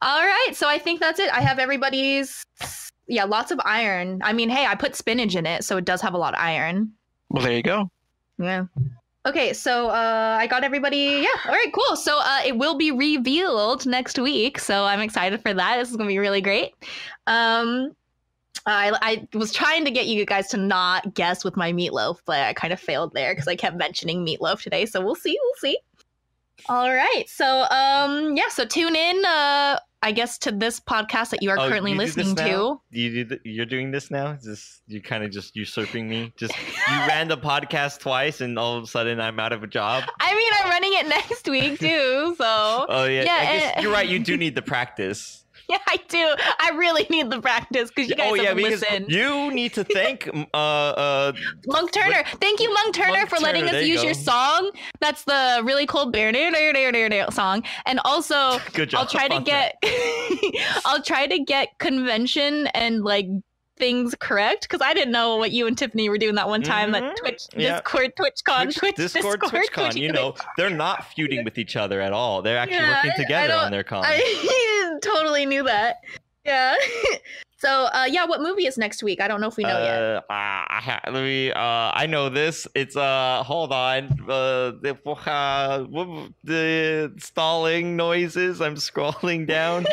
All right, so I think that's it. I have everybody's. Yeah, lots of iron. I mean, hey, I put spinach in it, so it does have a lot of iron. well, there you go. Yeah. Okay, so I got everybody. Yeah. All right, cool. So it will be revealed next week, so I'm excited for that. This is gonna be really great. I was trying to get you guys to not guess with my meatloaf, but I kind of failed there because I kept mentioning meatloaf today. So we'll see. We'll see. All right. So yeah. So tune in. I guess to this podcast that you are currently you do this listening now? to. You're doing this now? Is this you kind of just usurping me? Just you ran the podcast twice, and all of a sudden I'm out of a job. I mean, I'm running it next week too. So Oh yeah, Yeah, I guess and- you're right. You do need the practice. yeah, I do. I really need the practice because you guys have because listened. you need to thank Monk Turner. Thank you, Monk Turner, Monk for letting Turner, us there you use your go. song. That's the really cool song. And also, Good job I'll try to on get I'll try to get convention and like things correct because I didn't know what you and Tiffany were doing that one time at Twitch, Yeah. Discord, TwitchCon, Discord, TwitchCon. You know, they're not feuding with each other at all. They're actually Yeah, working I together don't- on their con. I totally knew that. Yeah. So, yeah, what movie is next week? I don't know if we know yet. I know this. It's hold on. The stalling noises. I'm scrolling down.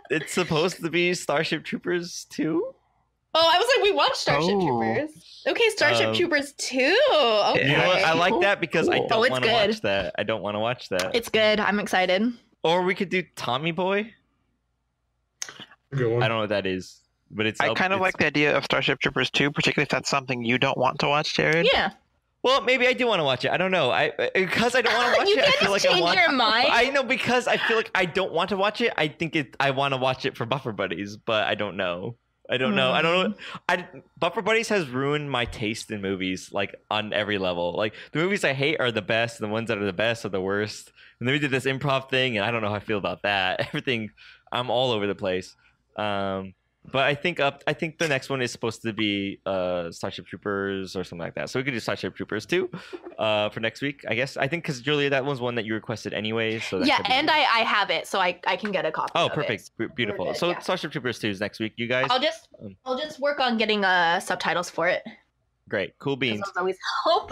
It's supposed to be Starship Troopers 2. Oh, I was like, we watched Starship Oh. Troopers. Okay, Starship Troopers 2. Okay. You know what? I like that because I Cool. Oh, don't it's want to good. watch that. I don't want to watch that. It's good. I'm excited. Or we could do Tommy Boy. Good one. I don't know what that is, but it's. I kind of like the idea of Starship Troopers 2, particularly if that's something you don't want to watch, Jared. Yeah. Well, maybe I do want to watch it. I don't know. Because I don't want to watch You it. I can't feel like just I change want. your mind. I know because I feel like I don't want to watch it. I think I want to watch it for Buffer Buddies, but I don't know. I don't know. Buffer Buddies has ruined my taste in movies, like on every level. Like the movies I hate are the best, and the ones that are the best are the worst. And then we did this improv thing, and I don't know how I feel about that. Everything, I'm all over the place. But I think the next one is supposed to be Starship Troopers or something like that. So we could do Starship Troopers too for next week, I guess. I think because Julia, that was one that you requested anyway. So that and I have it, so I can get a copy. Oh, of perfect, it. Beautiful. Good, So yeah. Starship Troopers 2 is next week, you guys. I'll just work on getting subtitles for it. Great, cool beans. Those always help.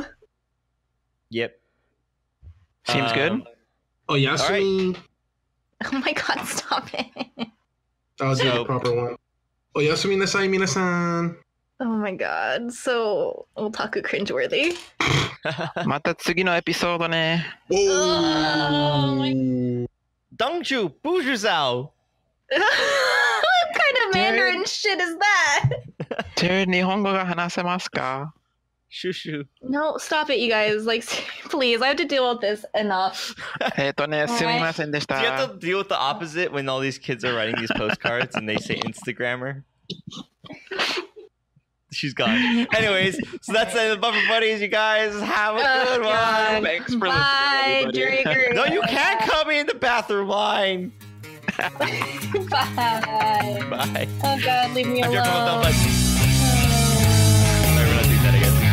Yep. Seems good. Oh yeah, All right. Oh my god, stop it. I'll do the proper one. Oyasumi nasai minasan. Oh my god, so otaku cringeworthy. Mata tsugi no episodo ne. Oh my... Dongju, Bujuzao. What kind of Mandarin shit is that? Teru Nihongo ga hanasemasu ka? Shushu. No, stop it, you guys. Like, please, I have to deal with this enough. Sumimasen Do you have deshita. to deal with the opposite when all these kids are writing these postcards and they say Instagrammer? She's gone. Anyways, so that's the end of Buffer Buddies, you guys. Have a good one. Thanks for Bye, listening, everybody. Draker. No, you can't come in the bathroom line. Bye. Bye. Oh god, leave me I'm alone. jerking with dumb button. Sorry, we're not doing that again.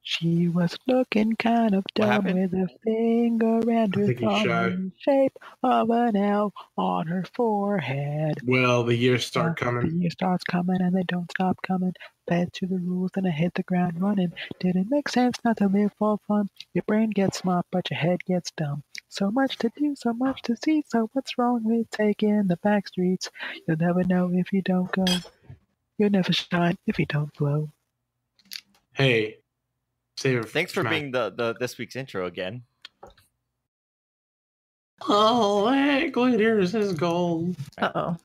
She was looking kind of dumb happened? with a finger and her think he's thumb shy. in the shape of an L on her forehead. Well, the years start The coming. year starts coming and they don't stop coming. Fed to the rules and I hit the ground running. Didn't make sense not to live for fun. Your brain gets smart but your head gets dumb. So much to do, so much to see. So what's wrong with taking the back streets? You'll never know if you don't go. You'll never shine if you don't glow. Hey, save it. Thanks for being the this week's intro again. Oh, hey, glitters is gold. Uh-oh.